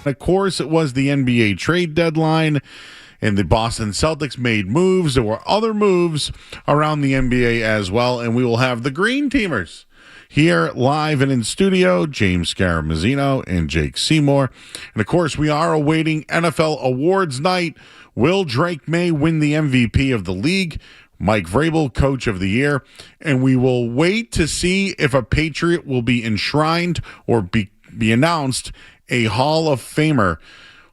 Of course, it was the NBA trade deadline, and the Boston Celtics made moves. There were other moves around the NBA as well, and we will have the Green Teamers here live and in studio, James Scaramuzzino and Jake Seymour. And, of course, we are awaiting NFL Awards night. Will Drake May win the MVP of the league? Mike Vrabel, Coach of the Year. And we will wait to see if a Patriot will be enshrined or be announced a Hall of Famer.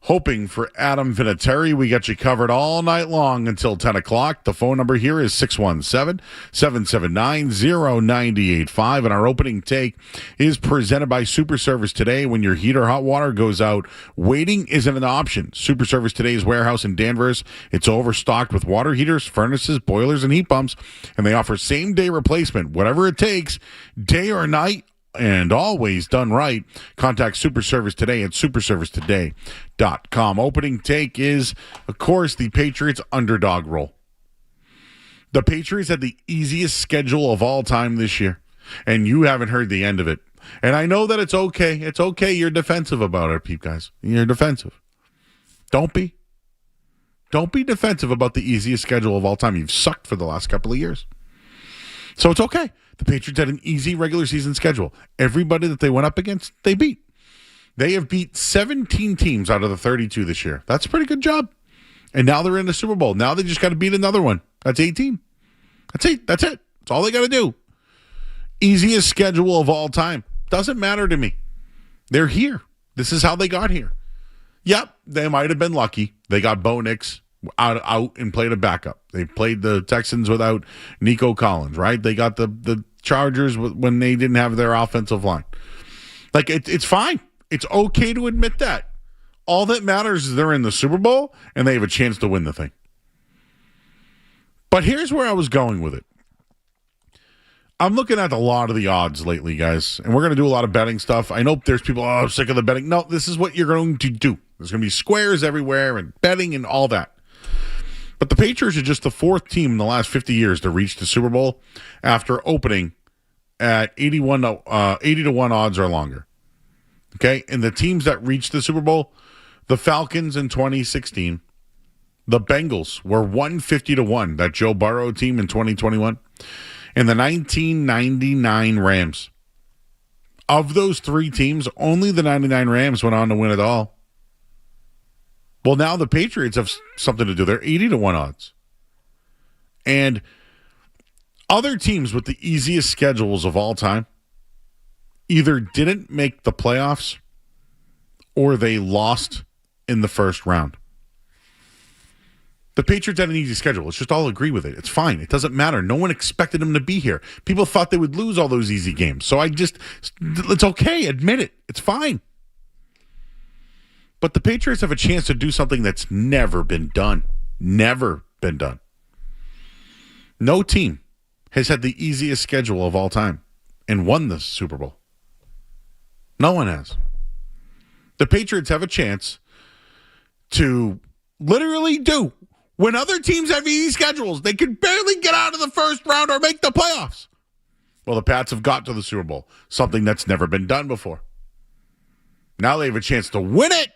Hoping for Adam Vinatieri. We got you covered all night long until 10 o'clock. The phone number here is 617-779-0985. And our opening take is presented by Super Service Today. When your heat or hot water goes out, waiting isn't an option. Super Service Today's warehouse in Danvers, it's overstocked with water heaters, furnaces, boilers, and heat pumps. And they offer same-day replacement, whatever it takes, day or night, and always done right. Contact Super Service Today at superservicetoday.com. Opening take is, of course, the Patriots underdog role. The Patriots had the easiest schedule of all time this year, and you haven't heard the end of it. And I know that it's okay. It's okay. You're defensive about it, peep guys. You're defensive. Don't be. Don't be defensive about the easiest schedule of all time. You've sucked for the last couple of years. So it's okay. The Patriots had an easy regular season schedule. Everybody that they went up against, they beat. They have beat 17 teams out of the 32 this year. That's a pretty good job. And now they're in the Super Bowl. Now they just got to beat another one. That's 18. That's it. That's all they got to do. Easiest schedule of all time. Doesn't matter to me. They're here. This is how they got here. Yep, they might have been lucky. They got Bo Nix out and played a backup. They played the Texans without Nico Collins, right? They got the Chargers when they didn't have their offensive line. Like, it's fine. It's okay to admit that. All that matters is they're in the Super Bowl and they have a chance to win the thing. But here's where I was going with it. I'm looking at a lot of the odds lately, guys, and we're going to do a lot of betting stuff. I know there's people, I'm sick of the betting. No, this is what you're going to do. There's going to be squares everywhere and betting and all that. But the Patriots are just the fourth team in the last 50 years to reach the Super Bowl after opening at 80 to 1 odds or longer. Okay? And the teams that reached the Super Bowl, the Falcons in 2016, the Bengals were 150 to 1, that Joe Burrow team in 2021, and the 1999 Rams. Of those three teams, only the 99 Rams went on to win it all. Well, now the Patriots have something to do. They're 80 to 1 odds. And other teams with the easiest schedules of all time either didn't make the playoffs or they lost in the first round. The Patriots had an easy schedule. Let's just all agree with it. It's fine. It doesn't matter. No one expected them to be here. People thought they would lose all those easy games. So it's okay. Admit it. It's fine. But the Patriots have a chance to do something that's never been done. Never been done. No team has had the easiest schedule of all time and won the Super Bowl. No one has. The Patriots have a chance to literally do when other teams have easy schedules. They could barely get out of the first round or make the playoffs. Well, the Pats have got to the Super Bowl, something that's never been done before. Now they have a chance to win it.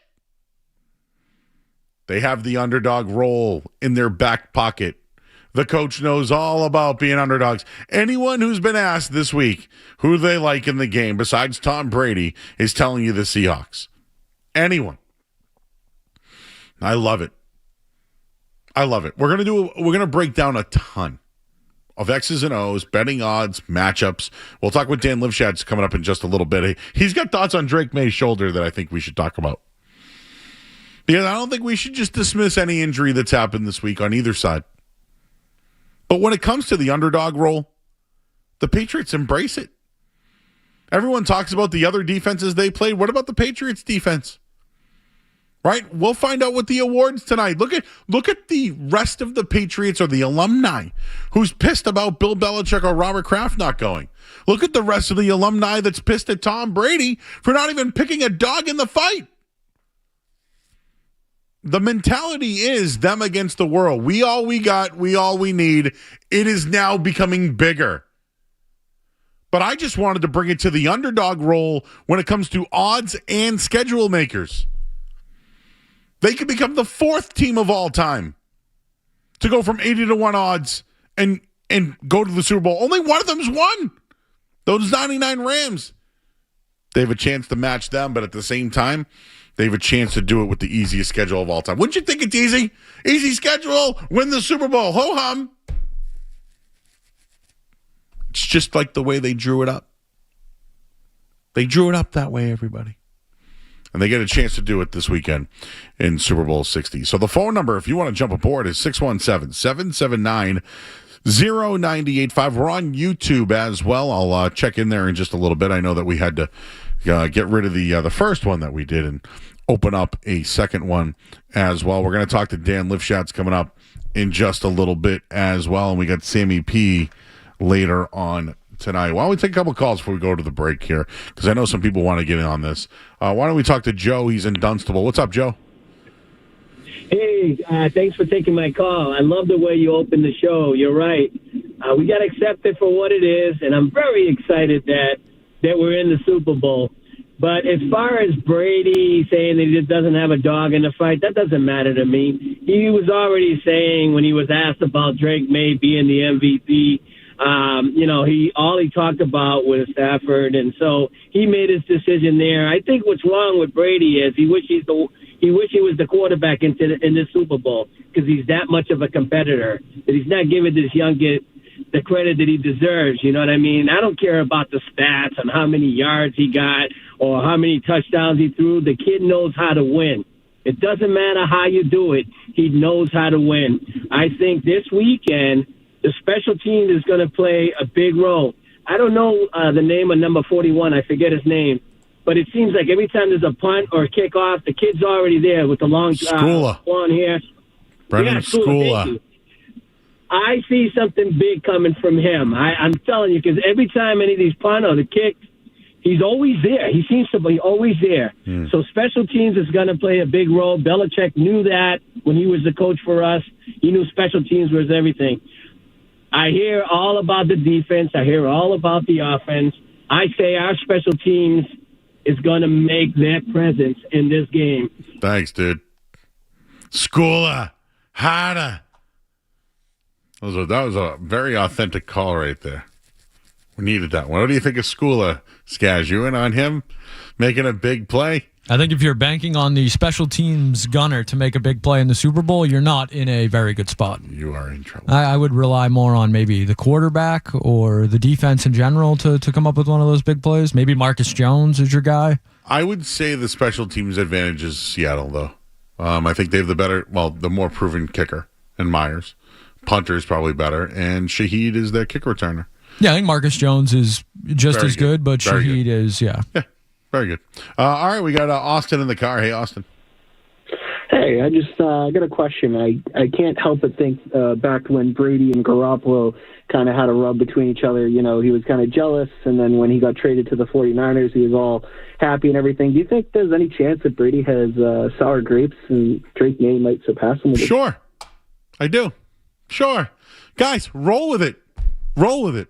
They have the underdog role in their back pocket. The coach knows all about being underdogs. Anyone who's been asked this week who they like in the game besides Tom Brady is telling you the Seahawks. Anyone. I love it. I love it. We're gonna break down a ton of X's and O's, betting odds, matchups. We'll talk with Dan Livshad's coming up in just a little bit. He's got thoughts on Drake May's shoulder that I think we should talk about. Because I don't think we should just dismiss any injury that's happened this week on either side. But when it comes to the underdog role, the Patriots embrace it. Everyone talks about the other defenses they played. What about the Patriots defense? Right? We'll find out with the awards tonight. Look at the rest of the Patriots or the alumni who's pissed about Bill Belichick or Robert Kraft not going. Look at the rest of the alumni that's pissed at Tom Brady for not even picking a dog in the fight. The mentality is them against the world. We all we got, we all we need. It is now becoming bigger. But I just wanted to bring it to the underdog role when it comes to odds and schedule makers. They could become the 4th team of all time to go from 80-1 odds and go to the Super Bowl. Only one of them's won. Those 99 Rams. They have a chance to match them, but at the same time, they have a chance to do it with the easiest schedule of all time. Wouldn't you think it's easy? Easy schedule, win the Super Bowl. Ho-hum. It's just like the way they drew it up. They drew it up that way, everybody. And they get a chance to do it this weekend in Super Bowl 60. So the phone number, if you want to jump aboard, is 617-779-0985. We're on YouTube as well. I'll check in there in just a little bit. I know that we had to get rid of the first one that we did and open up a second one as well. We're going to talk to Dan Lifshatz coming up in just a little bit as well. And we got Sammy P later on tonight. Why don't we take a couple calls before we go to the break here? Because I know some people want to get in on this. Why don't we talk to Joe? He's in Dunstable. What's up, Joe? Hey, thanks for taking my call. I love the way you opened the show. You're right. We got to accept it for what it is, and I'm very excited that we're in the Super Bowl. But as far as Brady saying that he just doesn't have a dog in the fight, that doesn't matter to me. He was already saying when he was asked about Drake May being the MVP, all he talked about was Stafford, and so he made his decision there. I think what's wrong with Brady is he wish he was the quarterback in this Super Bowl because he's that much of a competitor that he's not giving this young kid the credit that he deserves. You know what I mean? I don't care about the stats and how many yards he got or how many touchdowns he threw. The kid knows how to win. It doesn't matter how you do it. He knows how to win. I think this weekend the special team is going to play a big role. I don't know the name of number 41. I forget his name. But it seems like every time there's a punt or a kickoff, the kid's already there with the long blonde hair. Brendan Skula. I see something big coming from him. I'm telling you, because every time any of these punt or the kick, he's always there. He seems to be always there. So special teams is going to play a big role. Belichick knew that when he was the coach for us. He knew special teams was everything. I hear all about the defense. I hear all about the offense. I say our special teams is going to make their presence in this game. Thanks, dude. Skula. Harder. That was a very authentic call right there. We needed that one. What do you think of Skula, Skaz? You in on him making a big play? I think if you're banking on the special teams gunner to make a big play in the Super Bowl, you're not in a very good spot. You are in trouble. I would rely more on maybe the quarterback or the defense in general to come up with one of those big plays. Maybe Marcus Jones is your guy. I would say the special teams advantage is Seattle, though. I think they have the more proven kicker in Myers. Punter is probably better, and Shaheed is their kick returner. Yeah, I think Marcus Jones is just as good, but Shaheed is, yeah. Very good. All right, we got Austin in the car. Hey, Austin. Hey, I got a question. I can't help but think back when Brady and Garoppolo kind of had a rub between each other. You know, he was kind of jealous, and then when he got traded to the 49ers, he was all happy and everything. Do you think there's any chance that Brady has sour grapes and Drake May might surpass him? Sure. I do. Sure. Guys, roll with it. Roll with it.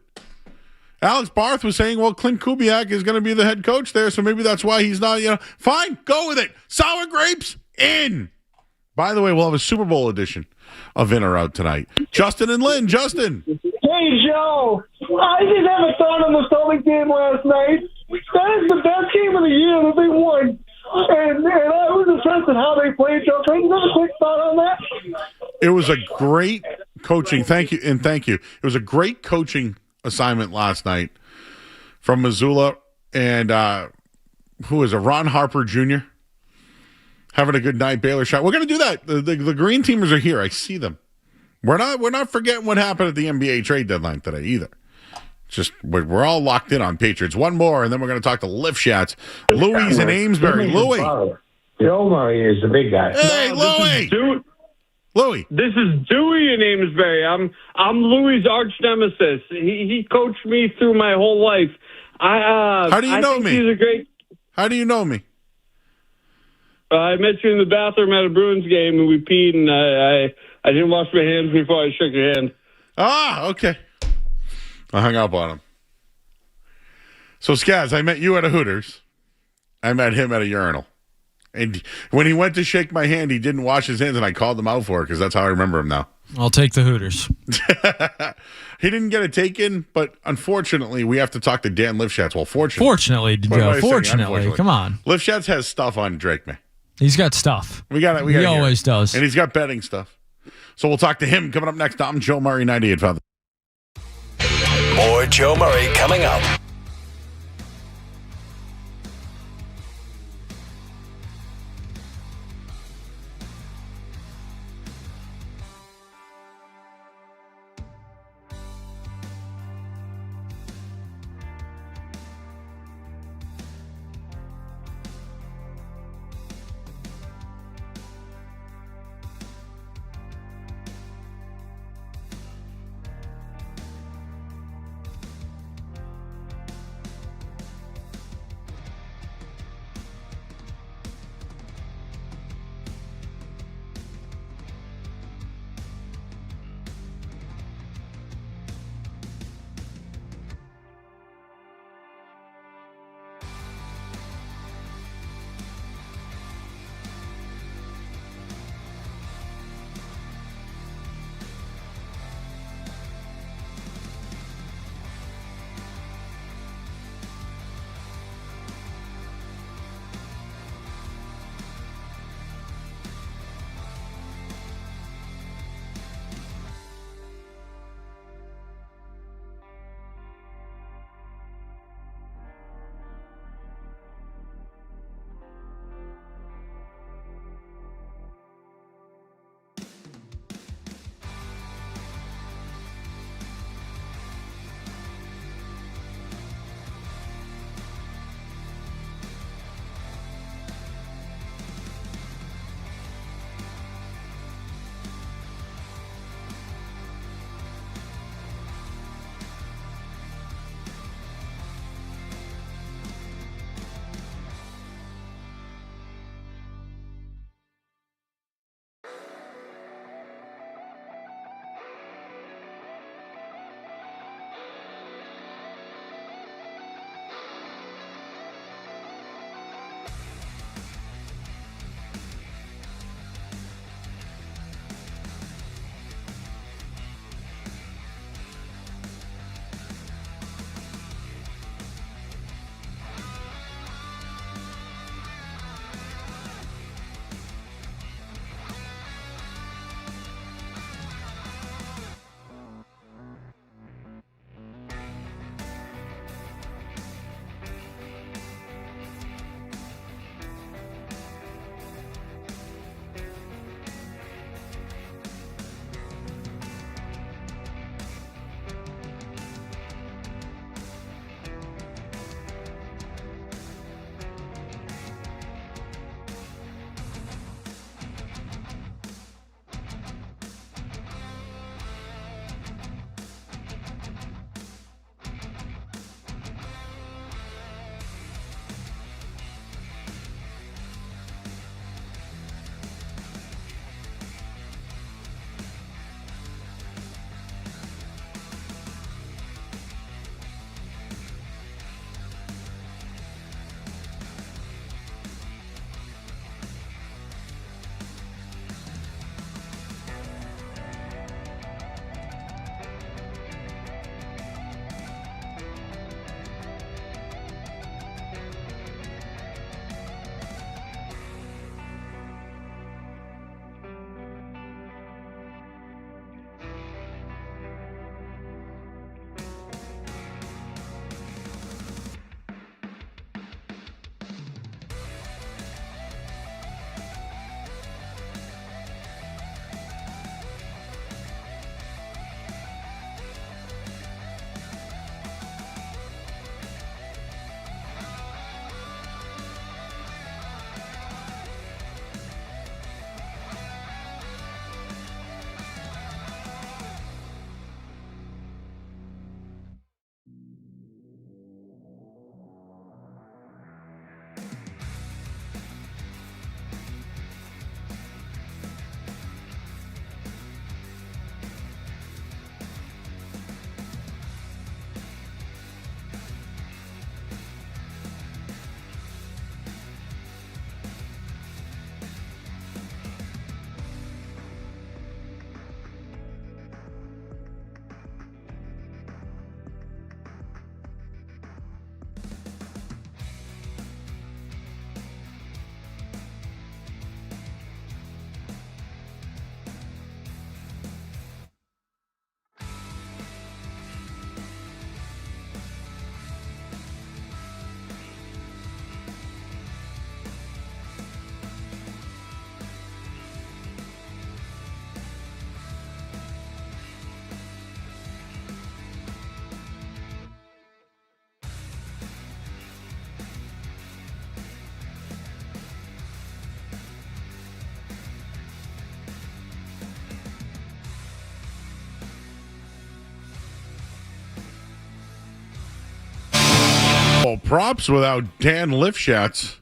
Alex Barth was saying, well, Clint Kubiak is going to be the head coach there, so maybe that's why he's not, fine, go with it. Sour grapes, in. By the way, we'll have a Super Bowl edition of In or Out tonight. Justin and Lynn. Justin. Hey, Joe. I didn't have a thought on the Celtics game last night. That is the best game of the year that they won. And I was impressed at how they played, Joe. Can you have a quick thought on that? It was a great coaching. Thank you. It was a great coaching assignment last night from Missoula and who is it? Ron Harper Jr. having a good night. Baylor shot. We're going to do that. The green teamers are here. I see them. We're not forgetting what happened at the NBA trade deadline today either. Just we're all locked in on Patriots. One more, and then we're going to talk to Lifshatz. Louis in Amesbury. Louis. Joe Murray is the big guy. Hey, Louis. Louis. This is Dewey in Amesbury. I'm Louis' arch nemesis. He coached me through my whole life. How do you know me? He's a great. How do you know me? I met you in the bathroom at a Bruins game, and we peed, and I didn't wash my hands before I shook your hand. Ah, okay. I hung up on him. So, Skaz, I met you at a Hooters. I met him at a urinal. And when he went to shake my hand, he didn't wash his hands, and I called him out for it because that's how I remember him now. I'll take the Hooters. He didn't get it taken, but unfortunately, we have to talk to Dan Lifshatz. Well, fortunately, Joe. Fortunately, come on. Lifshatz has stuff on Drake May. He's got stuff. We got it. He always does. And he's got betting stuff. So we'll talk to him coming up next. I'm Joe Murray, 98.5. More Joe Murray coming up. No props without Dan Lifshatz,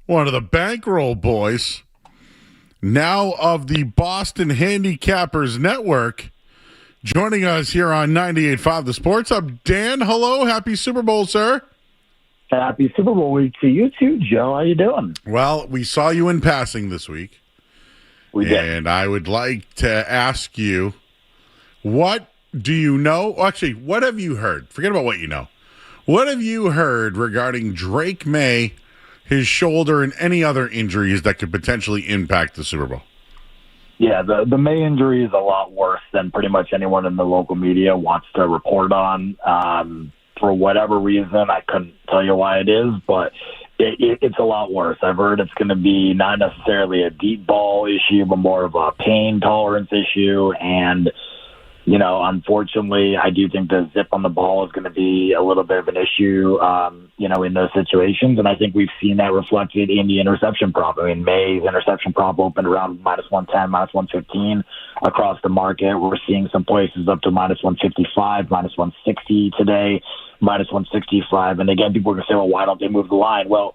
one of the bankroll boys, now of the Boston Handicappers Network, joining us here on 98.5 The Sports Hub. Dan, hello. Happy Super Bowl, sir. Happy Super Bowl week to you too, Joe. How you doing? Well, we saw you in passing this week. We did. And I would like to ask you, what do you know? Actually, what have you heard? Forget about what you know. What have you heard regarding Drake May, his shoulder, and any other injuries that could potentially impact the Super Bowl? Yeah, the May injury is a lot worse than pretty much anyone in the local media wants to report on. For whatever reason, I couldn't tell you why it is, but it's a lot worse. I've heard it's going to be not necessarily a deep ball issue, but more of a pain tolerance issue. And, you know, unfortunately, I do think the zip on the ball is going to be a little bit of an issue, you know, in those situations. And I think we've seen that reflected in the interception prop. I mean, May's interception prop opened around -110, -115 across the market. We're seeing some places up to -155, -160 today, -165. And again, people are going to say, well, why don't they move the line? Well,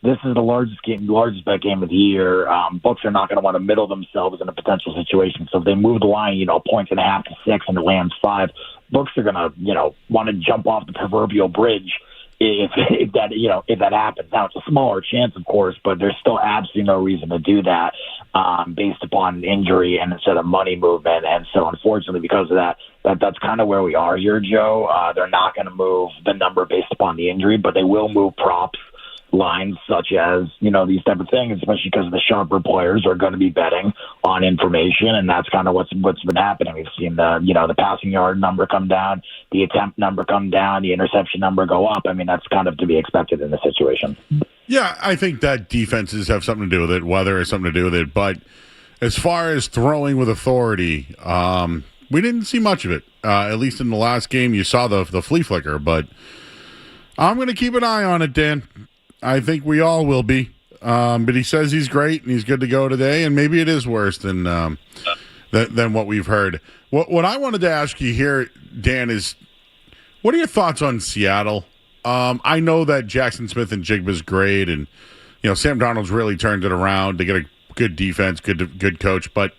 this is the largest bet game of the year. Books are not going to want to middle themselves in a potential situation. So if they move the line, 1.5 to 6 and it lands 5, books are going to, want to jump off the proverbial bridge if that happens. Now, it's a smaller chance, of course, but there's still absolutely no reason to do that based upon injury and instead of money movement. And so, unfortunately, because of that's kind of where we are here, Joe. They're not going to move the number based upon the injury, but they will move props lines such as, these type of things, especially because the sharper players are going to be betting on information, and that's kind of what's been happening. We've seen the passing yard number come down, the attempt number come down, the interception number go up. I mean, that's kind of to be expected in this situation. Yeah, I think that defenses have something to do with it, weather has something to do with it, but as far as throwing with authority, we didn't see much of it. At least in the last game, you saw the flea flicker, but I'm going to keep an eye on it, Dan. I think we all will be. But he says he's great and he's good to go today, and maybe it is worse than what we've heard. What I wanted to ask you here, Dan, is what are your thoughts on Seattle? I know that Jackson Smith and Jigba's great, and Sam Darnold's really turned it around to get a good defense, good coach. But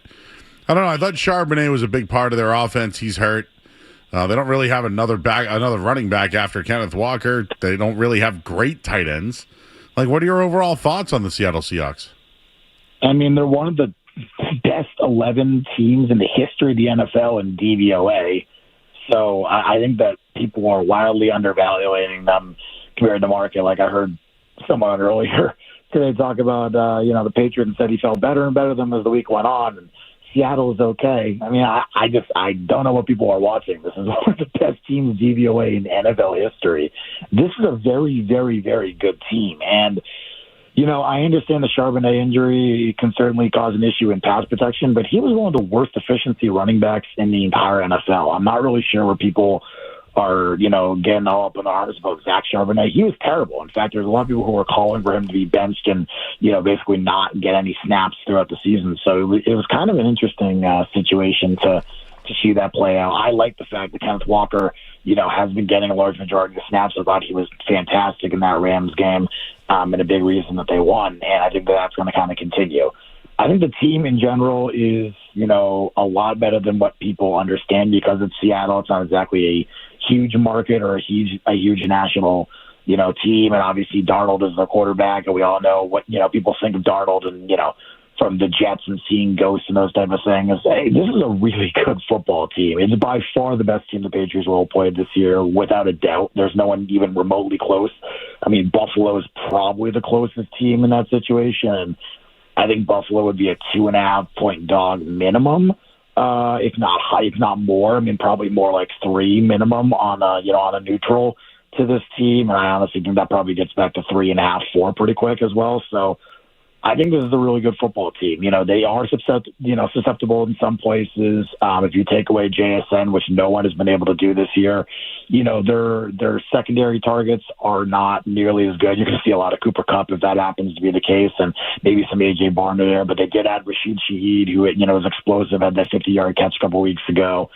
I don't know. I thought Charbonnet was a big part of their offense. He's hurt. They don't really have another running back after Kenneth Walker. They don't really have great tight ends. Like, what are your overall thoughts on the Seattle Seahawks? I mean, they're one of the best 11 teams in the history of the NFL in DVOA. So I think that people are wildly undervaluing them compared to the market. Like I heard someone earlier today talk about, the Patriots and said he felt better and better than as the week went on. And Seattle is okay. I mean, I don't know what people are watching. This is one of the best teams DVOA in NFL history. This is a very, very, very good team. And, I understand the Charbonnet injury can certainly cause an issue in pass protection, but he was one of the worst efficiency running backs in the entire NFL. I'm not really sure where people are, getting all up in arms about Zach Charbonnet. He was terrible. In fact, there's a lot of people who are calling for him to be benched and, basically not get any snaps throughout the season. So it was kind of an interesting situation to see that play out. I like the fact that Kenneth Walker, has been getting a large majority of the snaps. I thought he was fantastic in that Rams game and a big reason that they won. And I think that's going to kind of continue. I think the team in general is, a lot better than what people understand because it's Seattle. It's not exactly a huge market or a huge national, team. And obviously Darnold is the quarterback, and we all know what, people think of Darnold and, from the Jets and seeing ghosts and those type of things. Hey, this is a really good football team. It's by far the best team the Patriots will have played this year, without a doubt. There's no one even remotely close. I mean, Buffalo is probably the closest team in that situation. I think Buffalo would be a 2.5-point dog minimum, if not high, if not more. I mean, probably more like 3 minimum on a neutral to this team. And I honestly think that probably gets back to 3.5, 4 pretty quick as well. So I think this is a really good football team. They are susceptible in some places. If you take away JSN, which no one has been able to do this year, their secondary targets are not nearly as good. You're going to see a lot of Cooper Kupp if that happens to be the case, and maybe some AJ Barner there. But they did add Rashid Shaheed, who was explosive, had that 50-yard catch a couple weeks ago.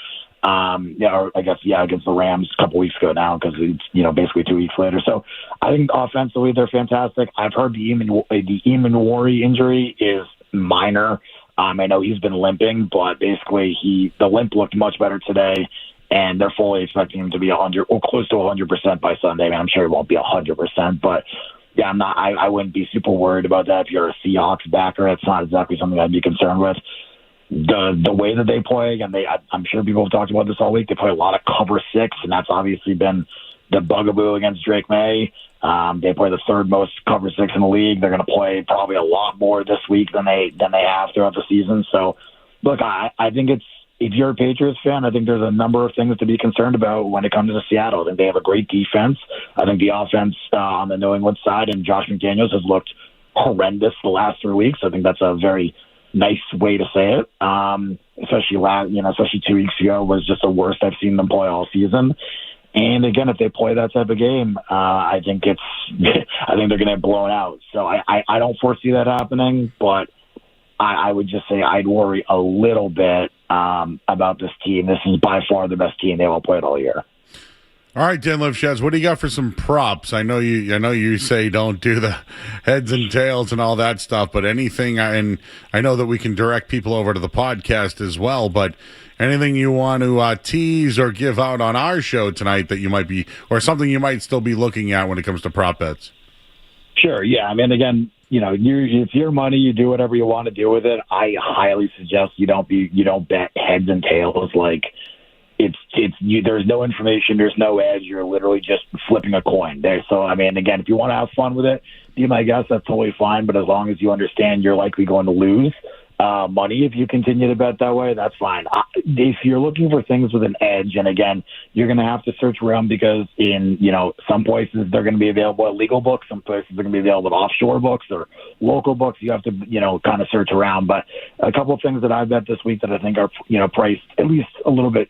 Or I guess, against the Rams a couple weeks ago now because it's, basically 2 weeks later. So I think offensively they're fantastic. I've heard the Eamon injury is minor. I know he's been limping, but basically the limp looked much better today, and they're fully expecting him to be 100 or close to 100% by Sunday. I mean, I'm sure he won't be 100%, but yeah, I wouldn't be super worried about that. If you're a Seahawks backer, it's not exactly something I'd be concerned with. The way that they play, and I'm sure people have talked about this all week, they play a lot of cover 6, and that's obviously been the bugaboo against Drake May. They play the third most cover 6 in the league. They're going to play probably a lot more this week than they have throughout the season. So, look, I think if you're a Patriots fan, I think there's a number of things to be concerned about when it comes to Seattle. I think they have a great defense. I think the offense on the New England side and Josh McDaniels has looked horrendous the last 3 weeks. I think that's a very nice way to say it. Especially 2 weeks ago was just the worst I've seen them play all season. And again, if they play that type of game, I think they're going to get blown out. So I don't foresee that happening, but I would just say I'd worry a little bit about this team. This is by far the best team they will play all year. All right, Dan Lipschutz, what do you got for some props? I know you say don't do the heads and tails and all that stuff, but anything, and I know that we can direct people over to the podcast as well, but anything you want to tease or give out on our show tonight that you might be, or something you might still be looking at when it comes to prop bets? Sure, yeah. I mean, again, it's your money. You do whatever you want to do with it. I highly suggest you don't bet heads and tails. Like there's no information, there's no edge. You're literally just flipping a coin there. So, I mean, again, if you want to have fun with it, be my guest. That's totally fine. But as long as you understand you're likely going to lose money if you continue to bet that way, that's fine. If you're looking for things with an edge, and again, you're going to have to search around because in some places they're going to be available at legal books, some places they're going to be available at offshore books or local books. You have to kind of search around. But a couple of things that I bet this week that I think are priced at least a little bit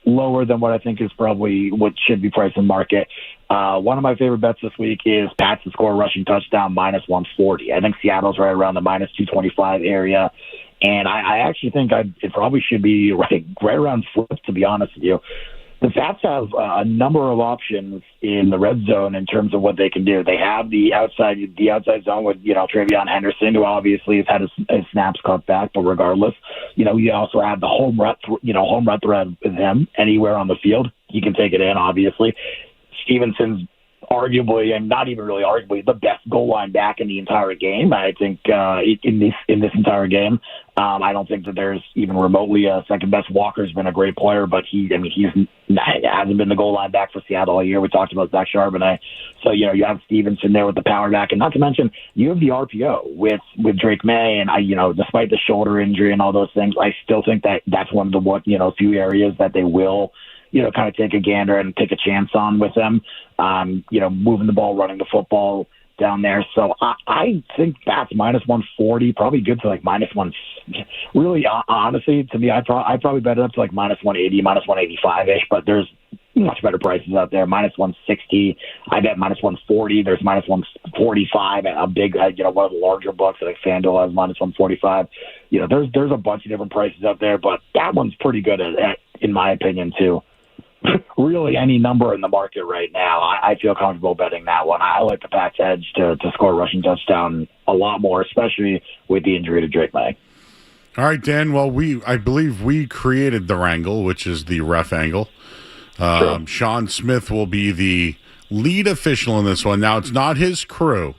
lower than what I think is probably what should be priced in market. One of my favorite bets this week is Pats to score a rushing touchdown -140. I think Seattle's right around the -225 area. And I actually think it probably should be right around flip, to be honest with you. The Pats have a number of options in the red zone in terms of what they can do. They have the outside zone with, Travion Henderson, who obviously has had his snaps cut back, but regardless, you also have the home run threat with him anywhere on the field. He can take it in, obviously. Stevenson's arguably, and not even really arguably, the best goal line back in the entire game. I think in this entire game, I don't think that there's even remotely a second best. Walker's been a great player, but he hasn't been the goal line back for Seattle all year. We talked about Zach Charbonnet. So, you have Stevenson there with the power back, and not to mention you have the RPO with Drake May, and despite the shoulder injury and all those things, I still think that's one of the few areas that they will kind of take a gander and take a chance on with them, moving the ball, running the football down there. So I think that's -140, probably good to like -1. Really, honestly, to me, I'd probably bet it up to like -180, -185-ish, but there's much better prices out there. -160, I bet -140. There's -145 at a big, one of the larger books like FanDuel has -145. There's a bunch of different prices out there, but that one's pretty good at in my opinion too. Really, any number in the market right now, I feel comfortable betting that one. I like the Pats edge to score a rushing touchdown a lot more, especially with the injury to Drake May. All right, Dan. Well, I believe we created the wrangle, which is the ref angle. Sure. Sean Smith will be the lead official in this one. Now, it's not his crew,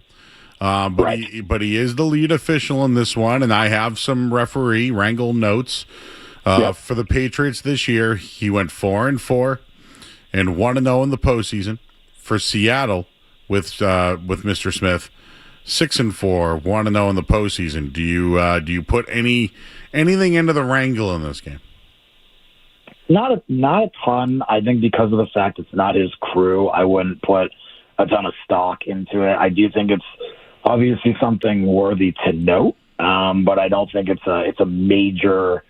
but right. he is the lead official in this one, and I have some referee wrangle notes. For the Patriots this year, he went 4-4 and 1-0 in the postseason. For Seattle, with Mr. Smith, 6-4, 1-0 in the postseason. Do you put anything into the wrangle in this game? Not a ton. I think because of the fact it's not his crew, I wouldn't put a ton of stock into it. I do think it's obviously something worthy to note, but I don't think it's a major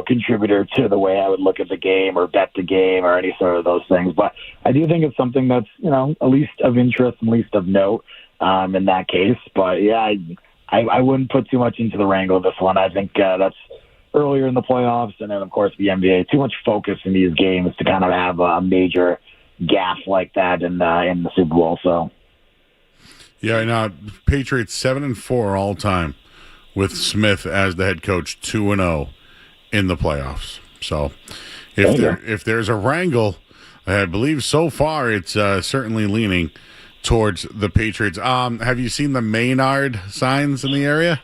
contributor to the way I would look at the game or bet the game or any sort of those things. But I do think it's something that's, at least of interest and least of note in that case. But yeah, I wouldn't put too much into the wrangle of this one. I think that's earlier in the playoffs, and then, of course, the NBA. Too much focus in these games to kind of have a major gaffe like that in the Super Bowl. So, yeah, I know. Patriots 7-4 all time with Smith as the head coach, 2-0 in the playoffs. So, if there's a wrangle, I believe so far it's certainly leaning towards the Patriots. Have you seen the Maynard signs in the area?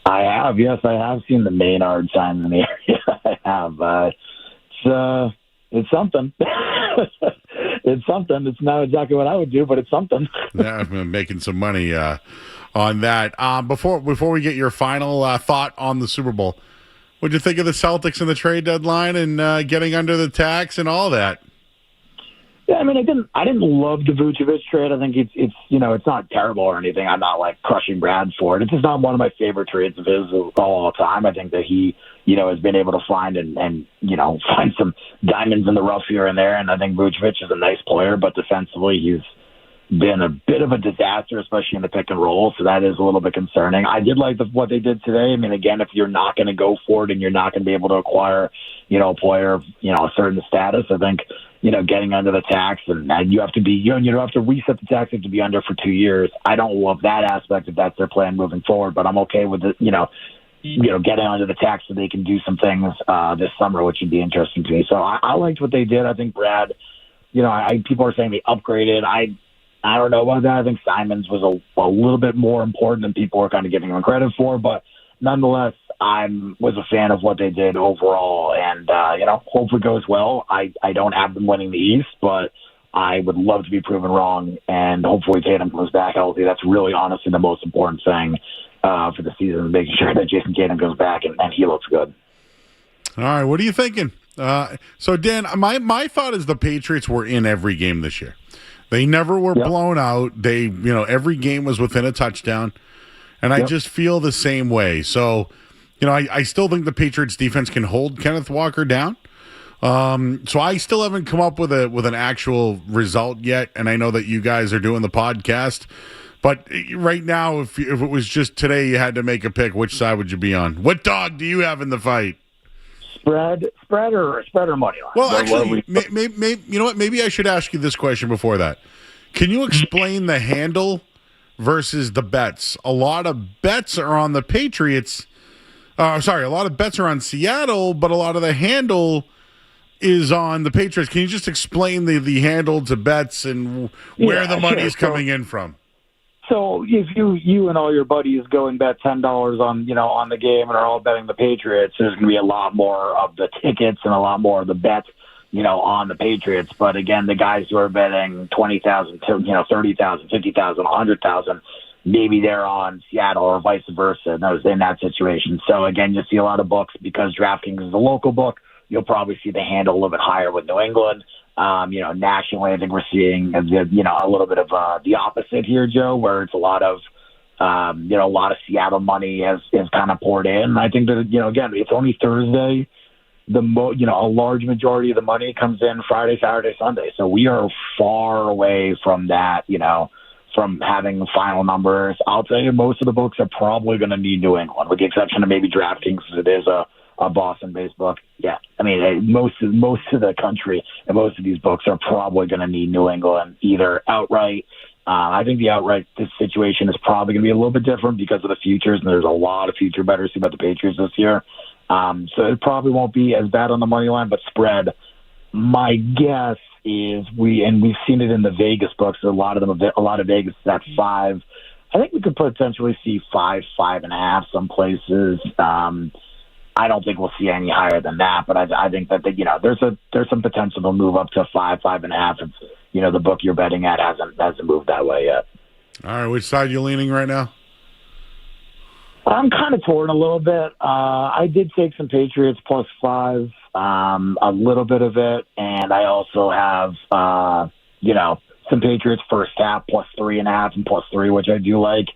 I have, yes, I have seen the Maynard signs in the area. I have. It's something. It's something. It's not exactly what I would do, but it's something. Yeah, I'm making some money on that. Before we get your final thought on the Super Bowl, what'd you think of the Celtics and the trade deadline and getting under the tax and all that? Yeah, I mean, I didn't love the Vucevic trade. I think it's it's not terrible or anything. I'm not like crushing Brad for it. It's just not one of my favorite trades of his all time. I think that he has been able to find and find some diamonds in the rough here and there. And I think Vucevic is a nice player, but defensively he's been a bit of a disaster, especially in the pick and roll. So that is a little bit concerning. I did like what they did today. I mean, again, if you're not going to go for it and you're not going to be able to acquire, a player of, a certain status, I think, getting under the tax and you have to be, you don't have to reset the tax, you have to be under for 2 years. I don't love that aspect if that's their plan moving forward, but I'm okay with it, getting under the tax so they can do some things this summer, which would be interesting to me. So I liked what they did. I think Brad, people are saying they upgraded. I don't know about that. I think Simons was a little bit more important than people were kind of giving him credit for, but nonetheless, I was a fan of what they did overall, and hope it goes well. I don't have them winning the East, but I would love to be proven wrong, and hopefully Tatum comes back healthy. That's really honestly the most important thing for the season, making sure that Jason Tatum goes back and he looks good. All right, what are you thinking? So Dan, my thought is the Patriots were in every game this year. They never were blown out. They, every game was within a touchdown. And I just feel the same way. So, I still think the Patriots defense can hold Kenneth Walker down. So I still haven't come up with an actual result yet. And I know that you guys are doing the podcast. But right now, if it was just today you had to make a pick, which side would you be on? What dog do you have in the fight? Spread or money line? Well, actually, maybe, you know what? Maybe I should ask you this question before that. Can you explain the handle versus the bets? A lot of bets are on the Patriots. A lot of bets are on Seattle, but a lot of the handle is on the Patriots. Can you just explain the handle to bets and where the money is coming in from? So if you and all your buddies go and bet $10 on the game and are all betting the Patriots, there's going to be a lot more of the tickets and a lot more of the bets, on the Patriots. But again, the guys who are betting 20,000 to 30,000, 50,000, 100,000, maybe they're on Seattle or vice versa. In that situation. So again, you see a lot of books because DraftKings is a local book. You'll probably see the handle a little bit higher with New England. Nationally, I think we're seeing a little bit of the opposite here, Joe, where it's a lot of Seattle money has kind of poured in. I think that again, it's only Thursday. A large majority of the money comes in Friday, Saturday, Sunday. So we are far away from that. From having final numbers. I'll tell you, most of the books are probably going to need New England, with the exception of maybe DraftKings, because it is a Boston-based book. Yeah, I mean, most of the country and most of these books are probably going to need New England either outright. I think the outright this situation is probably going to be a little bit different because of the futures, and there's a lot of future bettors about the Patriots this year. So it probably won't be as bad on the money line, but spread. My guess is we've seen it in the Vegas books. A lot of Vegas is at 5. I think we could potentially see 5, 5.5 some places. I don't think we'll see any higher than that, but I think that there's some potential to move up to 5, 5.5 if the book you're betting at hasn't moved that way yet. All right, which side are you leaning right now? I'm kind of torn a little bit. I did take some Patriots +5, a little bit of it, and I also have some Patriots first half +3.5 and +3, which I do like.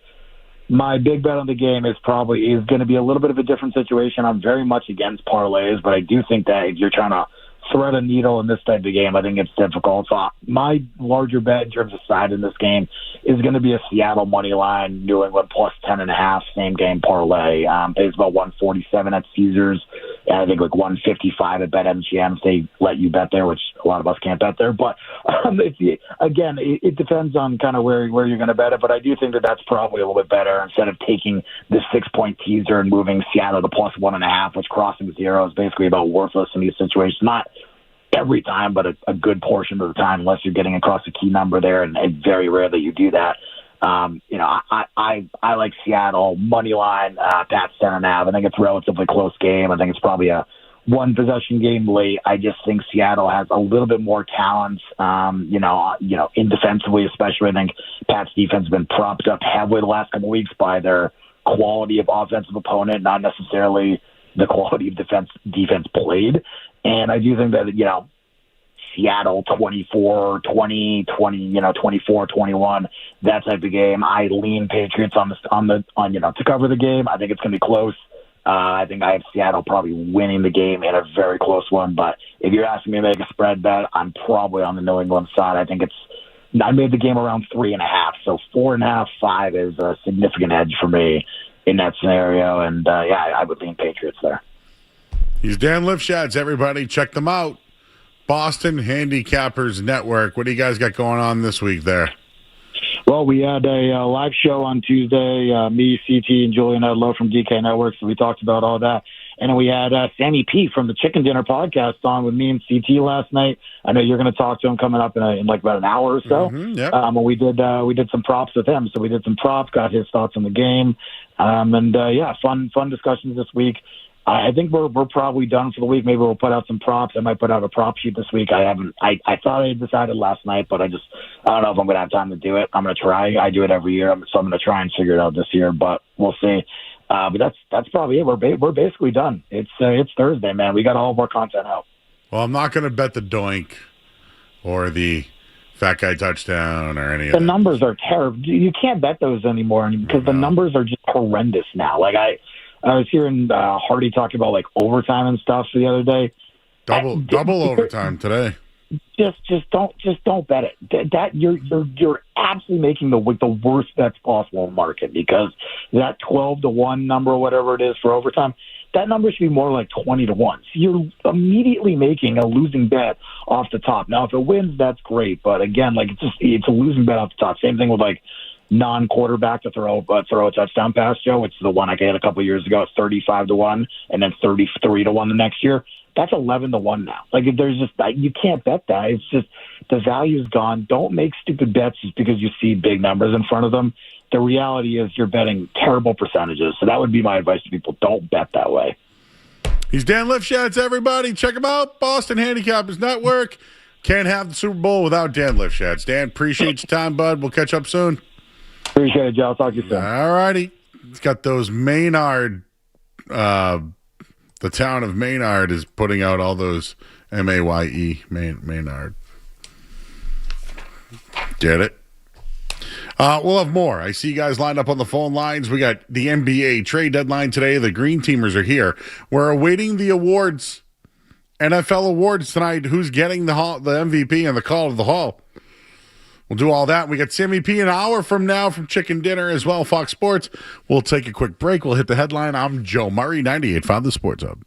My big bet on the game is going to be a little bit of a different situation. I'm very much against parlays, but I do think that if you're trying to thread a needle in this type of game, I think it's difficult. So my larger bet in terms of side in this game is going to be a Seattle money line, New England +10.5, same game parlay. Pays about 147 at Caesars. And I think like 155 at BetMGM if they let you bet there, which a lot of us can't bet there. But it depends on kind of where you're going to bet it. But I do think that that's probably a little bit better instead of taking this 6-point teaser and moving Seattle to +1.5, which crossing 0 is basically about worthless in these situations. Not every time, but a good portion of the time, unless you're getting across a key number there, and it's very rare that you do that. I like Seattle money line, Pats 10.5. I think it's a relatively close game. I think it's probably a one possession game late. I just think Seattle has a little bit more talent, in defensively, especially. I think Pat's defense has been propped up heavily the last couple of weeks by their quality of offensive opponent, not necessarily the quality of defense played. And I do think that, Seattle 24-20, 24-21, that type of game. I lean Patriots to cover the game. I think it's going to be close. I think I have Seattle probably winning the game in a very close one. But if you're asking me to make a spread bet, I'm probably on the New England side. I made the game around 3.5, so 4.5, 5 is a significant edge for me in that scenario. And I would lean Patriots there. He's Dan Lifshats, everybody. Check them out. Boston Handicappers Network. What do you guys got going on this week there? Well, we had a live show on Tuesday. Me, CT, and Julian Edlow from DK Network, so we talked about all that. And then we had Sammy P from the Chicken Dinner podcast on with me and CT last night. I know you're going to talk to him coming up in like about an hour or so. Mm-hmm, yep. And we did some props with him. So we did some props, got his thoughts on the game. Fun discussions this week. I think we're probably done for the week. Maybe we'll put out some props. I might put out a prop sheet this week. I thought I had decided last night, but I don't know if I'm going to have time to do it. I'm going to try. I do it every year, so I'm going to try and figure it out this year, but we'll see. But that's probably it. We're basically done. It's Thursday, man. We got all of our content out. Well, I'm not going to bet the doink or the fat guy touchdown or any of the that. numbers are terrible. You can't bet those anymore because the numbers are just horrendous now. Like I was hearing Hardy talking about like overtime and stuff the other day. Double overtime today. Just don't bet it. That you're absolutely making the worst bets possible in the market, because that 12-1 number or whatever it is for overtime, that number should be more like 20-1. So you're immediately making a losing bet off the top. Now, if it wins, that's great. But again, like it's a losing bet off the top. Same thing with like non-quarterback to throw a touchdown pass, Joe. It's the one I had a couple of years ago, 35-1, and then 33-1 the next year. That's 11-1 now. Like, if there's just you can't bet that. It's just the value's gone. Don't make stupid bets just because you see big numbers in front of them. The reality is you're betting terrible percentages. So that would be my advice to people. Don't bet that way. He's Dan Lifshats, everybody. Check him out. Boston Handicappers Network. Can't have the Super Bowl without Dan Lifshats. Dan, appreciate your time, bud. We'll catch up soon. Appreciate it, Joe. I'll talk to you soon. All righty. It's got those Maynard. The town of Maynard is putting out all those Maye, Maynard. Get it? We'll have more. I see you guys lined up on the phone lines. We got the NBA trade deadline today. The Green Teamers are here. We're awaiting the awards, NFL awards tonight. Who's getting the MVP and the call to the Hall? We'll do all that. We got Sammy P an hour from now from Chicken Dinner as well, Fox Sports. We'll take a quick break. We'll hit the headline. I'm Joe Murray, 98.5 The Sports Hub.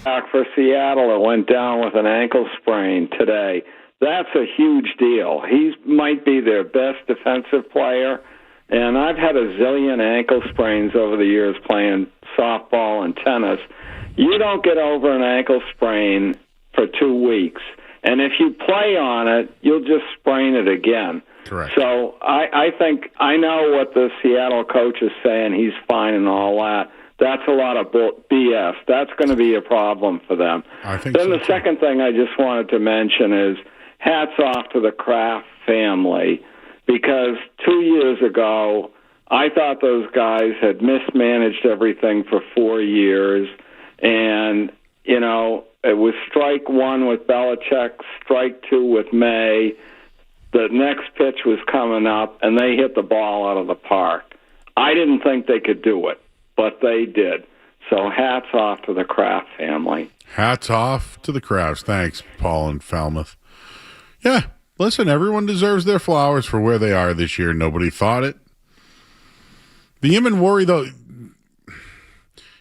Back for Seattle, it went down with an ankle sprain today. That's a huge deal. He might be their best defensive player, and I've had a zillion ankle sprains over the years playing softball and tennis. You don't get over an ankle sprain for 2 weeks, and if you play on it, you'll just sprain it again. Correct. So I think I know what the Seattle coach is saying. He's fine and all that. That's a lot of BS. That's going to be a problem for them. I think then so, the second thing I just wanted to mention is hats off to the Kraft family, because 2 years ago, I thought those guys had mismanaged everything for 4 years. And, you know, it was strike one with Belichick, strike two with May. The next pitch was coming up, and they hit the ball out of the park. I didn't think they could do it, but they did. So hats off to the Kraft family. Hats off to the Krafts. Thanks, Paul and Falmouth. Yeah, listen, everyone deserves their flowers for where they are this year. Nobody thought it. The Eamon worry, though,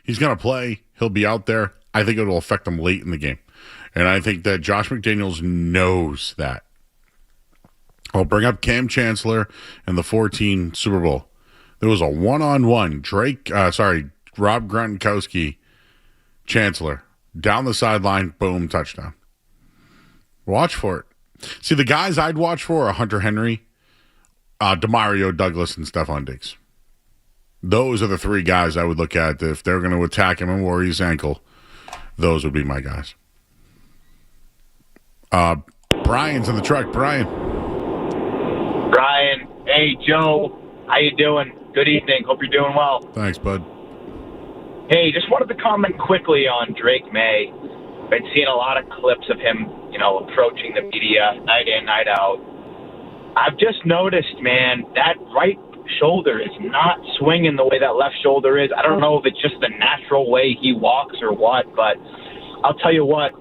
he's going to play. He'll be out there. I think it will affect him late in the game. And I think that Josh McDaniels knows that. I'll bring up Cam Chancellor in the 14 Super Bowl. There was a one-on-one. Rob Gronkowski, Chancellor, down the sideline, boom, touchdown. Watch for it. See, the guys I'd watch for are Hunter Henry, Demario Douglas, and Stephon Diggs. Those are the three guys I would look at. If they're going to attack him and worry his ankle, those would be my guys. Brian's in the truck. Brian, hey, Joe. How you doing? Good evening. Hope you're doing well. Thanks, bud. Hey, just wanted to comment quickly on Drake May. Been seeing a lot of clips of him, approaching the media night in, night out. I've just noticed, man, that right shoulder is not swinging the way that left shoulder is. I don't know if it's just the natural way he walks or what, but I'll tell you what,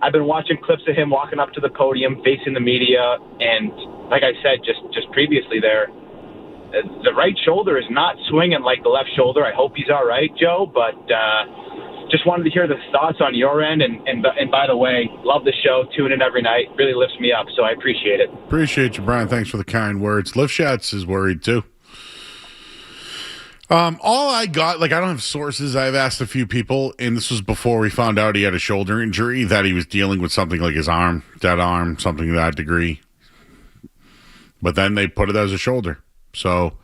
I've been watching clips of him walking up to the podium, facing the media, and like I said just previously there, the right shoulder is not swinging like the left shoulder. I hope he's all right, Joe, but just wanted to hear the thoughts on your end, and by the way, love the show, tune in every night, really lifts me up, so I appreciate it. Appreciate you, Brian. Thanks for the kind words. Lift Shots is worried too. All I got, I don't have sources. I've asked a few people, and this was before we found out he had a shoulder injury, that he was dealing with something like his arm, dead arm, something to that degree. But then they put it as a shoulder. So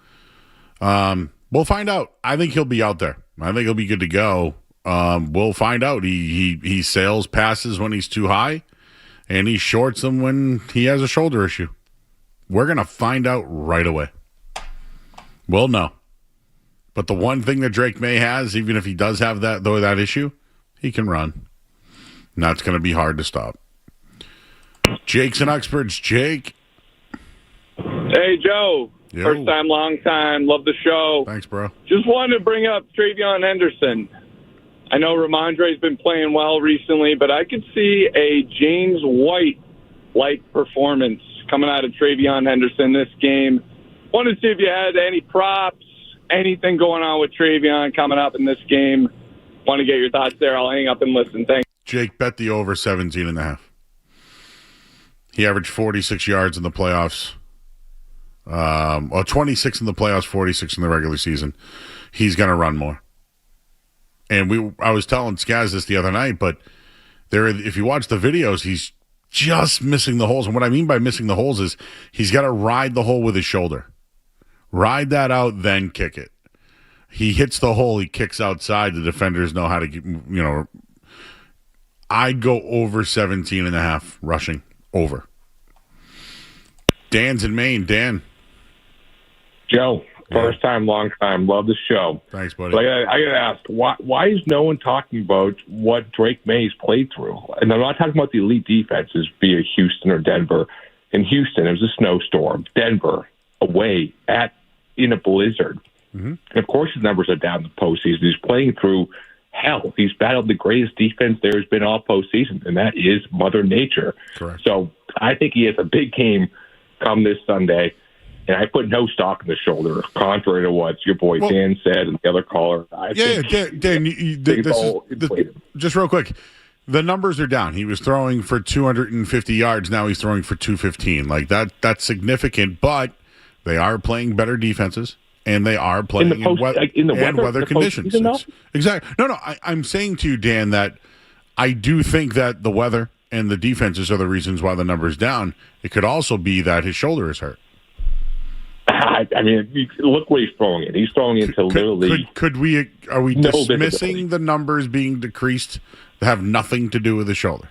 we'll find out. I think he'll be out there. I think he'll be good to go. We'll find out. He sails passes when he's too high, and he shorts them when he has a shoulder issue. We're going to find out right away. We'll know. But the one thing that Drake May has, even if he does have that issue, he can run. And that's going to be hard to stop. Jake's in Uxbridge. Jake. Hey, Joe. Yo. First time, long time. Love the show. Thanks, bro. Just wanted to bring up Travion Henderson. I know Ramondre's been playing well recently, but I could see a James White-like performance coming out of Travion Henderson this game. Wanted to see if you had any props, anything going on with Travion coming up in this game. Want to get your thoughts there. I'll hang up and listen. Thanks. Jake, bet the over 17.5. He averaged 46 yards in the playoffs. 26 in the playoffs, 46 in the regular season. He's going to run more. And I was telling Skaz this the other night, but if you watch the videos, he's just missing the holes. And what I mean by missing the holes is he's got to ride the hole with his shoulder. Ride that out, then kick it. He hits the hole, he kicks outside. The defenders know how to, I'd go over 17.5 rushing. Over. Dan's in Maine. Dan. Joe, first time, long time. Love the show. Thanks, buddy. But I got to ask, why is no one talking about what Drake May's played through? And I'm not talking about the elite defenses via Houston or Denver. In Houston, it was a snowstorm. Denver, away in a blizzard. Mm-hmm. And of course, his numbers are down in the postseason. He's playing through hell. He's battled the greatest defense there has been all postseason, and that is Mother Nature. Correct. So I think he has a big game come this Sunday, and I put no stock in the shoulder, contrary to what your boy Dan said and the other caller. Dan, just real quick. The numbers are down. He was throwing for 250 yards. Now he's throwing for 215. Like that's significant, but they are playing better defenses, and they are playing in weather conditions. Exactly. No. I'm saying to you, Dan, that I do think that the weather and the defenses are the reasons why the number's down. It could also be that his shoulder is hurt. I mean, look where he's throwing it. He's throwing it to literally. Are we dismissing the numbers being decreased to have nothing to do with the shoulder?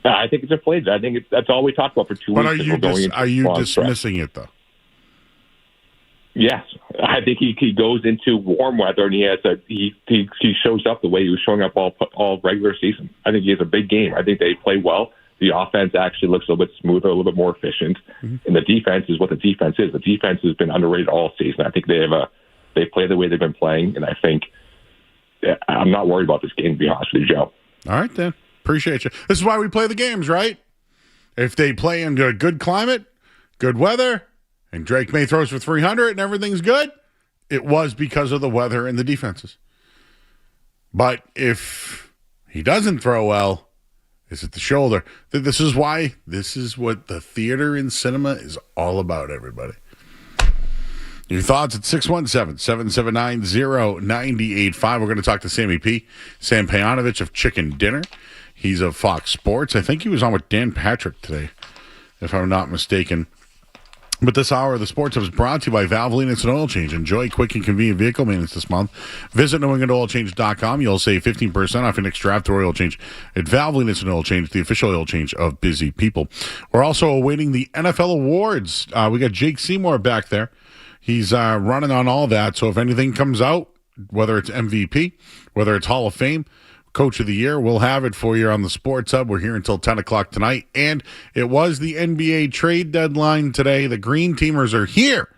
I think it's inflated. I think that's all we talked about for 2 weeks. But are you dismissing it though? Yes, I think he goes into warm weather and he shows up the way he was showing up all regular season. I think he has a big game. I think they play well. The offense actually looks a little bit smoother, a little bit more efficient, and the defense is what the defense is. The defense has been underrated all season. I think they play the way they've been playing, and I think I'm not worried about this game. To be honest with you, Joe. All right, then. Appreciate you. This is why we play the games, right? If they play in a good climate, good weather, and Drake May throws for 300 and everything's good, it was because of the weather and the defenses. But if he doesn't throw well, is it the shoulder? This is what the theater in cinema is all about, everybody. Your thoughts at 617-779-0985. We're going to talk to Sammy P. Sam Payanovich of Chicken Dinner. He's of Fox Sports. I think he was on with Dan Patrick today, if I'm not mistaken. But this hour of the Sports Hub is brought to you by Valvoline Instant Oil Change. Enjoy quick and convenient vehicle maintenance this month. Visit NewEnglandOilChange.com. You'll save 15% off your next draft or oil change at Valvoline Instant Oil Change, the official oil change of busy people. We're also awaiting the NFL awards. We got Jake Seymour back there. He's running on all that. So if anything comes out, whether it's MVP, whether it's Hall of Fame, Coach of the Year, we'll have it for you on the Sports Hub. We're here until 10 o'clock tonight. And it was the NBA trade deadline today. The Green Teamers are here.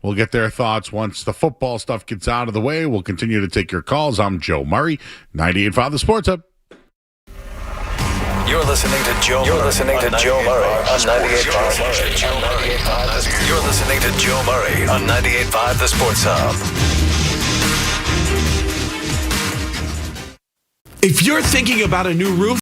We'll get their thoughts once the football stuff gets out of the way. We'll continue to take your calls. I'm Joe Murray, 98.5 The Sports Hub. You're listening to Joe Murray on 98.5. You're listening to Joe Murray on 98.5 The Sports Hub. If you're thinking about a new roof,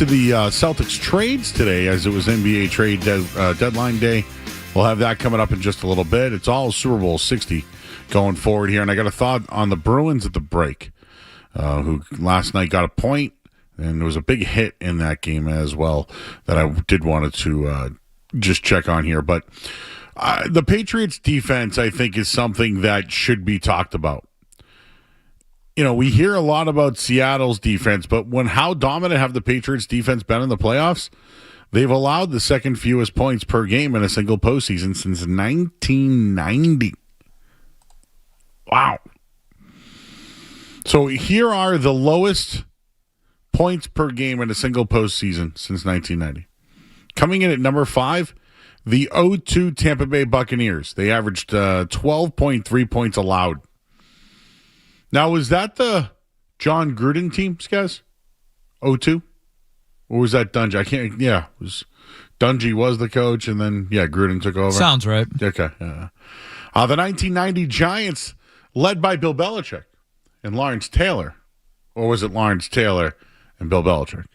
to the Celtics trades today, as it was NBA trade deadline day. We'll have that coming up in just a little bit. It's all Super Bowl 60 going forward here. And I got a thought on the Bruins at the break, who last night got a point And there was a big hit in that game as well that I did wanted to just check on here. But the Patriots defense, I think, is something that should be talked about. You know, we hear a lot about Seattle's defense, but how dominant have the Patriots defense been in the playoffs? They've allowed the second fewest points per game in a single postseason since 1990. Wow. So here are the lowest points per game in a single postseason since 1990. Coming in at number 5, the 0-2 Tampa Bay Buccaneers. They averaged 12.3 points allowed. Now, was that the John Gruden team, guys? 0-2? Or was that Dungy? I can't. Yeah, it was Dungy was the coach, and then Gruden took over. Sounds right. Okay. The 1990 Giants, led by Bill Belichick and Lawrence Taylor, or was it Lawrence Taylor and Bill Belichick?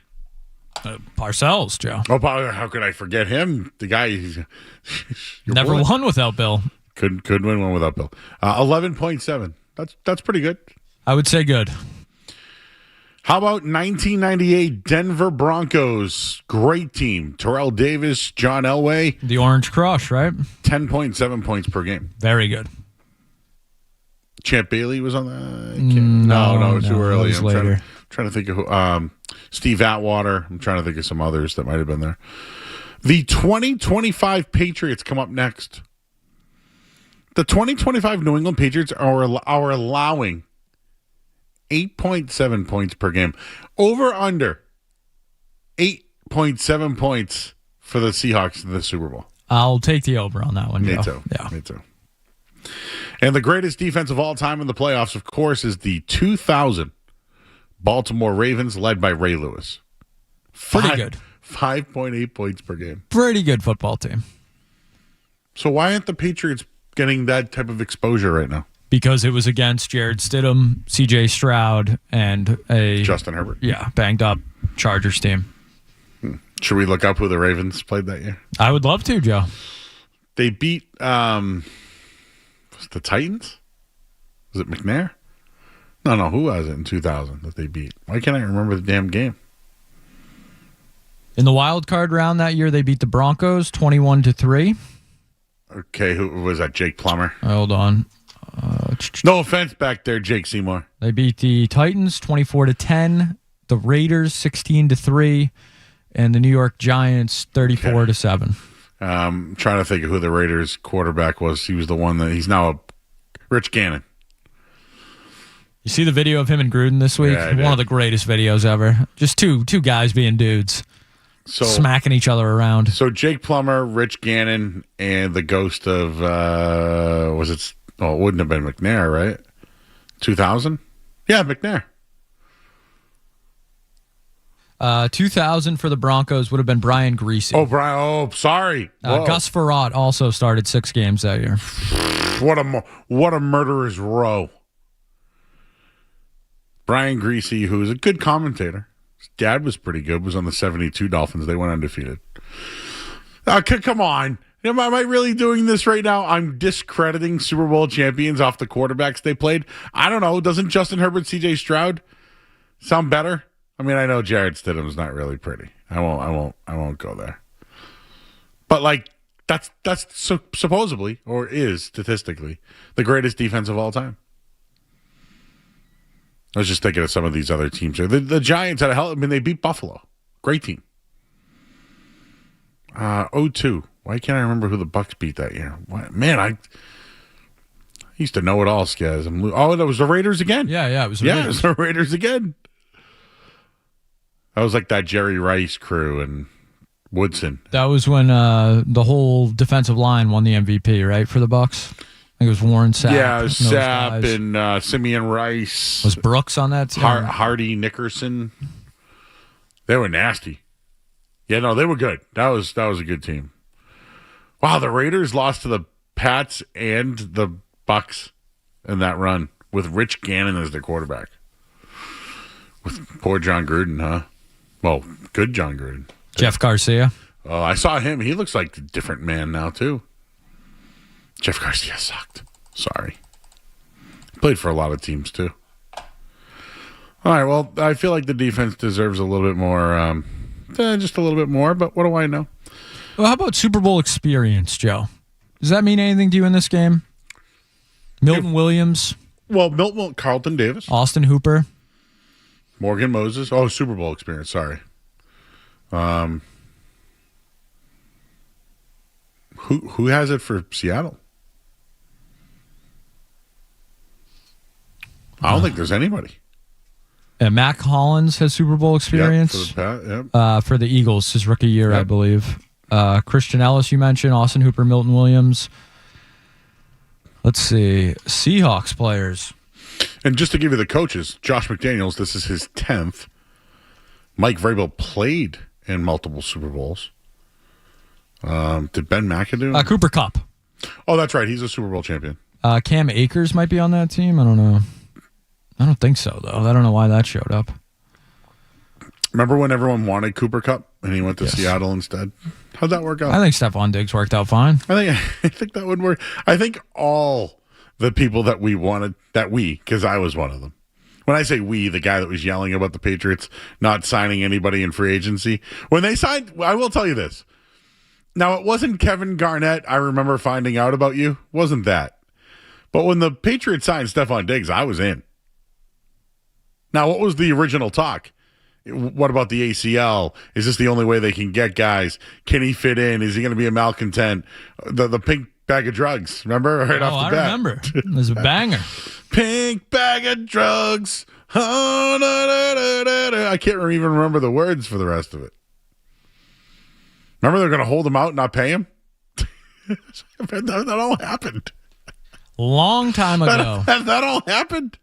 Parcells, Joe. Oh, how could I forget him? The guy never won without Bill. Couldn't win one without Bill. 11.7. That's pretty good. I would say good. How about 1998 Denver Broncos? Great team. Terrell Davis, John Elway. The Orange Crush, right? 10.7 points per game. Very good. Champ Bailey was on that? No, it was too early. I'm trying to think of who. Steve Atwater. I'm trying to think of some others that might have been there. The 2025 Patriots come up next. The 2025 New England Patriots are allowing 8.7 points per game. Over under 8.7 points for the Seahawks in the Super Bowl. I'll take the over on that one, Joe. Me too. Yeah. Me too. And the greatest defense of all time in the playoffs, of course, is the 2000 Baltimore Ravens, led by Ray Lewis. Pretty good. 5.8 points per game. Pretty good football team. So why aren't the Patriots getting that type of exposure right now? Because it was against Jared Stidham, C.J. Stroud, and a Justin Herbert. Yeah, banged up Chargers team. Should we look up who the Ravens played that year? I would love to, Joe. They beat was it the Titans? Was it McNair? No. Who was it in 2000 that they beat? Why can't I remember the damn game? In the wild card round that year, they beat the Broncos 21-3. Okay, who was that? Jake Plummer. Hold on. No offense back there, Jake Seymour. They beat the Titans 24-10, the Raiders 16-3, and the New York Giants 34-7. Trying to think of who the Raiders quarterback was. He was the one that he's now Rich Gannon. You see the video of him and Gruden this week? Yeah, one of the greatest videos ever. Just two guys being dudes. Smacking each other around. So Jake Plummer, Rich Gannon, and the ghost of it wouldn't have been McNair, right? 2000? Yeah, McNair. 2000 for the Broncos would have been Brian Greasy. Oh, sorry. Gus Frerotte also started 6 games that year. What a murderer's row. Brian Greasy, who's a good commentator. His dad was pretty good, was on the 72 Dolphins. They went undefeated. Come on. Am I really doing this right now? I'm discrediting Super Bowl champions off the quarterbacks they played. I don't know. Doesn't Justin Herbert, C.J. Stroud sound better? I mean, I know Jared Stidham's not really pretty. I won't go there. But that's supposedly, or is statistically, the greatest defense of all time. I was just thinking of some of these other teams here. The Giants had they beat Buffalo. Great team. 0-2. Why can't I remember who the Bucks beat that year? Man, I used to know it all, Skaz. That was the Raiders again. Yeah, it was the Raiders. Raiders. It was the Raiders again. That was like that Jerry Rice crew and Woodson. That was when the whole defensive line won the MVP, right, for the Bucks? I think it was Warren Sapp. Yeah, Sapp and Simeon Rice. Was Brooks on that team? Hardy Nickerson. They were nasty. Yeah, no, they were good. That was a good team. Wow, the Raiders lost to the Pats and the Bucks in that run with Rich Gannon as their quarterback. With poor John Gruden, huh? Well, good John Gruden. Jeff Garcia. Oh, I saw him. He looks like a different man now, too. Jeff Garcia sucked. Sorry. Played for a lot of teams, too. All right, well, I feel like the defense deserves a little bit more, just a little bit more, but what do I know? Well, how about Super Bowl experience, Joe? Does that mean anything to you in this game? Milton Williams. Well, Carlton Davis. Austin Hooper. Morgan Moses. Oh, Super Bowl experience, sorry. Who has it for Seattle? I don't think there's anybody. Mac Hollins has Super Bowl experience. For the Eagles, his rookie year, I believe. Christian Ellis, you mentioned. Austin Hooper, Milton Williams. Let's see. Seahawks players. And just to give you the coaches, Josh McDaniels, this is his 10th. Mike Vrabel played in multiple Super Bowls. Did Ben McAdoo? Cooper Kupp. Oh, that's right. He's a Super Bowl champion. Cam Akers might be on that team. I don't know. I don't think so, though. I don't know why that showed up. Remember when everyone wanted Cooper Kupp and he went to Seattle instead? How'd that work out? I think Stephon Diggs worked out fine. I think that would work. I think all the people that we wanted, because I was one of them. When I say we, the guy that was yelling about the Patriots not signing anybody in free agency. When they signed, I will tell you this. Now, it wasn't Kevin Garnett, I remember finding out about you. Wasn't that. But when the Patriots signed Stephon Diggs, I was in. Now, what was the original talk? What about the ACL? Is this the only way they can get guys? Can he fit in? Is he going to be a malcontent? The pink bag of drugs, remember? Right off the bat. I remember. It was a banger. Pink bag of drugs. Oh, I can't even remember the words for the rest of it. Remember they're going to hold him out and not pay him? that all happened. Long time ago. That all happened.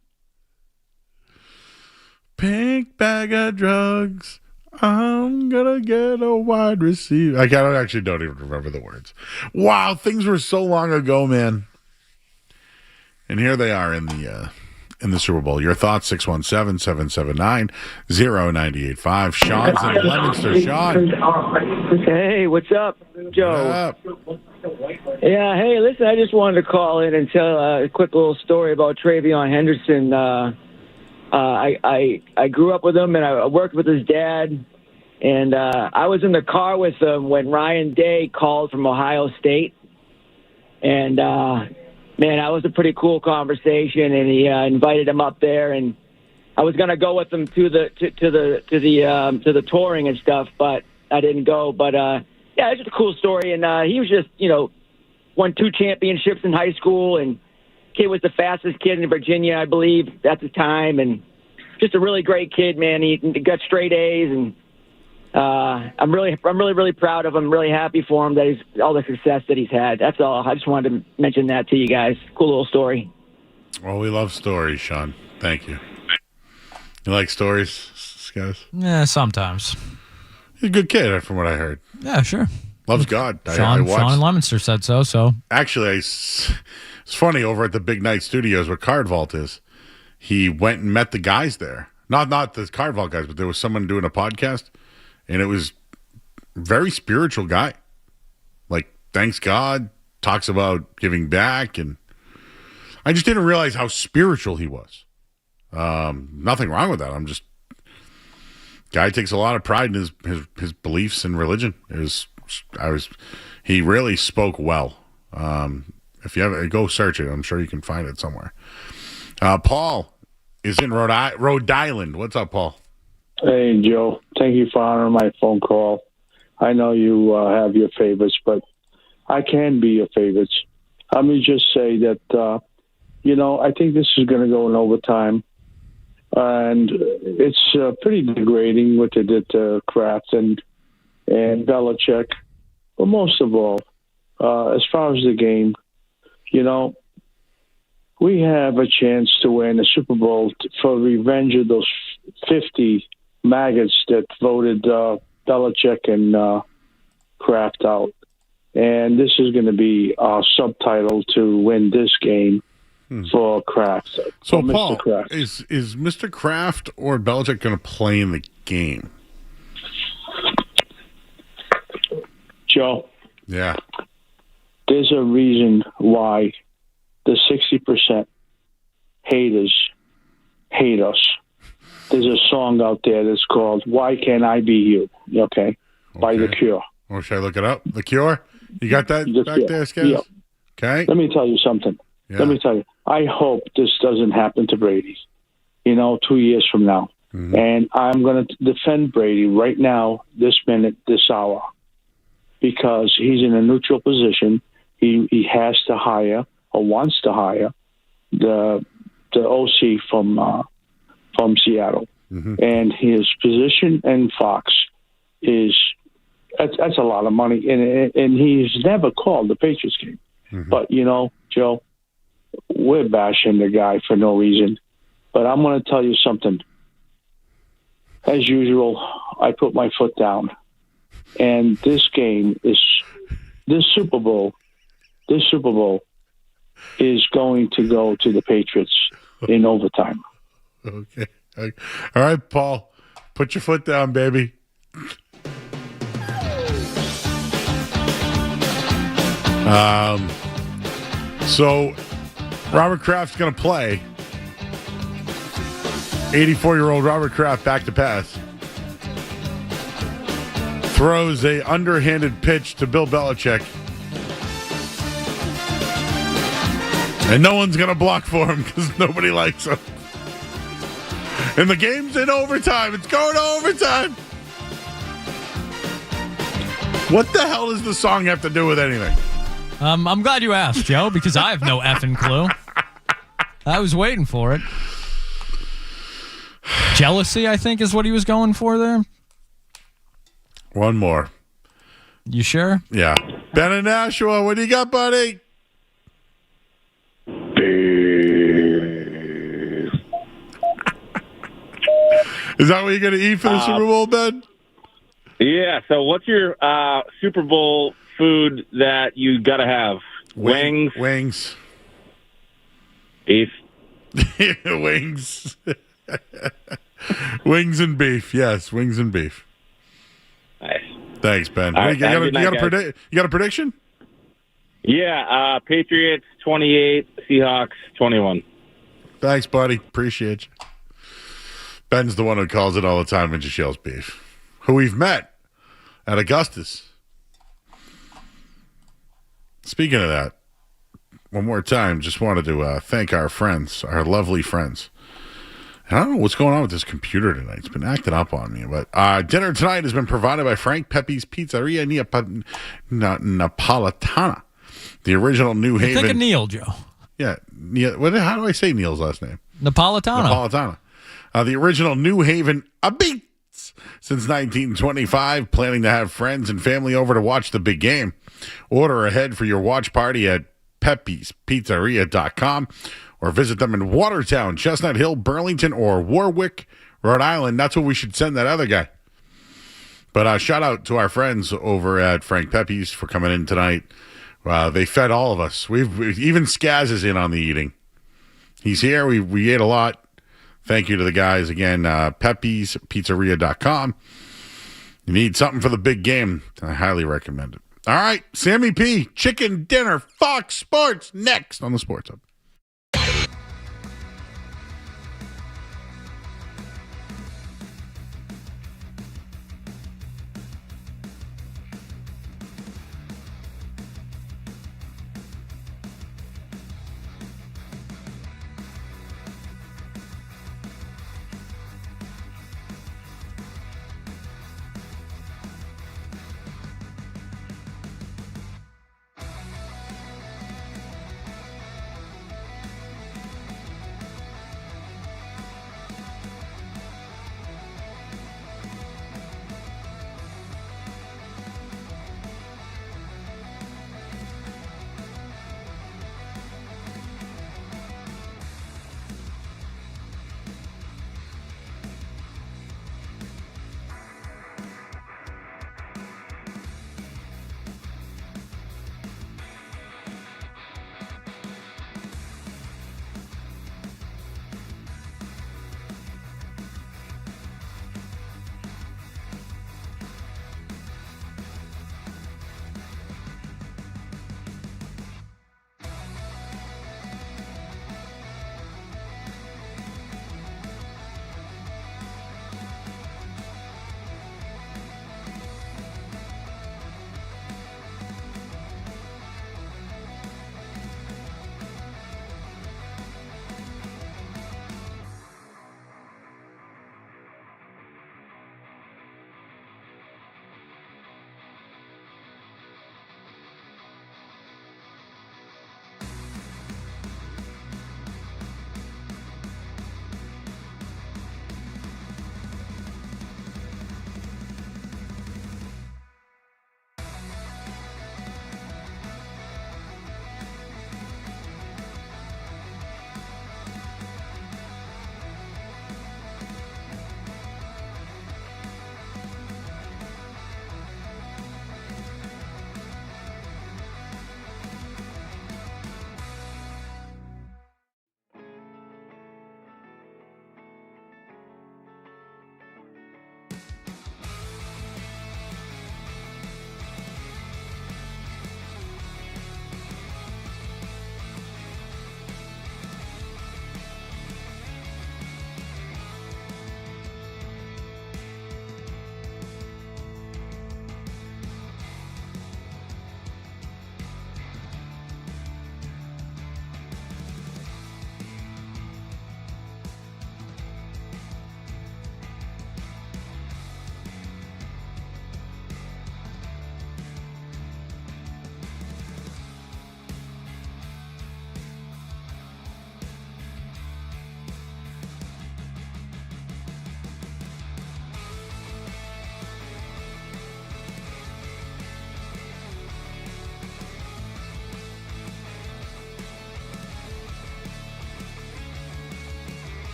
Pink bag of drugs. I'm going to get a wide receiver. I actually don't even remember the words. Wow, things were so long ago, man. And here they are in the Super Bowl. Your thoughts, 617-779-0985. Sean's in Leominster. Sean. Hey, what's up, Joe? What's up? Yeah, hey, listen, I just wanted to call in and tell a quick little story about Travion Henderson. I grew up with him, and I worked with his dad, and I was in the car with him when Ryan Day called from Ohio State, and man, that was a pretty cool conversation, and he invited him up there, and I was gonna go with him to the touring and stuff, but I didn't go. But yeah, it's just a cool story, and he was just won 2 championships in high school, and kid was the fastest kid in Virginia, I believe, at the time, and just a really great kid, man. He got straight A's, and I'm really proud of him. Really happy for him that he's all the success that he's had. That's all. I just wanted to mention that to you guys. Cool little story. Well, we love stories, Sean. Thank you. You like stories, guys? Yeah, sometimes. He's a good kid, from what I heard. Yeah, sure. Loves God. Sean in Leominster said so. So actually, it's funny, over at the Big Night Studios where Card Vault is, he went and met the guys there. Not the Card Vault guys, but there was someone doing a podcast, and it was a very spiritual guy. Like, thanks God, talks about giving back, and I just didn't realize how spiritual he was. Nothing wrong with that. Guy takes a lot of pride in his beliefs and religion. He really spoke well. If you ever go search it, I'm sure you can find it somewhere. Paul is in Rhode Island. What's up, Paul? Hey, Joe. Thank you for honoring my phone call. I know you have your favorites, but I can be your favorites. Let me just say that, I think this is going to go in overtime. And it's pretty degrading what they did to Kraft and Belichick. But most of all, as far as the game, we have a chance to win a Super Bowl for revenge of those 50 maggots that voted Belichick and Kraft out. And this is going to be our subtitle to win this game for Kraft. So, for Paul, Mr. Kraft. is Mr. Kraft or Belichick going to play in the game? Joe. Yeah. There's a reason why the 60% haters hate us. there's a song out there that's called "Why Can't I Be You?" Okay, by The Cure. Or should I look it up? The Cure. You got that back there, Skaz? Yeah. Okay. Let me tell you something. Yeah. Let me tell you. I hope this doesn't happen to Brady. 2 years from now. Mm-hmm. And I'm going to defend Brady right now, this minute, this hour, because he's in a neutral position. He has to hire or wants to hire the OC from Seattle, and his position in Fox is that's a lot of money, and he's never called the Patriots game. But Joe, we're bashing the guy for no reason. But I'm going to tell you something. As usual, I put my foot down, and this Super Bowl is going to go to the Patriots in overtime. Okay. All right, Paul, put your foot down, baby. So Robert Kraft's going to play. 84-year-old Robert Kraft back to pass. Throws a underhanded pitch to Bill Belichick. And no one's going to block for him because nobody likes him. And the game's in overtime. It's going to overtime. What the hell does the song have to do with anything? I'm glad you asked, Joe, because I have no effing clue. I was waiting for it. Jealousy, I think, is what he was going for there. One more. You sure? Yeah. Ben in Nashua, what do you got, buddy? Is that what you're going to eat for the Super Bowl, Ben? Yeah, so what's your Super Bowl food that you got to have? Wings? Wings. Beef? Wings. Wings and beef. Yes, wings and beef. Nice. Thanks, Ben. Right, you got a prediction? Yeah, Patriots 28, Seahawks 21. Thanks, buddy. Appreciate you. Ben's the one who calls it all the time and just yells beef. Who we've met at Augustus. Speaking of that, one more time, just wanted to thank our friends, our lovely friends. And I don't know what's going on with this computer tonight. It's been acting up on me. But dinner tonight has been provided by Frank Pepe's Pizzeria Napolitana. The original New Haven. Think of Neil, Joe. Yeah. Neil, how do I say Neil's last name? Napolitana. The original New Haven Beats since 1925. Planning to have friends and family over to watch the big game. Order ahead for your watch party at pepespizzeria.com or visit them in Watertown, Chestnut Hill, Burlington, or Warwick, Rhode Island. That's what we should send that other guy. But shout out to our friends over at Frank Pepe's for coming in tonight. They fed all of us. Even Skaz is in on the eating. He's here. We ate a lot. Thank you to the guys again. pepespizzeria.com. You need something for the big game, I highly recommend it. All right, Sammy P, Chicken Dinner, Fox Sports, next on the Sports Hub.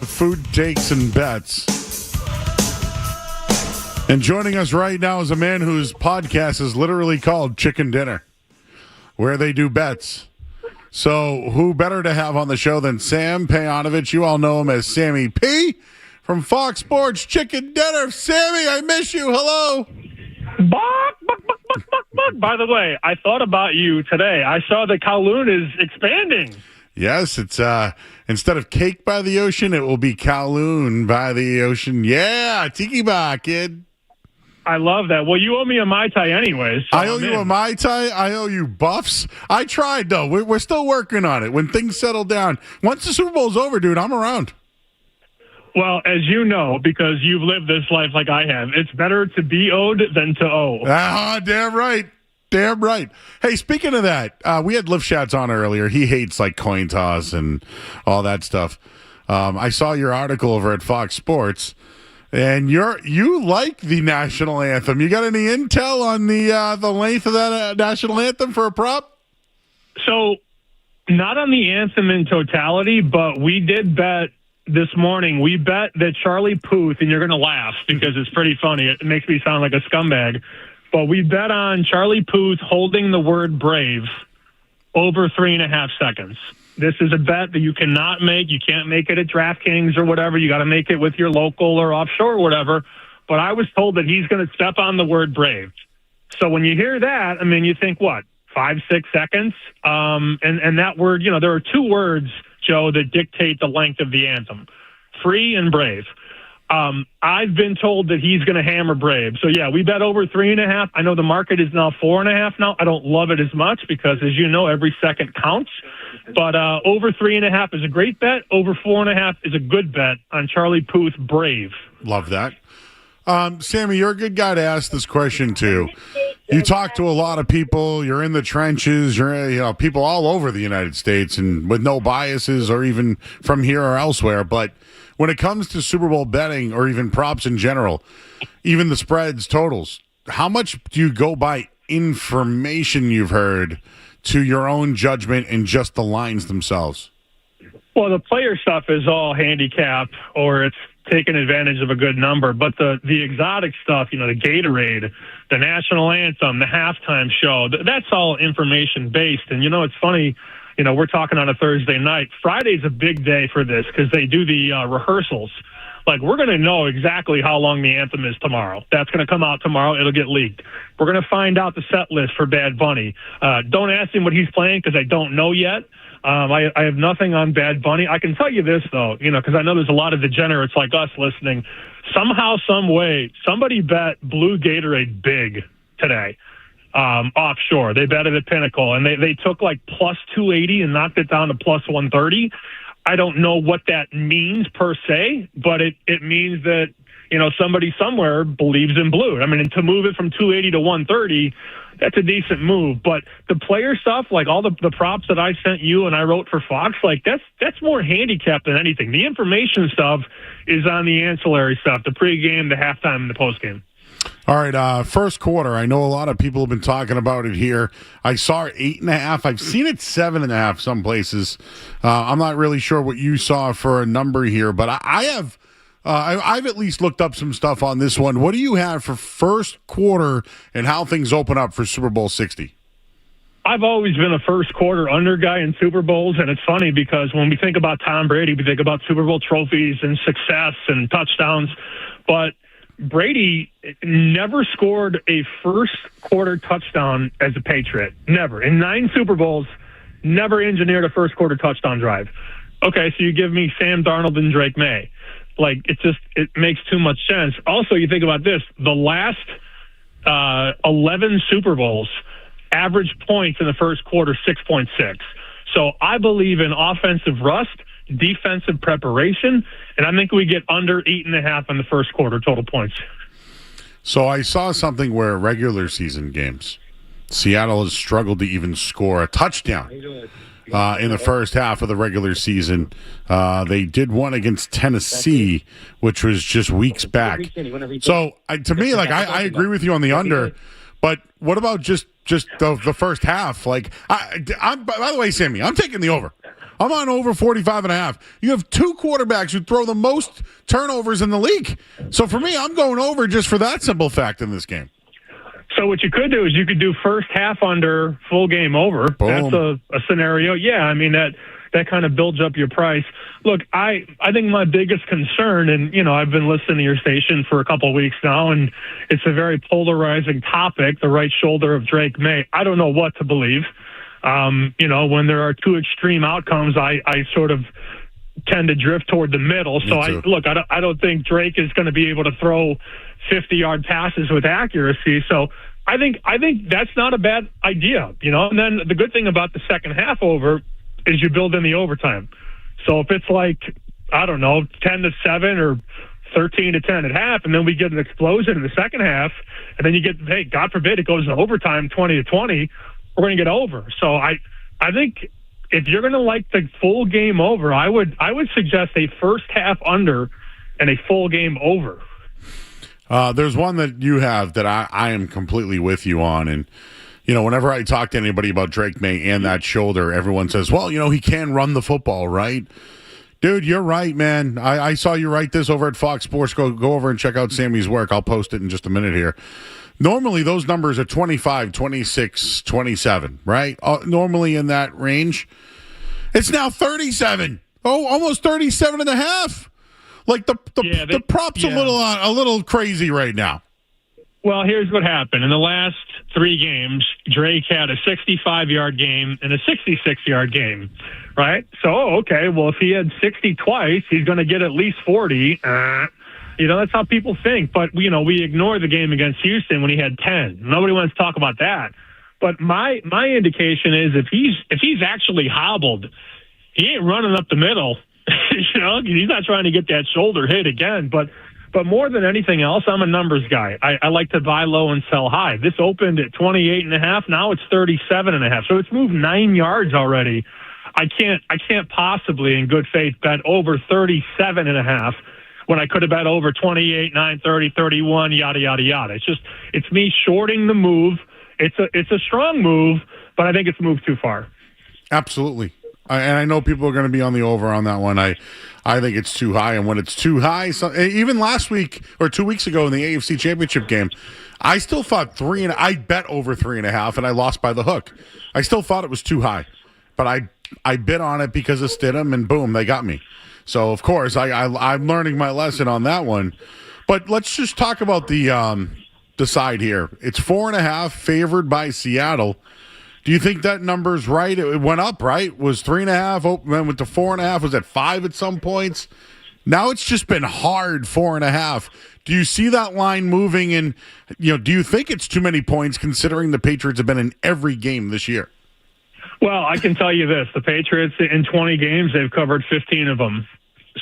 Food takes and bets. And joining us right now is a man whose podcast is literally called Chicken Dinner, where they do bets. So who better to have on the show than Sam Payanovich? You all know him as Sammy P from Fox Sports Chicken Dinner. Sammy, I miss you. Hello. Buck. By the way, I thought about you today. I saw that Kowloon is expanding. Yes, it's instead of cake by the ocean, it will be Kowloon by the ocean. Yeah, Tiki Bar, kid. I love that. Well, you owe me a Mai Tai anyways. So I owe you a Mai Tai. I owe you buffs. I tried, though. We're still working on it. When things settle down, once the Super Bowl's over, dude, I'm around. Well, as you know, because you've lived this life like I have, it's better to be owed than to owe. Ah, damn right. Damn right. Hey, speaking of that, we had Lifshatz on earlier. He hates like coin toss and all that stuff. I saw your article over at Fox Sports, and you like the national anthem. You got any intel on the length of that national anthem for a prop? So, not on the anthem in totality, but we did bet this morning. We bet that Charlie Puth, and you're going to laugh because it's pretty funny. It makes me sound like a scumbag. But we bet on Charlie Puth holding the word brave over 3.5 seconds. This is a bet that you cannot make. You can't make it at DraftKings or whatever. You got to make it with your local or offshore or whatever. But I was told that he's going to step on the word brave. So when you hear that, I mean, you think, what, 5-6 seconds? And that word, there are two words, Joe, that dictate the length of the anthem, free and brave. I've been told that he's going to hammer brave. So, yeah, we bet over 3.5. I know the market is now 4.5 now. I don't love it as much because, as you know, every second counts. But over 3.5 is a great bet. Over 4.5 is a good bet on Charlie Puth brave. Love that. Sammy, you're a good guy to ask this question to. You talk to a lot of people. You're in the trenches. You're people all over the United States and with no biases or even from here or elsewhere. But when it comes to Super Bowl betting or even props in general, even the spreads, totals, how much do you go by information you've heard to your own judgment and just the lines themselves? Well, the player stuff is all handicap or it's taking advantage of a good number. But the exotic stuff, the Gatorade, the national anthem, the halftime show, that's all information-based. And, it's funny, we're talking on a Thursday night. Friday's a big day for this because they do the rehearsals. Like, we're going to know exactly how long the anthem is tomorrow. That's going to come out tomorrow. It'll get leaked. We're going to find out the set list for Bad Bunny. Don't ask him what he's playing because I don't know yet. I have nothing on Bad Bunny. I can tell you this, though, because I know there's a lot of degenerates like us listening. Somehow, some way, somebody bet Blue Gatorade big today. Offshore. They bet it at Pinnacle, and they took like plus 280 and knocked it down to plus 130. I don't know what that means per se, but it means that, somebody somewhere believes in blue. I mean, and to move it from 280 to 130, that's a decent move. But the player stuff, like all the props that I sent you and I wrote for Fox, like that's more handicap than anything. The information stuff is on the ancillary stuff, the pregame, the halftime, and the postgame. All right, first quarter. I know a lot of people have been talking about it here. I saw 8.5. I've seen it 7.5 some places. I'm not really sure what you saw for a number here, but I have. I've at least looked up some stuff on this one. What do you have for first quarter and how things open up for Super Bowl 60? I've always been a first quarter under guy in Super Bowls, and it's funny because when we think about Tom Brady, we think about Super Bowl trophies and success and touchdowns, but Brady never scored a first quarter touchdown as a Patriot. Never. In 9 Super Bowls, never engineered a first quarter touchdown drive. Okay, so you give me Sam Darnold and Drake May. Like, it makes too much sense. Also, you think about this. The last 11 Super Bowls, average points in the first quarter, 6.6. So I believe in offensive rust, defensive preparation, and I think we get under 8.5 in the first quarter total points. So I saw something where regular season games, Seattle has struggled to even score a touchdown in the first half of the regular season. They did one against Tennessee, which was just weeks back. So to me, like I agree with you on the under, but what about just the first half? Like, by the way, Sammy, I'm taking the over. I'm on over 45.5. You have two quarterbacks who throw the most turnovers in the league. So for me, I'm going over just for that simple fact in this game. So what you could do is you could do first half under, full game over. Boom. That's a scenario. Yeah, I mean, that kind of builds up your price. Look, I think my biggest concern, and, I've been listening to your station for a couple of weeks now, and it's a very polarizing topic, the right shoulder of Drake May. I don't know what to believe. When there are two extreme outcomes, I sort of tend to drift toward the middle. So I don't think Drake is going to be able to throw 50-yard passes with accuracy. So I think that's not a bad idea, And then the good thing about the second half over is you build in the overtime. So if it's like, I don't know, 10-7 or 13-10 at half, and then we get an explosion in the second half, and then you get, hey, God forbid it goes to overtime 20-20, we're going to get over. So I think if you're going to like the full game over, I would suggest a first half under and a full game over. There's one that you have that I am completely with you on, and whenever I talk to anybody about Drake May and that shoulder, everyone says, well, he can run the football, right? Dude, you're right, man. I saw you write this over at Fox Sports. Go over and check out Sammy's work. I'll post it in just a minute here. Normally, those numbers are 25, 26, 27, right? Normally in that range. It's now 37. Oh, almost 37 and a half. Like the prop's a little crazy right now. Well, here's what happened. In the last 3 games, Drake had a 65-yard game and a 66-yard game, right? So, okay, well, if he had 60 twice, he's going to get at least 40. That's how people think. But, we ignore the game against Houston when he had 10. Nobody wants to talk about that. But my indication is if he's actually hobbled, he ain't running up the middle. He's not trying to get that shoulder hit again. But more than anything else, I'm a numbers guy. I like to buy low and sell high. This opened at 28.5. Now it's 37.5. So it's moved 9 yards already. I can't possibly, in good faith, bet over 37.5 when I could have bet over 28, 9, 30, 31, yada, yada, yada. It's me shorting the move. It's a strong move, but I think it's moved too far. Absolutely. And I know people are going to be on the over on that one. I think it's too high. And when it's too high, even last week or 2 weeks ago in the AFC Championship game, I still thought I bet over 3.5, and I lost by the hook. I still thought it was too high. But I bid on it because of Stidham, and boom, they got me. So, of course, I'm learning my lesson on that one. But let's just talk about the side here. It's 4.5 favored by Seattle. Do you think that number's right? It went up, right? Was 3.5, went to 4.5, was at 5 at some points. Now it's just been hard 4.5. Do you see that line moving? And do you think it's too many points considering the Patriots have been in every game this year? Well, I can tell you this: the Patriots in 20 games, they've covered 15 of them,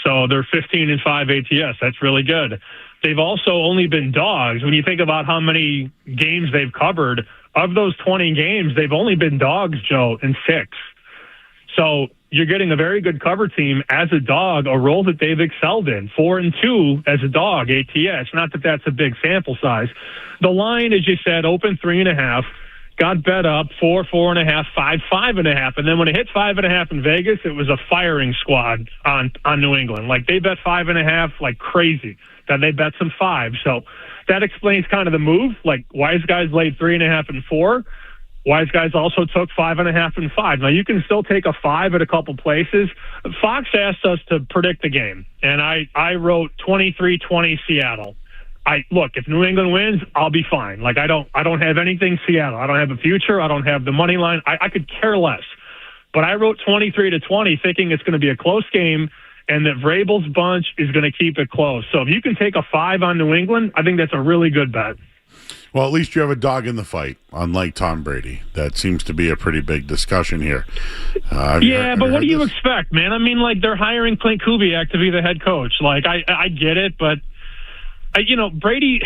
so they're 15-5 ATS. That's really good. They've also only been dogs. When you think about how many games they've covered, of those 20 games, they've only been dogs, Joe, in 6. So you're getting a very good cover team as a dog, a role that they've excelled in. 4-2 as a dog, ATS. Not that that's a big sample size. The line, as you said, open 3.5, got bet up 4, 4.5, 5, 5.5. And then when it hit 5.5 in Vegas, it was a firing squad on New England. Like they bet 5.5 like crazy. Then they bet some 5. So that explains kind of the move. Like wise guys laid 3.5 and 4. Wise guys also took 5.5 and 5. Now you can still take a 5 at a couple places. Fox asked us to predict the game, and I wrote 23-20 Seattle. Look, if New England wins, I'll be fine. Like I don't have anything Seattle. I don't have a future. I don't have the money line. I could care less. But I wrote 23-20, thinking it's going to be a close game, and that Vrabel's bunch is going to keep it close. So if you can take a 5 on New England, I think that's a really good bet. Well, at least you have a dog in the fight, unlike Tom Brady. That seems to be a pretty big discussion here. But what do you expect, man? I mean, like, they're hiring Clint Kubiak to be the head coach. Like, I get it, but, Brady,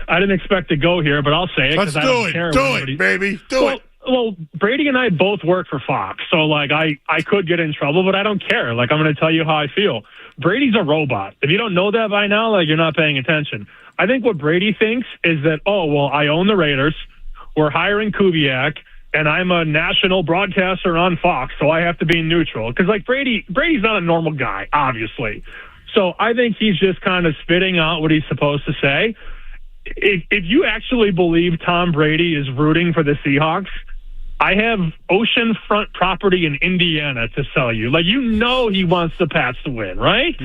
I didn't expect to go here, but I'll say it because I don't care. Do it, baby. Do it. Well, Brady and I both work for Fox, so, like, I could get in trouble, but I don't care. Like, I'm going to tell you how I feel. Brady's a robot. If you don't know that by now, like, you're not paying attention. I think what Brady thinks is that, I own the Raiders. We're hiring Kubiak. and I'm a national broadcaster on Fox, so I have to be neutral. Because, like, Brady's not a normal guy, obviously. So I think he's just kind of spitting out what he's supposed to say. If you actually believe Tom Brady is rooting for the Seahawks, I have oceanfront property in Indiana to sell you. Like, he wants the Pats to win, right?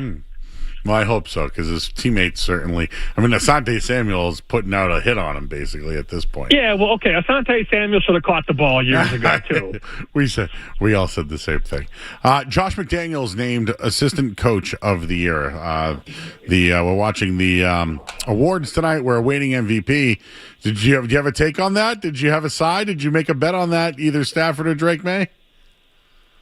Well, I hope so, because his teammates certainly. I mean, Asante Samuel is putting out a hit on him, basically, at this point. Yeah, well, okay. Asante Samuel should have caught the ball years ago, too. We all said the same thing. Josh McDaniels named Assistant Coach of the Year. We're watching the awards tonight. We're awaiting MVP. Do you have a take on that? Did you have a side? Did you make a bet on that, either Stafford or Drake May?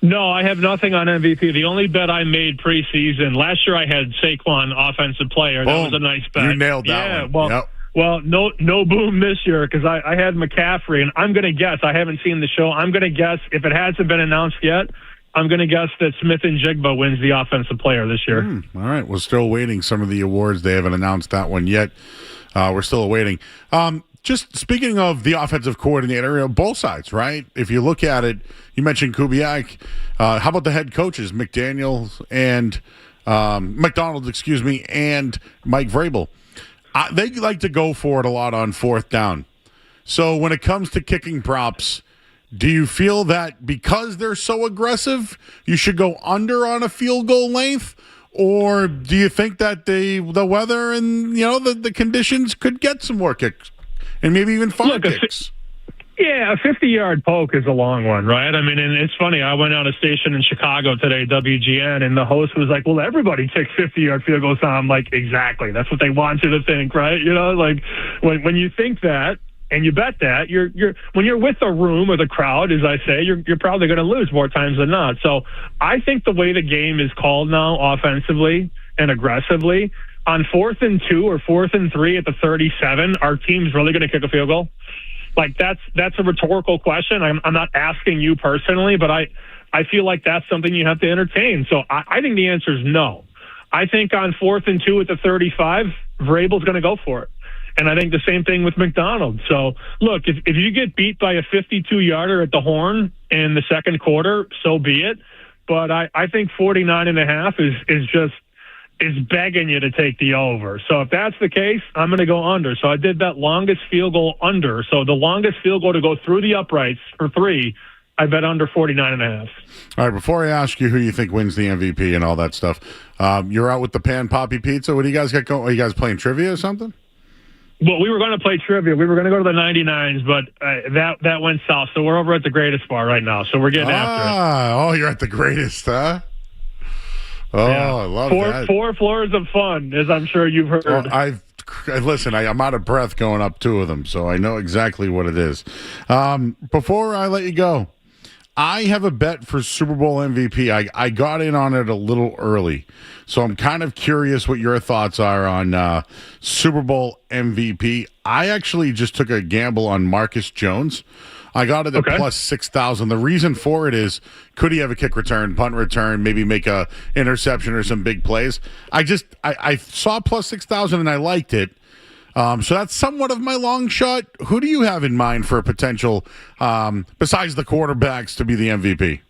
No, I have nothing on MVP. The only bet I made preseason, last year I had Saquon Offensive Player. That was a nice bet. You nailed that one. Well, no boom this year because I had McCaffrey, and I'm going to guess. I haven't seen the show. I'm going to guess, if it hasn't been announced yet, I'm going to guess that Smith and Jigba wins the Offensive Player this year. All right. We're still waiting some of the awards. They haven't announced that one yet. We're still awaiting. Just speaking of the offensive coordinator, both sides, right? If you look at it, you mentioned Kubiak. How about the head coaches, McDaniels and McDonald, and Mike Vrabel? They like to go for it a lot on fourth down. So when it comes to kicking props, do you feel that because they're so aggressive, you should go under on a field goal length? Or do you think that the weather and the conditions could get some more kicks? And maybe even kicks. Yeah, a 50-yard poke is a long one, right? I mean, and it's funny. I went on a station in Chicago today, WGN, and the host was like, well, everybody takes 50-yard field goals. I'm like, exactly. That's what they want you to think, right? Like when you think that and you bet that, when you're with a room or the crowd, as I say, you're probably going to lose more times than not. So I think the way the game is called now offensively and aggressively, on 4th and 2 or 4th and 3 at the 37, our team's really going to kick a field goal? Like, that's a rhetorical question. I'm not asking you personally, but I feel like that's something you have to entertain. So I think the answer is no. I think on 4th and 2 at the 35, Vrabel's going to go for it. And I think the same thing with McDonald. So, look, if you get beat by a 52-yarder at the Horn in the second quarter, so be it. But I think 49.5 is begging you to take the over. So if that's the case, I'm going to go under. So I did that longest field goal under. So the longest field goal to go through the uprights for 3, I bet under 49.5. All right, before I ask you who you think wins the MVP and all that stuff, you're out with the Pan Poppy Pizza. What do you guys got going? Are you guys playing trivia or something? Well, we were going to play trivia. We were going to go to the 99s, but that went south. So we're over at the Greatest Bar right now. So we're getting after it. Oh, you're at the Greatest, huh? Oh, yeah. I love that. 4 floors of fun, as I'm sure you've heard. Well, I'm out of breath going up 2 of them, so I know exactly what it is. Before I let you go, I have a bet for Super Bowl MVP. I got in on it a little early, so I'm kind of curious what your thoughts are on Super Bowl MVP. I actually just took a gamble on Marcus Jones. I got it at plus 6,000. The reason for it is, could he have a kick return, punt return, maybe make a interception or some big plays? I saw plus 6,000 and I liked it. So that's somewhat of my long shot. Who do you have in mind for a potential, besides the quarterbacks, to be the MVP?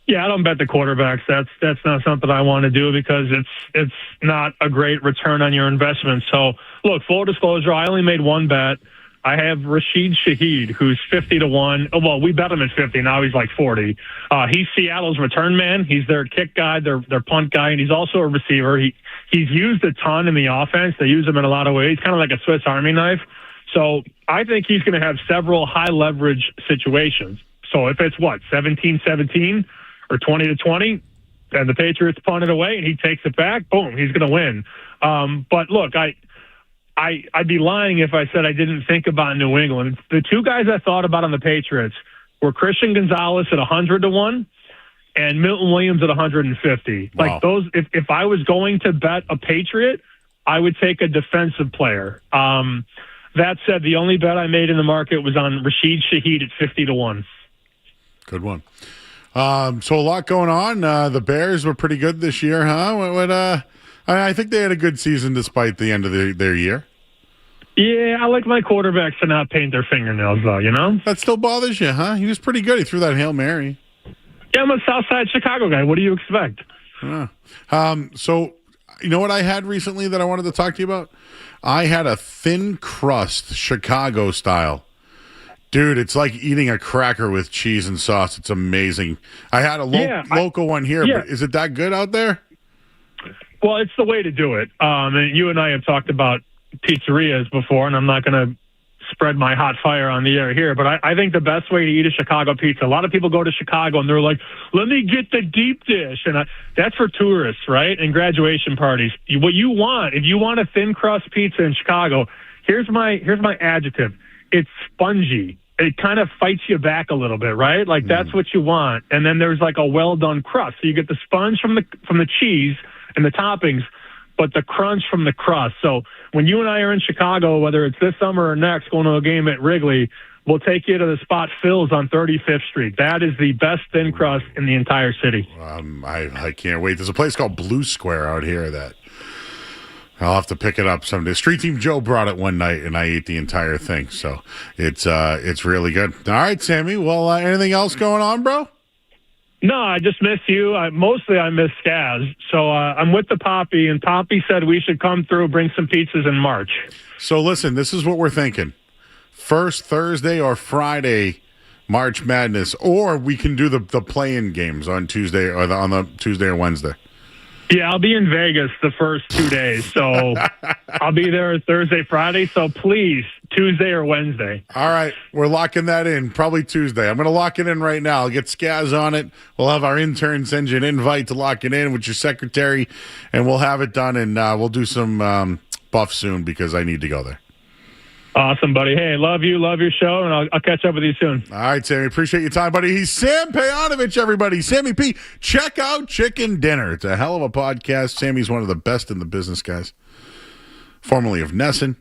Yeah, I don't bet the quarterbacks. That's not something I want to do because it's not a great return on your investment. So, look, full disclosure, I only made one bet. I have Rashid Shaheed, who's 50-1. Oh, well, we bet him at 50. Now he's like 40. He's Seattle's return man. He's their kick guy, their punt guy, and he's also a receiver. He's used a ton in the offense. They use him in a lot of ways, kind of like a Swiss Army knife. So I think he's going to have several high-leverage situations. So if it's, 17-17 or 20-20, and the Patriots punt it away and he takes it back, boom, he's going to win. But look, I'd be lying if I said I didn't think about New England. The 2 guys I thought about on the Patriots were Christian Gonzalez at 100-1 and Milton Williams at 150. Wow. Like those, if I was going to bet a Patriot, I would take a defensive player. That said, the only bet I made in the market was on Rashid Shaheed at 50-1. Good one. So a lot going on. The Bears were pretty good this year, huh? I think they had a good season despite the end of their year. Yeah, I like my quarterbacks to not paint their fingernails, though, you know? That still bothers you, huh? He was pretty good. He threw that Hail Mary. Yeah, I'm a Southside Chicago guy. What do you expect? So, you know what I had recently that I wanted to talk to you about? I had a thin crust Chicago style. Dude, it's like eating a cracker with cheese and sauce. It's amazing. I had a local one here, but is it that good out there? Well, it's the way to do it. And you and I have talked about pizzerias before, and I'm not going to spread my hot fire on the air here, but I think the best way to eat a Chicago pizza, a lot of people go to Chicago and they're like, let me get the deep dish. And that's for tourists, right? And graduation parties. What you want, if you want a thin crust pizza in Chicago, here's my adjective. It's spongy. It kind of fights you back a little bit, right? Like that's what you want. And then there's like a well done crust. So you get the sponge from the cheese and the toppings, but the crunch from the crust. So when you and I are in Chicago, whether it's this summer or next, going to a game at Wrigley, we'll take you to the spot Phil's on 35th Street. That is the best thin crust in the entire city. I can't wait. There's a place called Blue Square out here that I'll have to pick it up someday. Street Team Joe brought it one night, and I ate the entire thing. So it's really good. All right, Sammy. Well, anything else going on, bro? No, I just miss you. Mostly I miss Skaz. So I'm with the Poppy, and Poppy said we should come through, bring some pizzas in March. So listen, this is what we're thinking. First Thursday or Friday, March Madness, or we can do the play-in games on Tuesday or on the Tuesday or Wednesday. Yeah, I'll be in Vegas the first 2 days. So I'll be there Thursday, Friday. So please, Tuesday or Wednesday. All right. We're locking that in. Probably Tuesday. I'm going to lock it in right now. I'll get Skaz on it. We'll have our intern send you an invite to lock it in with your secretary, and we'll have it done, and we'll do some buff soon because I need to go there. Awesome, buddy. Hey, love you, love your show, and I'll catch up with you soon. All right, Sammy. Appreciate your time, buddy. He's Sam Pejanovich, everybody. Sammy P. Check out Chicken Dinner. It's a hell of a podcast. Sammy's one of the best in the business, guys. Formerly of Nesson,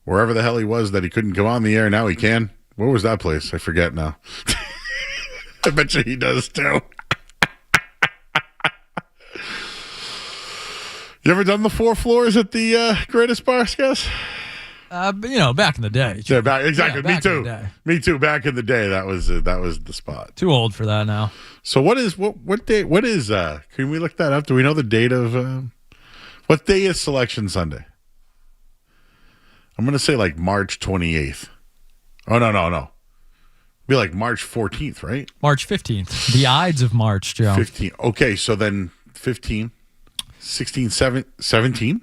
wherever the hell he was that he couldn't go on the air. Now he can. Where was that place? I forget now. I bet you he does, too. You ever done the 4 floors at the Greatest Bars, guys? Back in the day. Yeah, exactly. Yeah, Me too. Me too. Back in the day, that was the spot. Too old for that now. So what day? What is? Can we look that up? Do we know the date of? What day is Selection Sunday? I'm gonna say like March 28th. Oh no. Be like March 14th, right? March 15th. The Ides of March, Joe. 15. Okay, so then 15, 16, 17.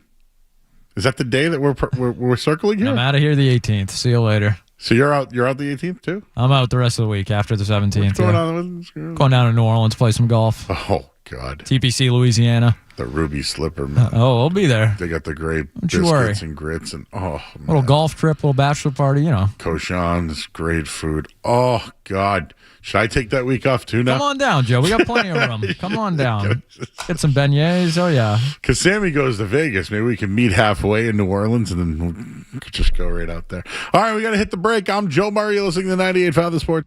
Is that the day that we're circling here? I'm out of here the 18th. See you later. So you're out the 18th too? I'm out the rest of the week after the 17th. What's going on? Going down to New Orleans, play some golf. Oh, God. TPC, Louisiana. The Ruby Slipper, man. I'll be there. They got the great Don't biscuits and grits and man. Little golf trip, little bachelor party, Cochon's, great food. Oh, God. Should I take that week off too now? Come on down, Joe. We got plenty of room. Come on down. Get some beignets. Oh, yeah. Because Sammy goes to Vegas. Maybe we can meet halfway in New Orleans and then we'll just go right out there. All right, we got to hit the break. I'm Joe Murray, listening to 98.5 The Sport.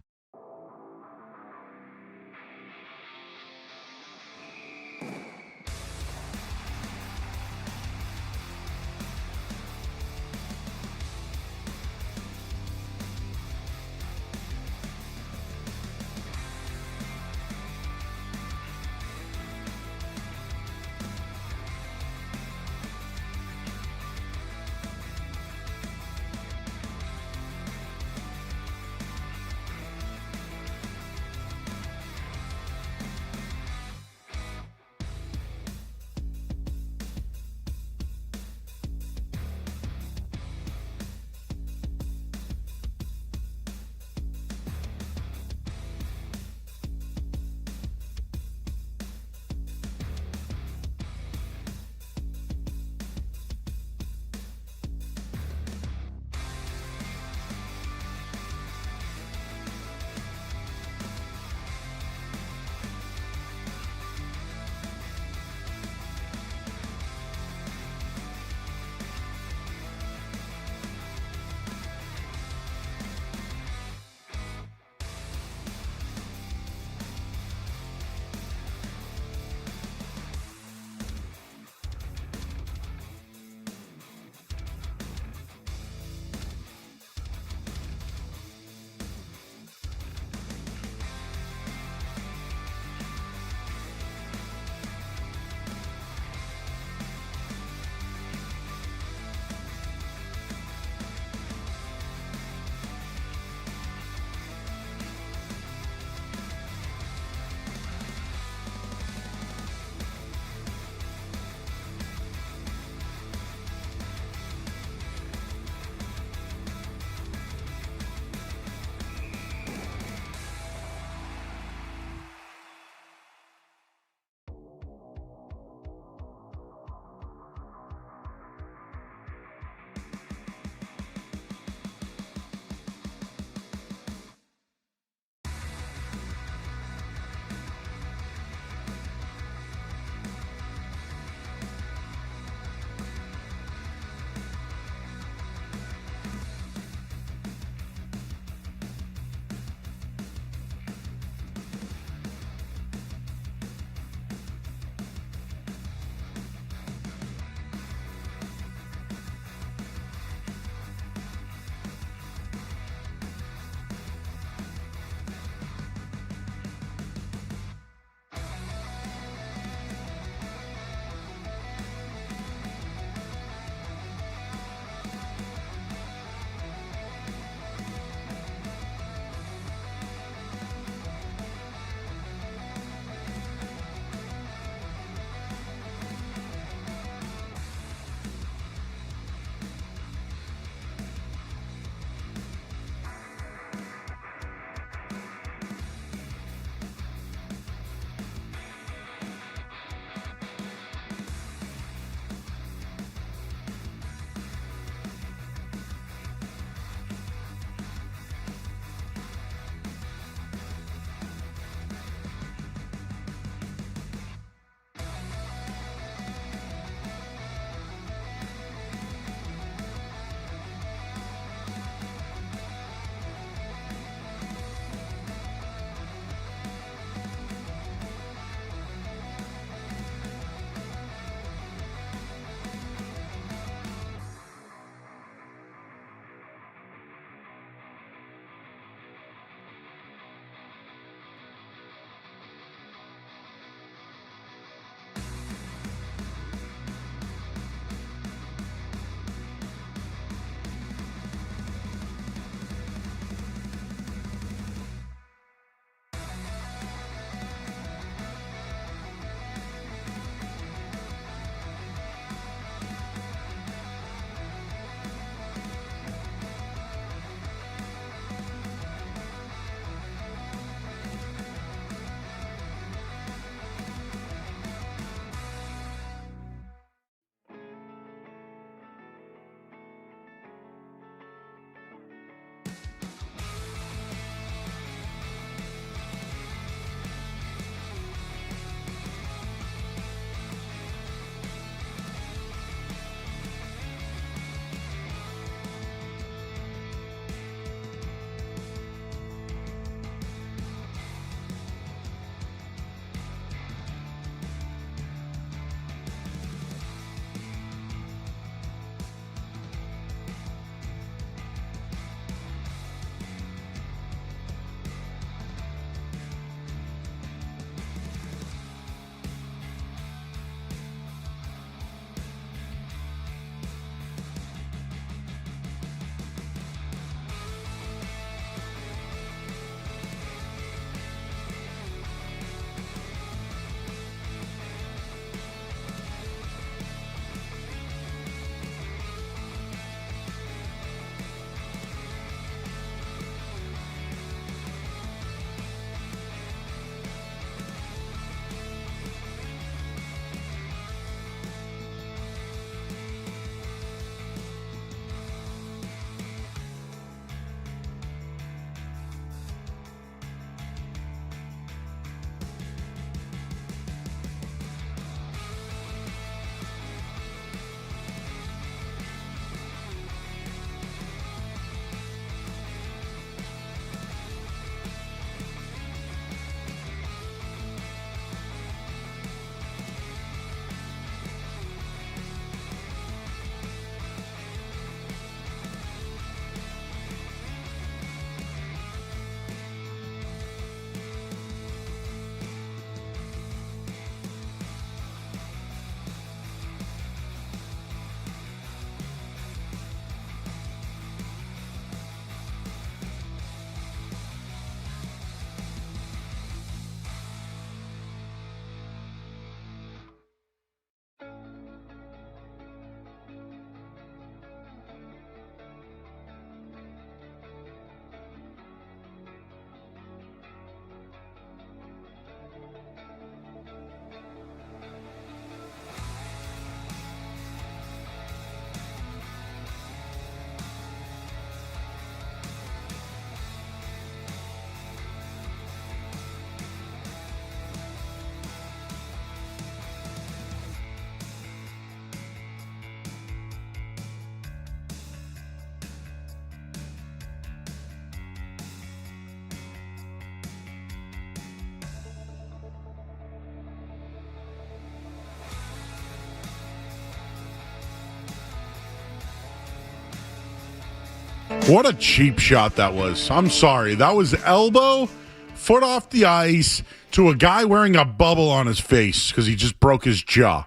What a cheap shot that was. I'm sorry. That was elbow, foot off the ice to a guy wearing a bubble on his face because he just broke his jaw.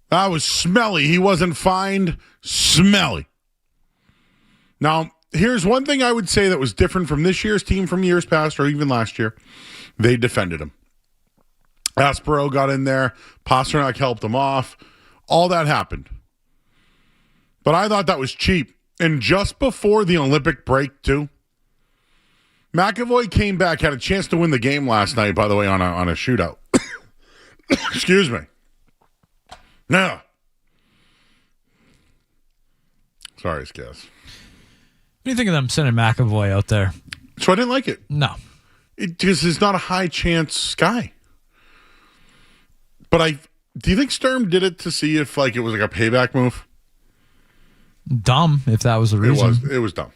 That was smelly. He wasn't fined. Smelly. Now, here's one thing I would say that was different from this year's team from years past or even last year. They defended him. Aspero got in there. Pasternak helped him off. All that happened. But I thought that was cheap. And just before the Olympic break, too, McAvoy came back, had a chance to win the game last night, by the way, on a shootout. Excuse me. No. Sorry, Skaz. What do you think of them sending McAvoy out there? So I didn't like it. No. Because he's not a high chance guy. But do you think Sturm did it to see if it was like a payback move? Dumb, if that was the reason. It was dumb.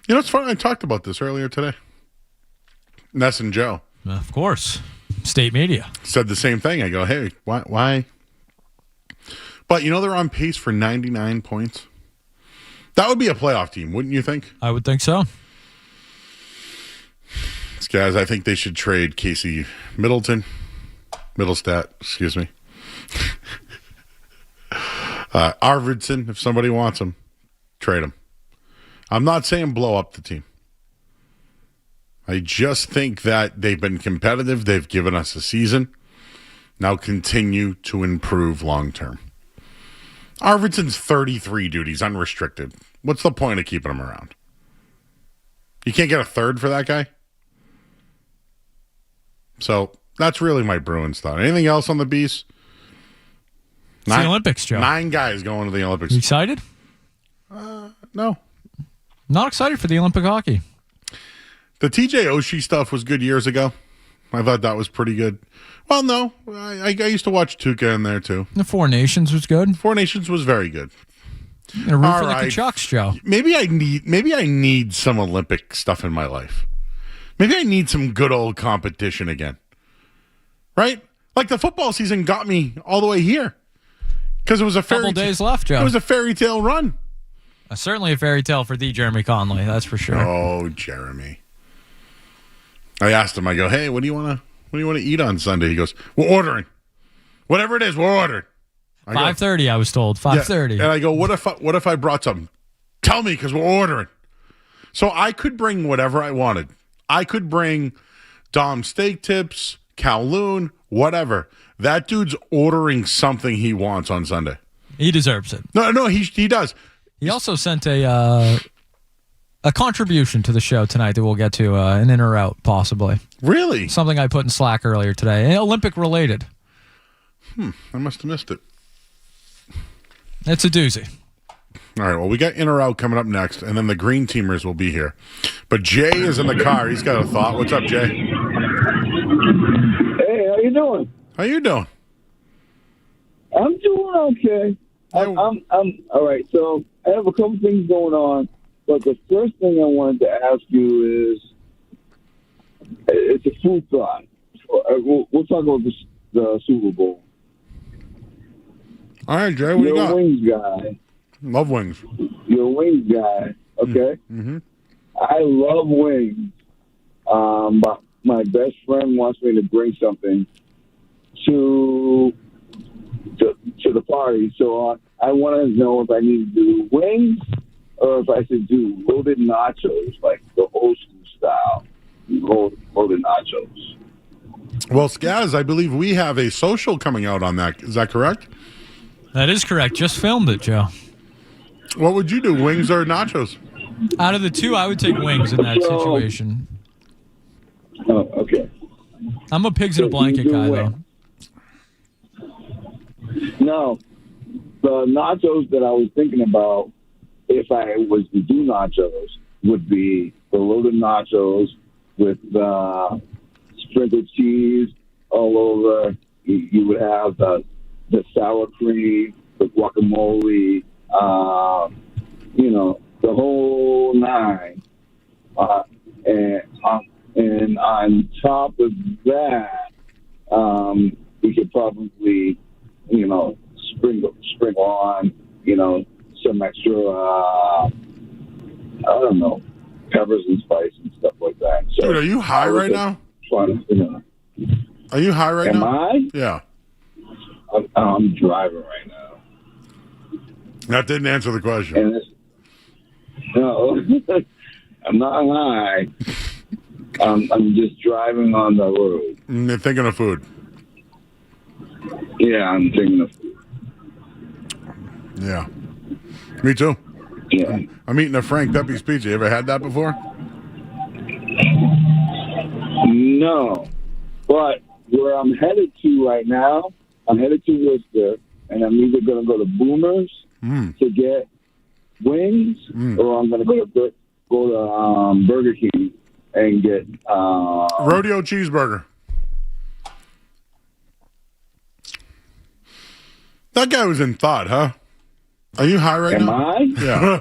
You know, it's funny. I talked about this earlier today. Ness and Joe. Of course. State media. Said the same thing. I go, hey, why? But, they're on pace for 99 points. That would be a playoff team, wouldn't you think? I would think so. Guys, I think they should trade Casey Middlestat, excuse me. Arvidsson, if somebody wants him, trade him. I'm not saying blow up the team. I just think that they've been competitive. They've given us a season. Now continue to improve long term. Arvidsson's 33, dude. He's unrestricted. What's the point of keeping him around? You can't get a third for that guy? So that's really my Bruins thought. Anything else on the Beast? It's the Olympics, Joe. 9 guys going to the Olympics. You excited? No. Not excited for the Olympic hockey. The TJ Oshie stuff was good years ago. I thought that was pretty good. Well, no. I used to watch Tuca in there, too. The Four Nations was good. Four Nations was very good. And a root for the Kachucks, Joe. Maybe I need some Olympic stuff in my life. Maybe I need some good old competition again. Right? Like the football season got me all the way here. Because it was a couple days left, Joe. It was a fairy tale run. Certainly a fairy tale for the Jeremy Conley, that's for sure. Oh, Jeremy. I asked him, I go, hey, what do you want to eat on Sunday? He goes, we're ordering. Whatever it is, we're ordering. 5:30, I was told. 5:30. Yeah, and I go, what if I brought something? Tell me, because we're ordering. So I could bring whatever I wanted. I could bring Dom steak tips, Kowloon, whatever. That dude's ordering something he wants on Sunday. He deserves it. No, he does. He also sent a contribution to the show tonight that we'll get to, an in or out, possibly. Really? Something I put in Slack earlier today. Olympic related. I must have missed it. It's a doozy. All right, well, we got in or out coming up next, and then the Green Teamers will be here. But Jay is in the car. He's got a thought. What's up, Jay? Hey, how you doing? How you doing? I'm doing okay. I'm all right. So I have a couple things going on, but the first thing I wanted to ask you is, it's a food thought. We'll talk about the Super Bowl. All right, Jay, what you got? You're a wings guy. Love wings. You're a wings guy, okay? Mm-hmm. I love wings. But my best friend wants me to bring something to the party. So I want to know if I need to do wings or if I should do loaded nachos, like the old school style, loaded nachos. Well, Skaz, I believe we have a social coming out on that. Is that correct? That is correct. Just filmed it, Joe. What would you do, wings or nachos? Out of the two, I would take wings in that situation. Oh, okay. I'm a pigs in a blanket guy, though. No, the nachos that I was thinking about, if I was to do nachos, would be the loaded nachos with sprinkled cheese all over. You would have the sour cream, the guacamole, the whole nine. And on top of that, we could probably, sprinkle on, some extra, I don't know, peppers and spice and stuff like that. So dude, are you high right now? Fun, Are you high right now? Am I? Yeah. I'm driving right now. That didn't answer the question. No, I'm not high. I'm just driving on the road. And you're thinking of food. Yeah, I'm thinking of food. Yeah. Me too. Yeah. I'm eating a Frank Pepe's pizza. You ever had that before? No. But where I'm headed to right now, I'm headed to Worcester, and I'm either going to go to Boomers to get wings, or I'm going to go to Burger King and get rodeo cheeseburger. That guy was in thought, huh? Are you high right now? Am I? Yeah.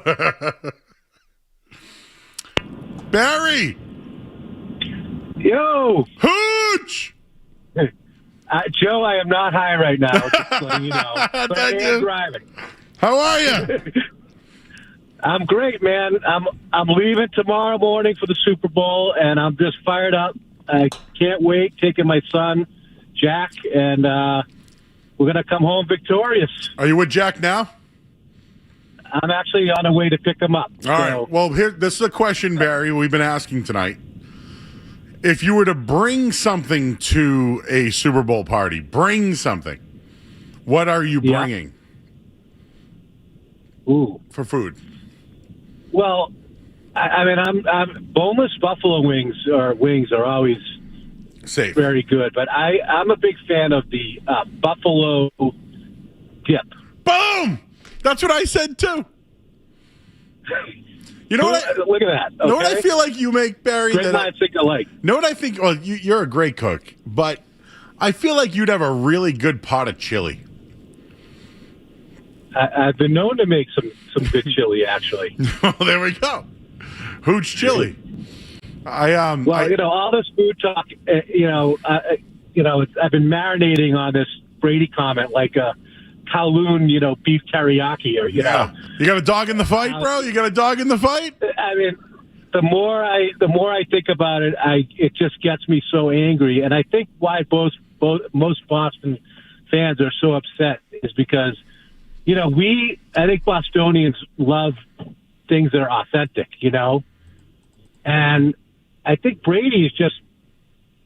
Barry! Yo! Hooch! Joe, I am not high right now, just letting you know. But I am driving. How are you? I'm great, man. I'm leaving tomorrow morning for the Super Bowl, and I'm just fired up. I can't wait, taking my son, Jack, and we're going to come home victorious. Are you with Jack now? I'm actually on the way to pick him up. All right. Well, this is a question, Barry, we've been asking tonight. If you were to bring something to a Super Bowl party, what are you bringing? Ooh. For food? Well, I mean, I'm boneless buffalo wings are always safe, very good. But I'm a big fan of the buffalo dip. Boom! That's what I said too. You know what? Look at that. Okay? You know what I feel like you make, Barry? Great minds think alike. Know what I think? Well, you're a great cook, but I feel like you'd have a really good pot of chili. I've been known to make some good chili, actually. Well, there we go. Hooch chili. All this food talk. I've been marinating on this Brady comment like a Kowloon, beef teriyaki, or you know. You got a dog in the fight, bro? You got a dog in the fight? I mean, the more I think about it, it just gets me so angry, and I think why most Boston fans are so upset is because, I think Bostonians love things that are authentic, and I think Brady is just,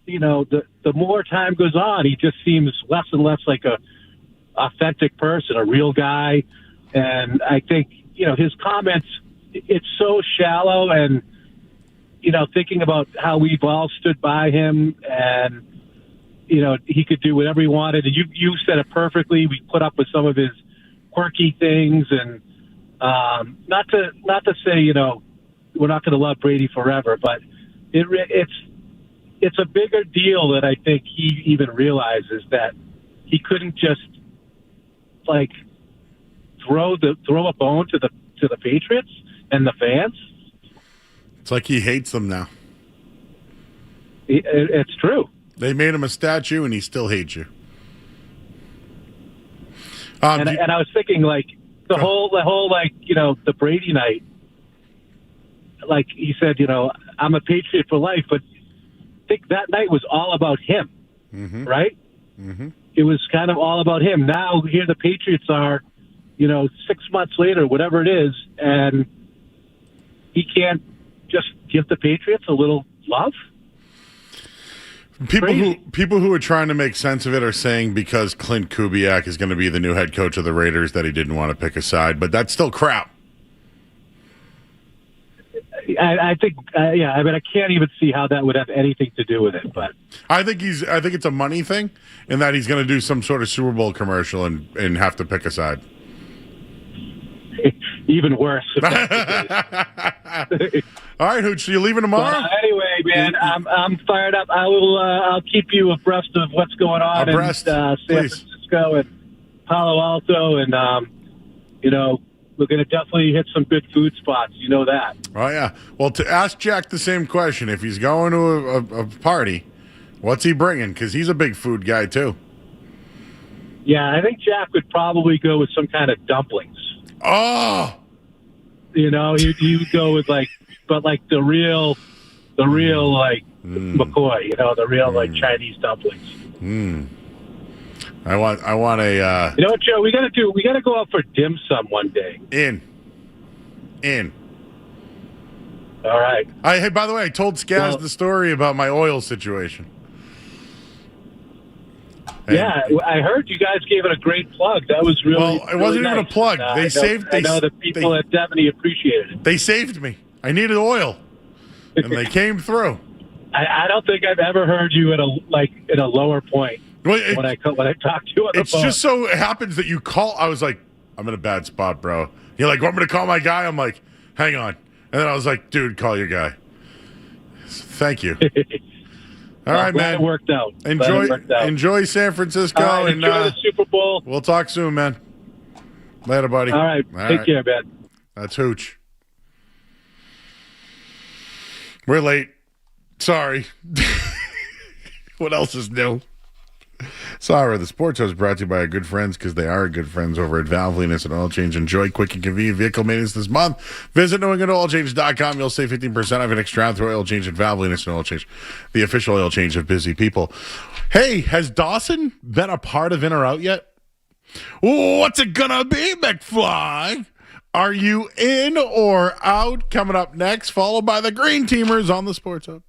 the more time goes on, he just seems less and less like a authentic person, a real guy. And I think, his comments, it's so shallow, and, thinking about how we've all stood by him, and, he could do whatever he wanted. And you said it perfectly. We put up with some of his quirky things, and not to say, we're not going to love Brady forever, but it's a bigger deal that I think he even realizes, that he couldn't just throw a bone to the Patriots and the fans. It's like he hates them now. It's true. They made him a statue, and he still hates you. And I was thinking, the whole the Brady night. Like he said, I'm a Patriot for life, but I think that night was all about him, right? Mm-hmm. It was kind of all about him. Now here the Patriots are, 6 months later, whatever it is, and he can't just give the Patriots a little love. People who are trying to make sense of it are saying because Clint Kubiak is going to be the new head coach of the Raiders that he didn't want to pick a side, but that's still crap. I think, I can't even see how that would have anything to do with it. But I think it's a money thing, and that he's going to do some sort of Super Bowl commercial and have to pick a side. Even worse. All right, Hooch, so you're leaving tomorrow? But anyway, man, I'm fired up. I'll keep you abreast of what's going on in San Francisco and Palo Alto, and we're going to definitely hit some good food spots. You know that. Oh, yeah. Well, to ask Jack the same question, if he's going to a party, what's he bringing? Because he's a big food guy, too. Yeah, I think Jack would probably go with some kind of dumplings. Oh, you go with the real McCoy, the real Chinese dumplings. I want a. You know what, Joe? We got to go out for dim sum one day. In. All right. Hey, by the way, I told Skaz the story about my oil situation. Yeah, I heard you guys gave it a great plug. That was really it wasn't really even nice. a plug. I know the people at Devony appreciated it. They saved me. I needed oil, and they came through. I don't think I've ever heard you at a lower point when I talked to you on the phone. It just so happens that you call. I was like, I'm in a bad spot, bro. You're like, want me to call my guy? I'm like, hang on. And then I was like, dude, call your guy. Thank you. All right, man. It worked out. Enjoy San Francisco. All right, and enjoy the Super Bowl. We'll talk soon, man. Later, buddy. All right. Take care, man. That's Hooch. We're late. Sorry. What else is new? Sorry, the Sports Show is brought to you by our good friends, because they are good friends over at Valvoline and Oil Change. Enjoy quick and convenient vehicle maintenance this month. Visit NewEnglandOilChange.com. You'll save 15% off an extra through oil change at Valvoline and Oil Change, the official oil change of busy people. Hey, has Dawson been a part of In or Out yet? What's it gonna be, McFly? Are you in or out? Coming up next, followed by the Green Teamers on the Sports Hub.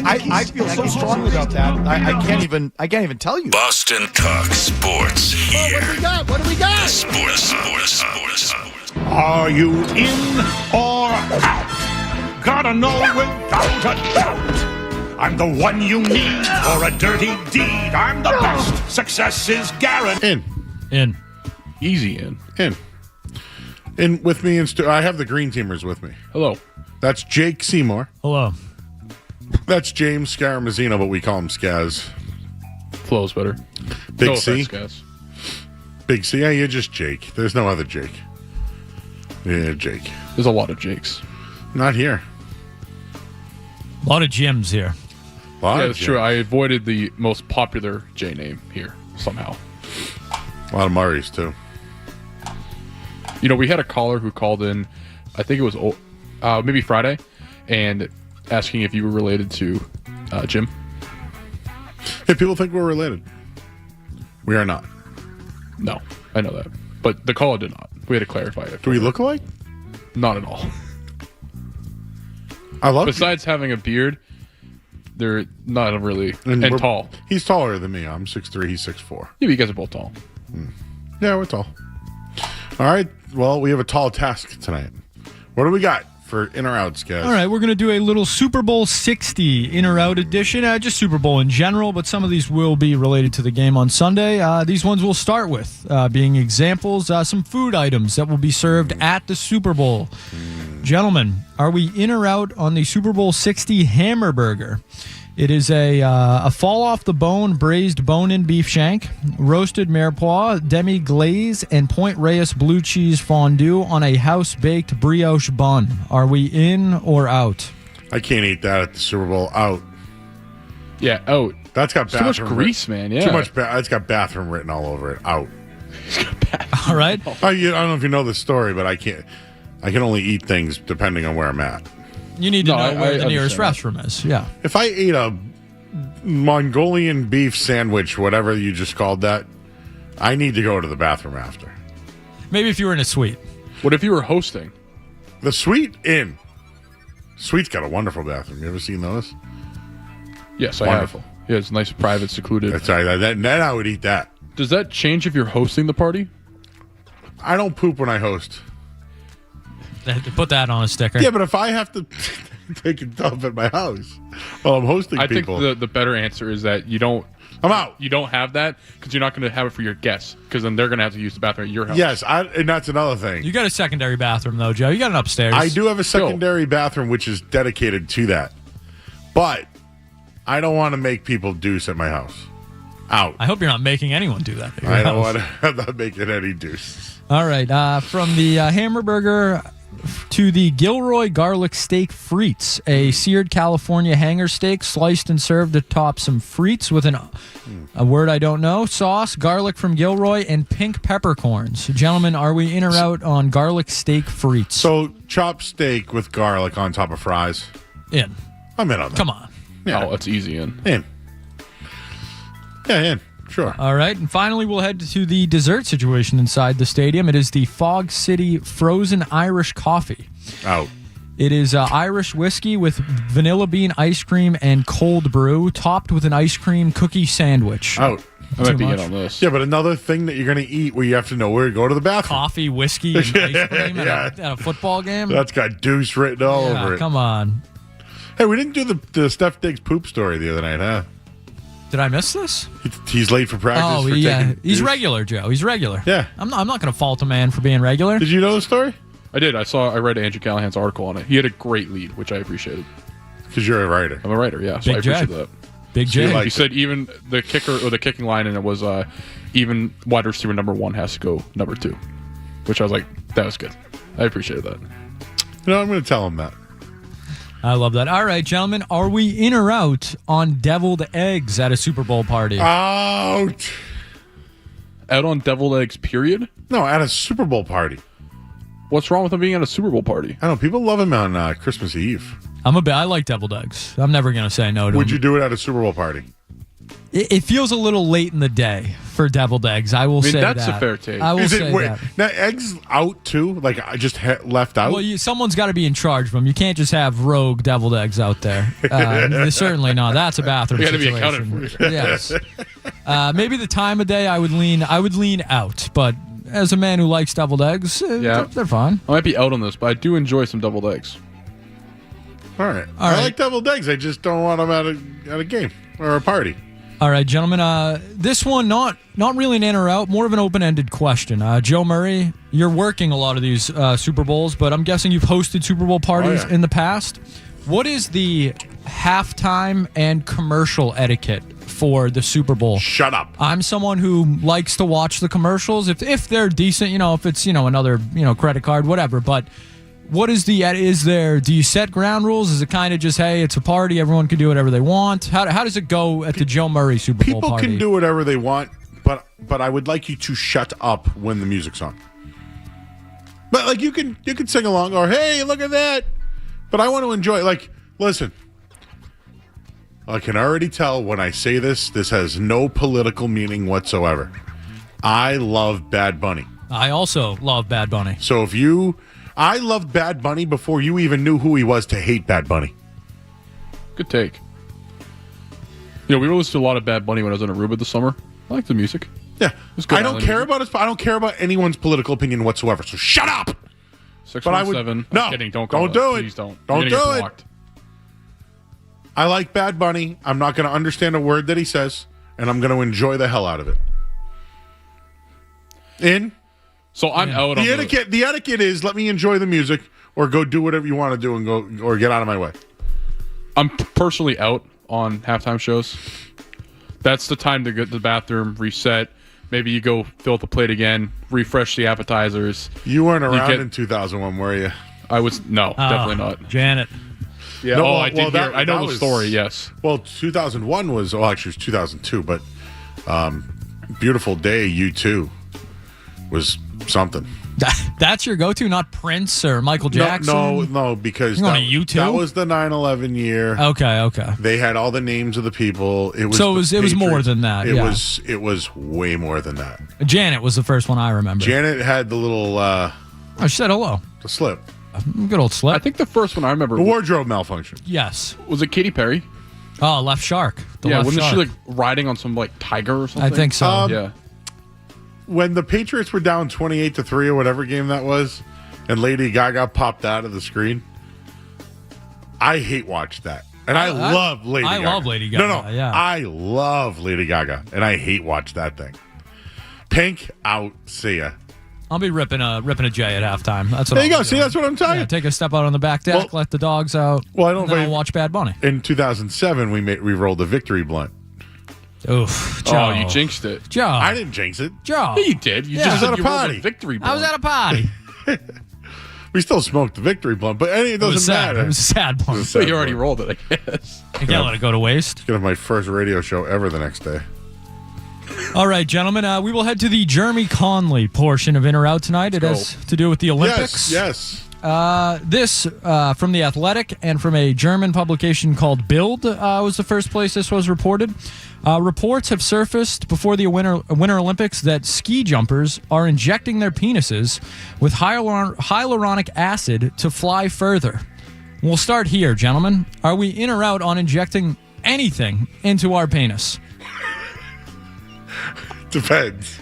I feel so strongly about that. I can't even tell you. Boston Talk Sports here. What do we got? Sports. Are you in or out? Gotta know without a doubt. I'm the one you need for a dirty deed. I'm the best. Success is guaranteed. In. Easy in. In with me, I have the Green Teamers with me. Hello. That's Jake Seymour. Hello. That's James Scaramazino, but we call him Scaz. Flows better. Big no C. Offense, Scaz. Big C. Yeah, you're just Jake. There's no other Jake. Yeah, Jake. There's a lot of Jakes. Not here. A lot of Jims here. Yeah, that's true. I avoided the most popular J name here somehow. A lot of Murrays, too. You know, we had a caller who called in, I think it was maybe Friday, and asking if you were related to Jim. Hey, people think we're related. We are not. No, I know that. But the caller did not. We had to clarify it. Do we look alike? Not at all. I love Besides having a beard, they're not really... And tall. He's taller than me. I'm 6'3", he's 6'4". Yeah, but you guys are both tall. Yeah, we're tall. All right. Well, we have a tall task tonight. What do we got for in or outs, guys? All right, we're going to do a little Super Bowl 60 in or out edition. Just Super Bowl in general, but some of these will be related to the game on Sunday. These ones we'll start with being examples, some food items that will be served at the Super Bowl. Gentlemen, are we in or out on the Super Bowl 60 hamburger? It is a fall-off-the-bone braised bone-in beef shank, roasted mirepoix, demi-glaze, and Point Reyes blue cheese fondue on a house-baked brioche bun. Are we in or out? I can't eat that at the Super Bowl. Out. Yeah, out. That's got too much grease, man. Yeah, too much. It's got bathroom written all over it. Out. All right. I don't know if you know the story, but I can only eat things depending on where I'm at. You need to know where the nearest restroom is. Yeah. If I ate a Mongolian beef sandwich, whatever you just called that, I need to go to the bathroom after. Maybe if you were in a suite. What if you were hosting? The suite in. Suite's got a wonderful bathroom. You ever seen those? Yes, Wonderful. I have. Yeah, it's nice, private, secluded. That's right. Then I would eat that. Does that change if you're hosting the party? I don't poop when I host. Put that on a sticker. Yeah, but if I have to take a dump at my house while I'm hosting people. I think the better answer is that you don't. I'm out. You don't have that because you're not going to have it for your guests because then they're going to have to use the bathroom at your house. Yes, and that's another thing. You got a secondary bathroom, though, Joe. You got an upstairs. I do have a secondary bathroom which is dedicated to that. But I don't want to make people deuce at my house. Out. I hope you're not making anyone do that. I don't want to. I'm not making any deuce. All right. From the hamburger to the Gilroy garlic steak frites, a seared California hanger steak sliced and served atop some frites with a word I don't know, sauce, garlic from Gilroy, and pink peppercorns. Gentlemen, are we in or out on garlic steak frites? So chopped steak with garlic on top of fries. In. I'm in on that. Come on. Yeah. Oh, it's easy in. In. Yeah, in. Sure. All right. And finally, we'll head to the dessert situation inside the stadium. It is the Fog City Frozen Irish Coffee. Out. It is Irish whiskey with vanilla bean ice cream and cold brew, topped with an ice cream cookie sandwich. Out. I might be in on this. Yeah, but another thing that you're going to eat where you have to know where to go to the bathroom. Coffee, whiskey, and ice cream at a football game? That's got deuce written all over it. Come on. Hey, we didn't do the Steph Diggs poop story the other night, huh? Did I miss this? He's late for practice. Oh, yeah. He's regular, Joe. He's regular. Yeah. I'm not going to fault a man for being regular. Did you know the story? I did. I read Andrew Callahan's article on it. He had a great lead, which I appreciated. Because you're a writer. I'm a writer, yeah. So I appreciate that. Big J. He said even the kicker or the kicking line, and it was even wide receiver number 1 has to go number 2, which I was like, that was good. I appreciated that. You know, I'm going to tell him that. I love that. All right, gentlemen, are we in or out on deviled eggs at a Super Bowl party? Out. Out on deviled eggs, period? No, at a Super Bowl party. What's wrong with them being at a Super Bowl party? I don't know. People love them on Christmas Eve. I like deviled eggs. I'm never going to say no to them. Would you do it at a Super Bowl party? It feels a little late in the day for deviled eggs. I will say that's that. a fair take. I will say that. Now, eggs out too? Like, I just left out? Well, someone's got to be in charge of them. You can't just have rogue deviled eggs out there. Certainly not. That's a bathroom situation. You got to be accounted for. Yes. Maybe the time of day I would lean out, but as a man who likes deviled eggs, they're fine. I might be out on this, but I do enjoy some deviled eggs. All right. I like deviled eggs. I just don't want them at a game or a party. All right, gentlemen. This one, not really an in or out, more of an open-ended question. Joe Murray, you're working a lot of these Super Bowls, but I'm guessing you've hosted Super Bowl parties in the past. What is the halftime and commercial etiquette for the Super Bowl? Shut up. I'm someone who likes to watch the commercials if they're decent. If it's another credit card, whatever. But what is do you set ground rules? Is it kind of just, hey, it's a party, everyone can do whatever they want? How does it go at the Joe Murray Super Bowl party? People can do whatever they want, but I would like you to shut up when the music's on. But like you can sing along or hey, look at that. But I want to enjoy it. Like, listen. I can already tell when I say this has no political meaning whatsoever. I love Bad Bunny. I also love Bad Bunny. So I loved Bad Bunny before you even knew who he was to hate Bad Bunny. Good take. We listened to a lot of Bad Bunny when I was in Aruba this summer. I like the music. Yeah. I don't care about anyone's political opinion whatsoever. So shut up. 617. No. I'm kidding. Don't do it. Please don't. Don't do it. I like Bad Bunny. I'm not going to understand a word that he says, and I'm going to enjoy the hell out of it. So I'm out on the etiquette. The etiquette is let me enjoy the music or go do whatever you want to do and go or get out of my way. I'm personally out on halftime shows. That's the time to get to the bathroom, reset. Maybe you go fill up the plate again, refresh the appetizers. You weren't around in 2001, were you? I was definitely not. Janet. Yeah. I did hear. I know the story. Yes. Well, 2001 was actually it was 2002, but Beautiful Day U2 was something. That's your go-to, not Prince or Michael Jackson? No, because that was the 9/11 year. Okay. They had all the names of the people. It was more than that. It was way more than that. Janet was the first one I remember. Janet had the little she said hello. The slip. Good old slip. I think the first one I remember the wardrobe malfunction. Yes. Was it Katy Perry? Oh, Left Shark. Wasn't she like riding on some like tiger or something? I think so. Yeah. When the Patriots were down 28-3 or whatever game that was, and Lady Gaga popped out of the screen, I hate watch that. And I love Lady Gaga. I love Lady Gaga. No, yeah. I love Lady Gaga, and I hate watch that thing. Pink out, see ya. I'll be ripping a J at halftime. That's what there you go. See, that's what I'm telling you. Yeah, take a step out on the back deck, let the dogs out. Well, I don't. I'll watch Bad Bunny. In 2007, we rolled the victory blunt. Oof, Joe. Oh, you jinxed it. Joe. I didn't jinx it. Joe. Yeah, you did. You just was at a party. Victory blunt. I was at a party. We still smoked the victory blunt, but it doesn't matter. It was a sad one. You already rolled it, I guess. You can't let it go to waste. It's going to be my first radio show ever the next day. All right, gentlemen, we will head to the Jeremy Conley portion of In or Out tonight. It has to do with the Olympics. Yes. This from The Athletic and from a German publication called Bild was the first place this was reported. Reports have surfaced before the Winter Olympics that ski jumpers are injecting their penises with hyaluronic acid to fly further. We'll start here, gentlemen. Are we in or out on injecting anything into our penis? Depends.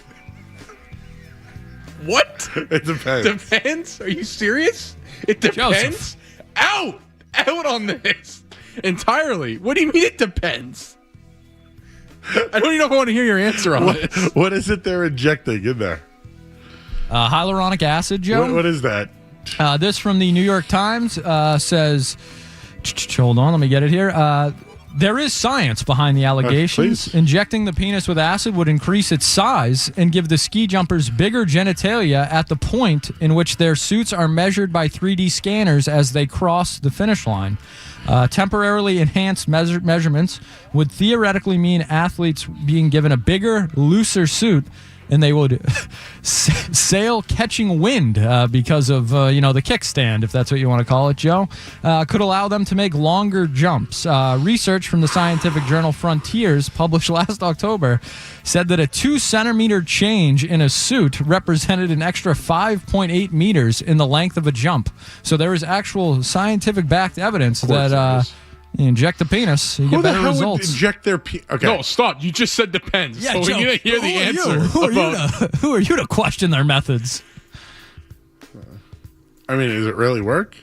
What? It depends. Depends? Are you serious? It depends? Out on this entirely. What do you mean it depends? I don't even know if I want to hear your answer on this. What is it they're injecting in there? Hyaluronic acid, Joe. What is that? This from the New York Times says, hold on, let me get it here. There is science behind the allegations. Injecting the penis with acid would increase its size and give the ski jumpers bigger genitalia at the point in which their suits are measured by 3D scanners as they cross the finish line. Temporarily enhanced measurements would theoretically mean athletes being given a bigger, looser suit and they would sail catching wind because of the kickstand, if that's what you want to call it, Joe, could allow them to make longer jumps. Research from the scientific journal Frontiers, published last October, said that a 2-centimeter change in a suit represented an extra 5.8 meters in the length of a jump. So there is actual scientific-backed evidence that you inject the penis, you get better results. Would inject their penis? Okay. No, stop. You just said depends. Yeah, so Joe, we need to hear the answer. Who are you to question their methods? I mean, does it really work?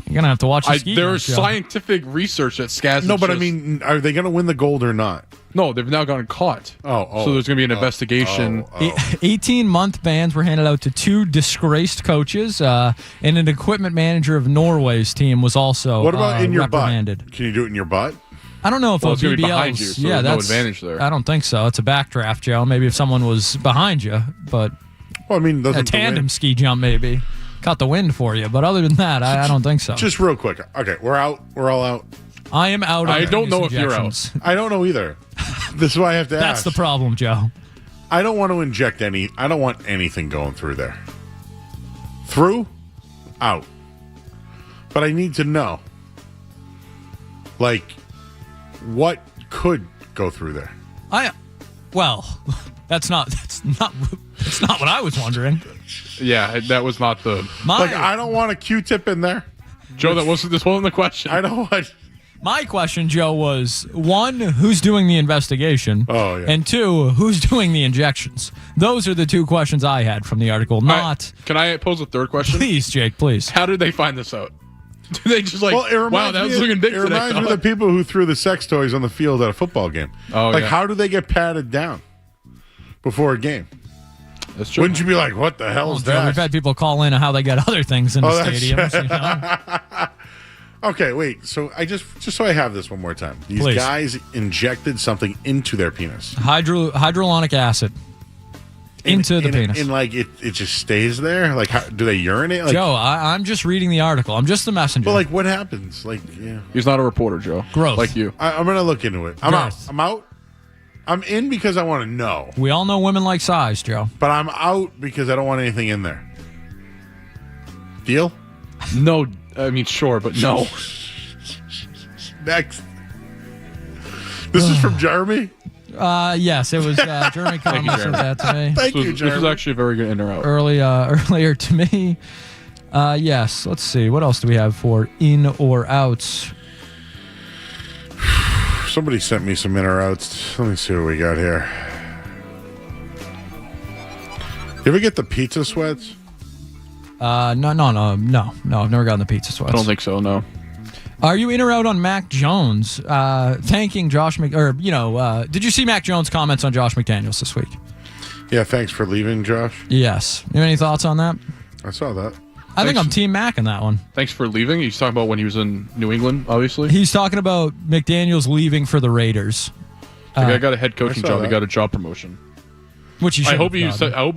You're going to have to watch the ski. There's scientific research that Skaz. No, but I mean, are they going to win the gold or not? No, they've now gotten caught. So there's going to be an investigation. 18-month bans were handed out to 2 disgraced coaches, and an equipment manager of Norway's team was also What about in your reprimanded. butt? Can you do it in your butt? I don't know if Well, it's gonna BBL's be behind you, so there's no advantage there. I don't think so. It's a backdraft, Joe. Maybe if someone was behind you, but well, I mean, a tandem ski jump maybe caught the wind for you. But other than that, I don't think so. Just real quick. Okay, we're out. We're all out. I am out. I don't know if you're out. I don't know either. This is why I have to ask. That's the problem, Joe. I don't want to inject any. I don't want anything going through there. Through, out. But I need to know, like, what could go through there. That's not what I was wondering. Yeah, that was not the. I don't want a Q-tip in there, Joe. This wasn't the question. I don't want. My question, Joe, was 1, who's doing the investigation? Oh, yeah. And 2, who's doing the injections? Those are the 2 questions I had from the article. Can I pose a third question? Please, Jake, please. How did they find this out? Do they just wow, that was looking big It reminds me of the people who threw the sex toys on the field at a football game. Oh, yeah. How do they get patted down before a game? That's true. Wouldn't you be like, what the hell is that? We've had people call in on how they get other things in the stadiums. Okay, wait. So just so I have this one more time. These guys injected something into their penis. Hydrolonic acid into the penis. And it just stays there? Like, how, do they urinate? Like, Joe, I'm just reading the article. I'm just the messenger. But what happens? He's not a reporter, Joe. Growth. Like you. I'm going to look into it. I'm out. I'm out. I'm in because I want to know. We all know women like size, Joe. But I'm out because I don't want anything in there. Deal? No. I mean, sure, but no. Next. This is from Jeremy? Yes, it was Jeremy Conley said that to me. Thank you, Jeremy. This is actually a very good in or out. Earlier to me. Yes, let's see. What else do we have for in or outs? Somebody sent me some in or outs. Let me see what we got here. You ever get the pizza sweats? No. I've never gotten the pizza sweats. I don't think so. No. Are you in or out on Mac Jones thanking Josh did you see Mac Jones' comments on Josh McDaniels this week? Yeah, thanks for leaving, Josh. Yes. You have any thoughts on that? I saw that. I think I'm Team Mac in that one. Thanks for leaving. He's talking about when he was in New England, obviously. He's talking about McDaniels leaving for the Raiders. The guy got a head coaching job. He got a job promotion. Which he should. I hope he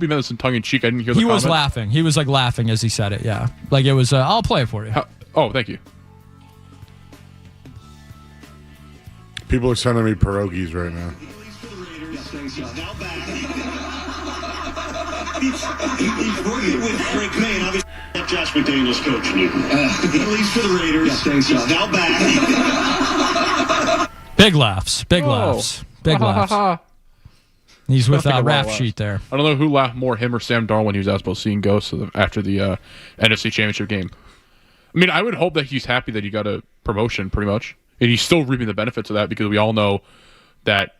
meant this in tongue in cheek. I didn't hear the He comment. was laughing. He was laughing as he said it. Yeah, it was. I'll play it for you. Thank you. People are sending me pierogies right now. He's working with Frank May, and obviously Josh McDaniels coach Newton. He leaves for the Raiders. He's now back. Big laughs. Big laughs. He's with Raf Sheet there. I don't know who laughed more, him or Sam Darnold, when he was asked about seeing ghosts after the NFC Championship game. I mean, I would hope that he's happy that he got a promotion, pretty much. And he's still reaping the benefits of that because we all know that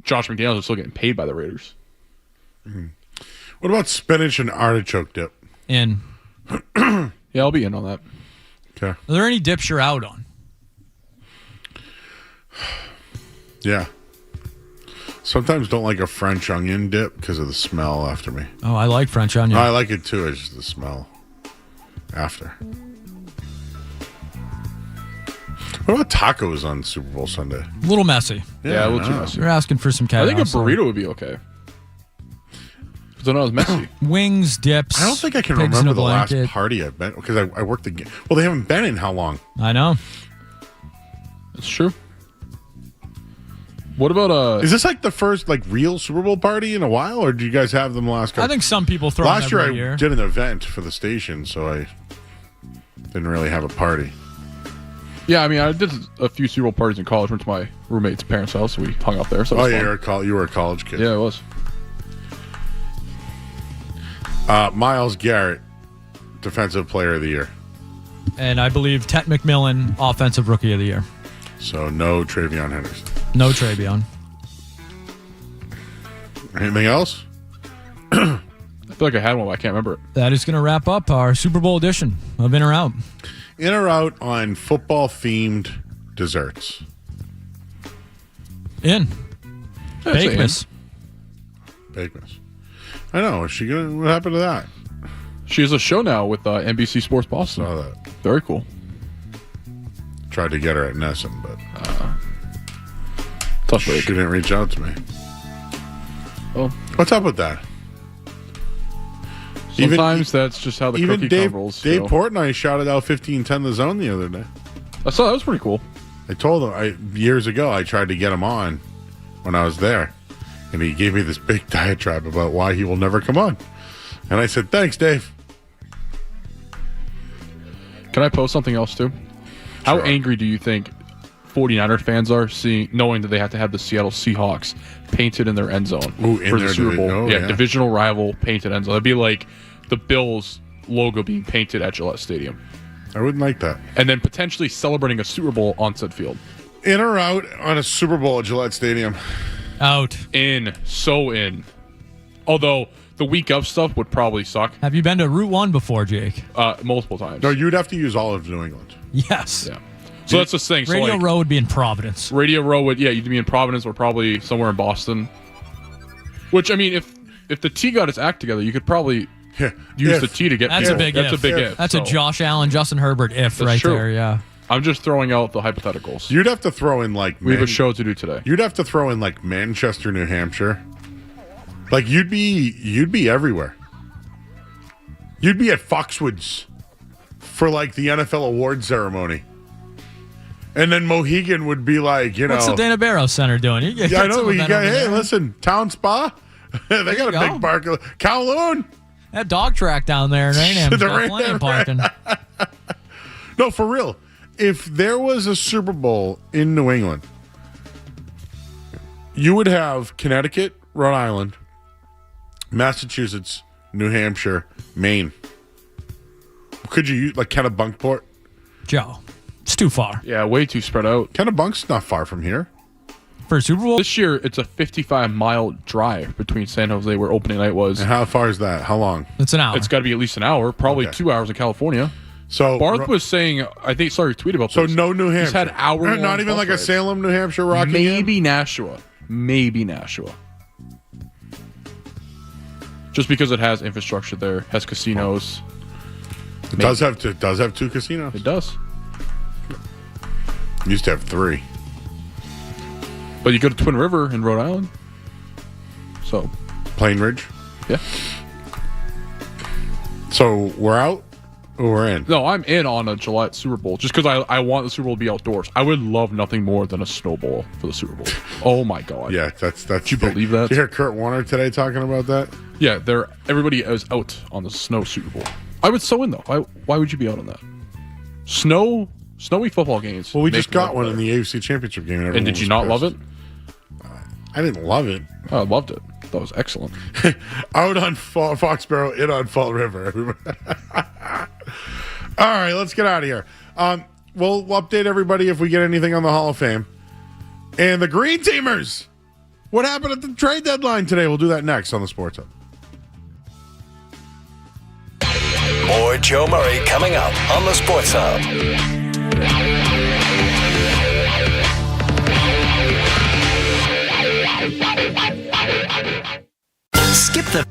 Josh McDaniels is still getting paid by the Raiders. Mm-hmm. What about spinach and artichoke dip? In. Yeah, I'll be in on that. Okay. Are there any dips you're out on? Yeah. Sometimes don't like a French onion dip because of the smell after me. Oh, I like French onion. I like it too. It's just the smell after. What about tacos on Super Bowl Sunday? A little messy. Yeah, a little too messy. You're asking for some chaos. I think a burrito would be okay. But then I was messy. Wings, dips. I don't think I can remember the last party I've been because I worked the game. Well, they haven't been in how long? I know. It's true. What about Is this like the first real Super Bowl party in a while, or do you guys have them last couple? I think some people throw last them every year. year. I did an event for the station, so I didn't really have a party. Yeah, I mean, I did a few Super Bowl parties in college. Went to my roommate's parents' house. So we hung out there. So yeah, you were a college kid. Yeah, it was. Myles Garrett, Defensive Player of the Year. And I believe Ted McMillan, Offensive Rookie of the Year. So no Travion Henderson. No Travion. Anything else? I feel like I had one, but I can't remember it. That is going to wrap up our Super Bowl edition of In or Out. In or out on football-themed desserts? In. Bakemas. Bakemas. I know. Is she gonna? What happened to that? She has a show now with NBC Sports Boston. Saw that. Very cool. Tried to get her at Nesson, but tough break. She didn't reach out to me. Oh, what's up with that? Sometimes that's just how the even cookie Dave, crumbles. Dave Portnoy shouted out 15-10 the zone the other day. I saw that was pretty cool. I told him years ago I tried to get him on when I was there, and he gave me this big diatribe about why he will never come on. And I said, "Thanks, Dave." Can I post something else too? How angry do you think 49er fans are knowing that they have to have the Seattle Seahawks painted in their end zone for the Super Bowl? Yeah, divisional rival painted end zone. That'd be like the Bills logo being painted at Gillette Stadium. I wouldn't like that. And then potentially celebrating a Super Bowl on said field. In or out on a Super Bowl at Gillette Stadium? Out. In. So in. Although the week of stuff would probably suck. Have you been to Route 1 before, Jake? Multiple times. No, you'd have to use all of New England. Yes. Yeah. So that's the thing. Radio Row would be in Providence. Radio Row would, you'd be in Providence or probably somewhere in Boston. Which, I mean, if the T got its act together, you could probably use the T to get That's people. a big That's if. a big if. That's a Josh Allen, Justin Herbert if right true. there, yeah. I'm just throwing out the hypotheticals. You'd have to throw in we have a show to do today. You'd have to throw in Manchester, New Hampshire. You'd be everywhere. You'd be at Foxwoods for the NFL award ceremony. And then Mohegan would be What's the Dana Barrows Center doing? I know. Hey, listen, Town Spa. They got a big park. Kowloon. That dog track down there in Rainham's got plenty of parking. No, for real. If there was a Super Bowl in New England, you would have Connecticut, Rhode Island, Massachusetts, New Hampshire, Maine. Could you use Kennebunkport? Joe, it's too far. Yeah, way too spread out. Kennebunk's not far from here. For a Super Bowl? This year, it's a 55-mile drive between San Jose, where opening night was. And how far is that? How long? It's an hour. It's got to be at least an hour, probably 2 hours in California. So Barth was saying, I think, sorry, tweet about so this. no New Hampshire. He's had hour-long not even bus a rides. Salem, New Hampshire, Rockingham? Maybe Nashua. Just because it has infrastructure there, has casinos. It does have two casinos. It does. It used to have 3. But you go to Twin River in Rhode Island. So. Plain Ridge? Yeah. So we're out or we're in? No, I'm in on a Gillette Super Bowl just because I want the Super Bowl to be outdoors. I would love nothing more than a snowball for the Super Bowl. Oh my God. Yeah, that's. Do you believe that? Did you hear Kurt Warner today talking about that? Yeah, everybody is out on the snow Super Bowl. I would so in though. Why would you be out on that? Snowy football games. Well, we just got one in the AFC Championship game. And did you not love it? I didn't love it. Oh, I loved it. That was excellent. Out on Foxborough, in on Fall River. All right, let's get out of here. We'll update everybody if we get anything on the Hall of Fame. And the Green Teamers. What happened at the trade deadline today? We'll do that next on the Sports Hub. More Joe Murray coming up on the Sports Hub. Skip the...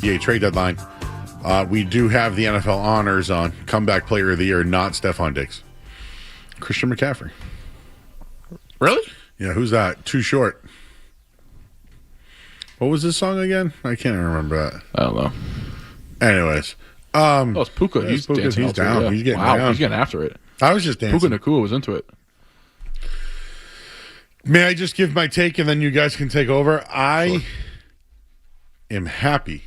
Yeah, trade deadline. We do have the NFL honors on comeback player of the year, not Stephon Diggs. Christian McCaffrey. Really? Yeah, who's that? Too Short. What was this song again? I can't remember that. I don't know. Anyways. It's Puka. He's Puka. dancing. He's down. Yeah. He's getting wow, down. He's getting after it. I was just dancing. Puka Nakua was into it. May I just give my take and then you guys can take over? I am happy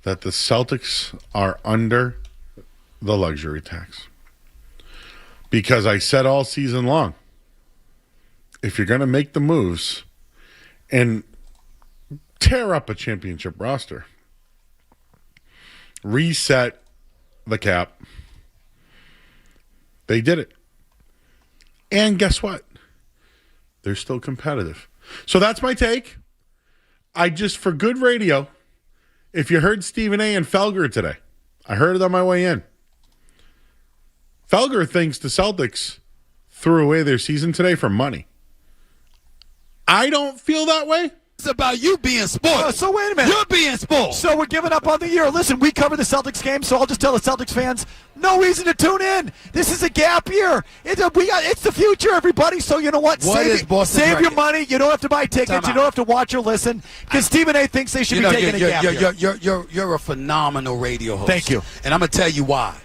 that the Celtics are under the luxury tax. Because I said all season long, if you're going to make the moves and tear up a championship roster, reset the cap, they did it. And guess what? They're still competitive. So that's my take. I just, for good radio, if you heard Stephen A. and Felger today, I heard it on my way in. Felger thinks the Celtics threw away their season today for money. I don't feel that way. It's about you being spoiled. So wait a minute. You're being spoiled. So we're giving up on the year. Listen, we cover the Celtics game, so I'll just tell the Celtics fans, no reason to tune in. This is a gap year. It's the future, everybody. So you know what? Save your money. You don't have to buy tickets. You don't have to watch or listen because Stephen A. thinks they should be taking a gap year. You're a phenomenal radio host. Thank you. And I'm going to tell you why.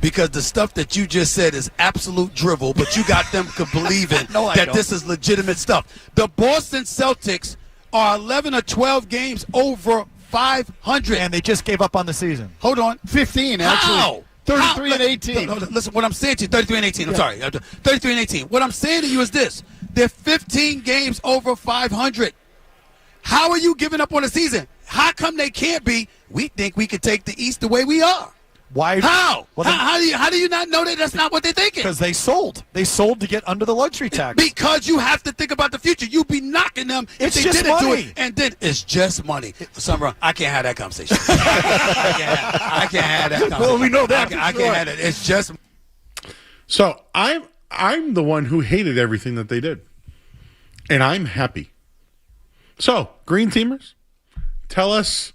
Because the stuff that you just said is absolute drivel, but you got them believing that this is legitimate stuff. The Boston Celtics are 11 or 12 games over 500. And they just gave up on the season. Hold on. 15, actually. How? 33 and 18. Listen, what I'm saying to you, 33 and 18. I'm sorry. 33 and 18. What I'm saying to you is this. They're 15 games over 500. How are you giving up on the season? How come they can't be? We think we could take the East the way we are. Why? How? Well, how do you not know that that's not what they're thinking? Because they sold. They sold to get under the luxury tax. Because you have to think about the future. You'd be knocking them if it's they just didn't money. do it. And then it's just money. Summer, I can't have that conversation. I can't have that conversation. Well, we know that. I can't have it. It's just. So I'm the one who hated everything that they did. And I'm happy. So, Green Teamers, tell us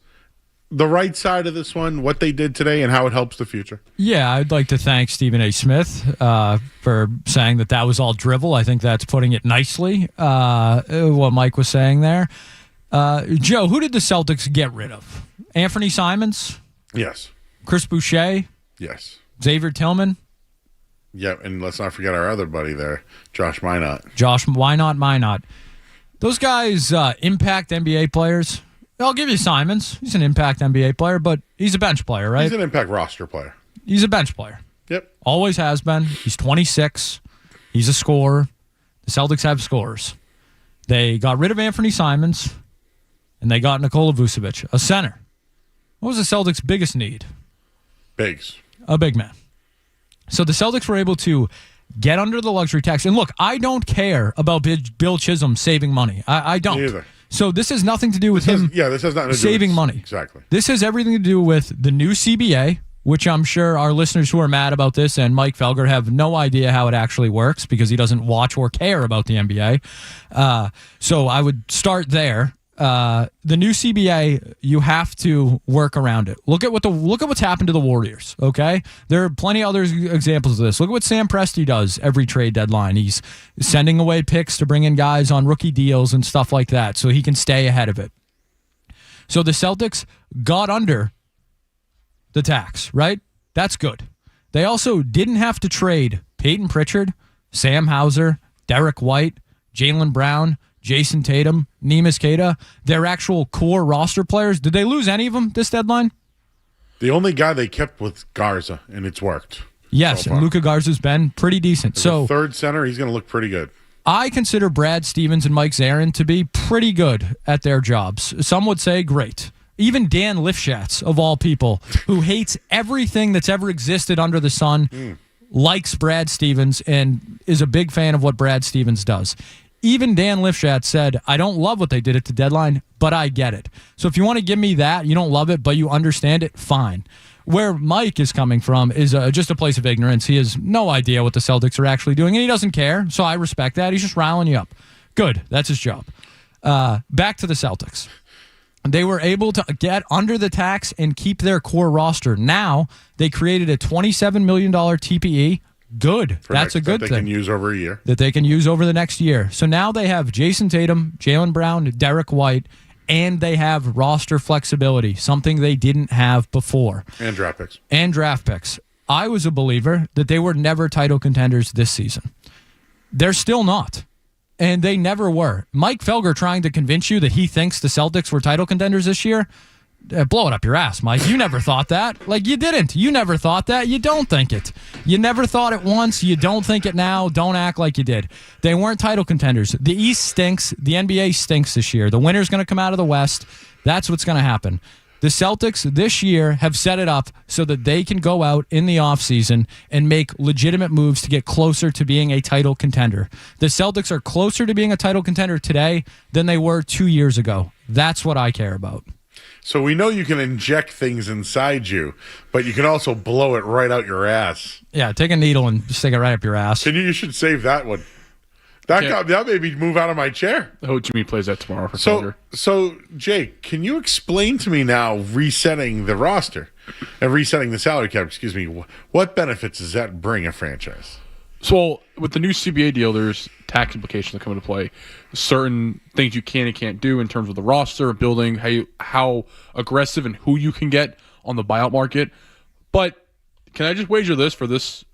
the right side of this one, what they did today, and how it helps the future. Yeah, I'd like to thank Stephen A. Smith for saying that was all drivel. I think that's putting it nicely, what Mike was saying there. Joe, who did the Celtics get rid of? Anthony Simons? Yes. Chris Boucher? Yes. Xavier Tillman? Yeah, and let's not forget our other buddy there, Josh Minot. Why not Minot? Those guys impact NBA players. I'll give you Simons. He's an impact NBA player, but he's a bench player, right? He's an impact roster player. He's a bench player. Yep. Always has been. He's 26. He's a scorer. The Celtics have scorers. They got rid of Anthony Simons, and they got Nikola Vucevic, a center. What was the Celtics' biggest need? Bigs. A big man. So the Celtics were able to get under the luxury tax. And look, I don't care about Bill Chisholm saving money. I don't. Me either. So this has nothing to do with him this has nothing to saving do with money. Exactly. This has everything to do with the new CBA, which I'm sure our listeners who are mad about this and Mike Felger have no idea how it actually works because he doesn't watch or care about the NBA. So I would start there. The new CBA, you have to work around it. Look at what's happened to the Warriors. Okay, there are plenty of other examples of this. Look at what Sam Presti does every trade deadline. He's sending away picks to bring in guys on rookie deals and stuff like that, so he can stay ahead of it. So the Celtics got under the tax, right? That's good. They also didn't have to trade Peyton Pritchard, Sam Hauser, Derek White, Jaylen Brown, Jason Tatum, Neemias Queta, their actual core roster players. Did they lose any of them this deadline? The only guy they kept was Garza, and it's worked. Yes, and Luka Garza's been pretty decent. So third center, he's going to look pretty good. I consider Brad Stevens and Mike Zarin to be pretty good at their jobs. Some would say great. Even Dan Lifshatz, of all people, who hates everything that's ever existed under the sun, likes Brad Stevens and is a big fan of what Brad Stevens does. Even Dan Lifshatz said, I don't love what they did at the deadline, but I get it. So if you want to give me that, you don't love it, but you understand it, fine. Where Mike is coming from is just a place of ignorance. He has no idea what the Celtics are actually doing, and he doesn't care, so I respect that. He's just riling you up. Good. That's his job. Back to the Celtics. They were able to get under the tax and keep their core roster. Now they created a $27 million TPE. Good. That's a good thing. That they can use over a year. That they can use over the next year. So now they have Jason Tatum, Jaylen Brown, Derek White, and they have roster flexibility, something they didn't have before. And draft picks. I was a believer that they were never title contenders this season. They're still not. And they never were. Mike Felger trying to convince you that he thinks the Celtics were title contenders this year, blow it up your ass, Mike. You never thought that. Like, you didn't. You never thought that. You don't think it. You never thought it once. You don't think it now. Don't act like you did. They weren't title contenders. The East stinks. The NBA stinks this year. The winner's going to come out of the West. That's what's going to happen. The Celtics this year have set it up so that they can go out in the offseason and make legitimate moves to get closer to being a title contender. The Celtics are closer to being a title contender today than they were 2 years ago. That's what I care about. So we know you can inject things inside you, but you can also blow it right out your ass. Yeah, take a needle and stick it right up your ass. You should save that one. That made me move out of my chair. Oh, Jimmy plays that tomorrow for Felger. So, Jake, can you explain to me now resetting the roster and resetting the salary cap, excuse me, what benefits does that bring a franchise? So, with the new CBA deal, there's tax implications that come into play. Certain things you can and can't do in terms of the roster, building, how aggressive and who you can get on the buyout market. But can I just wager this for this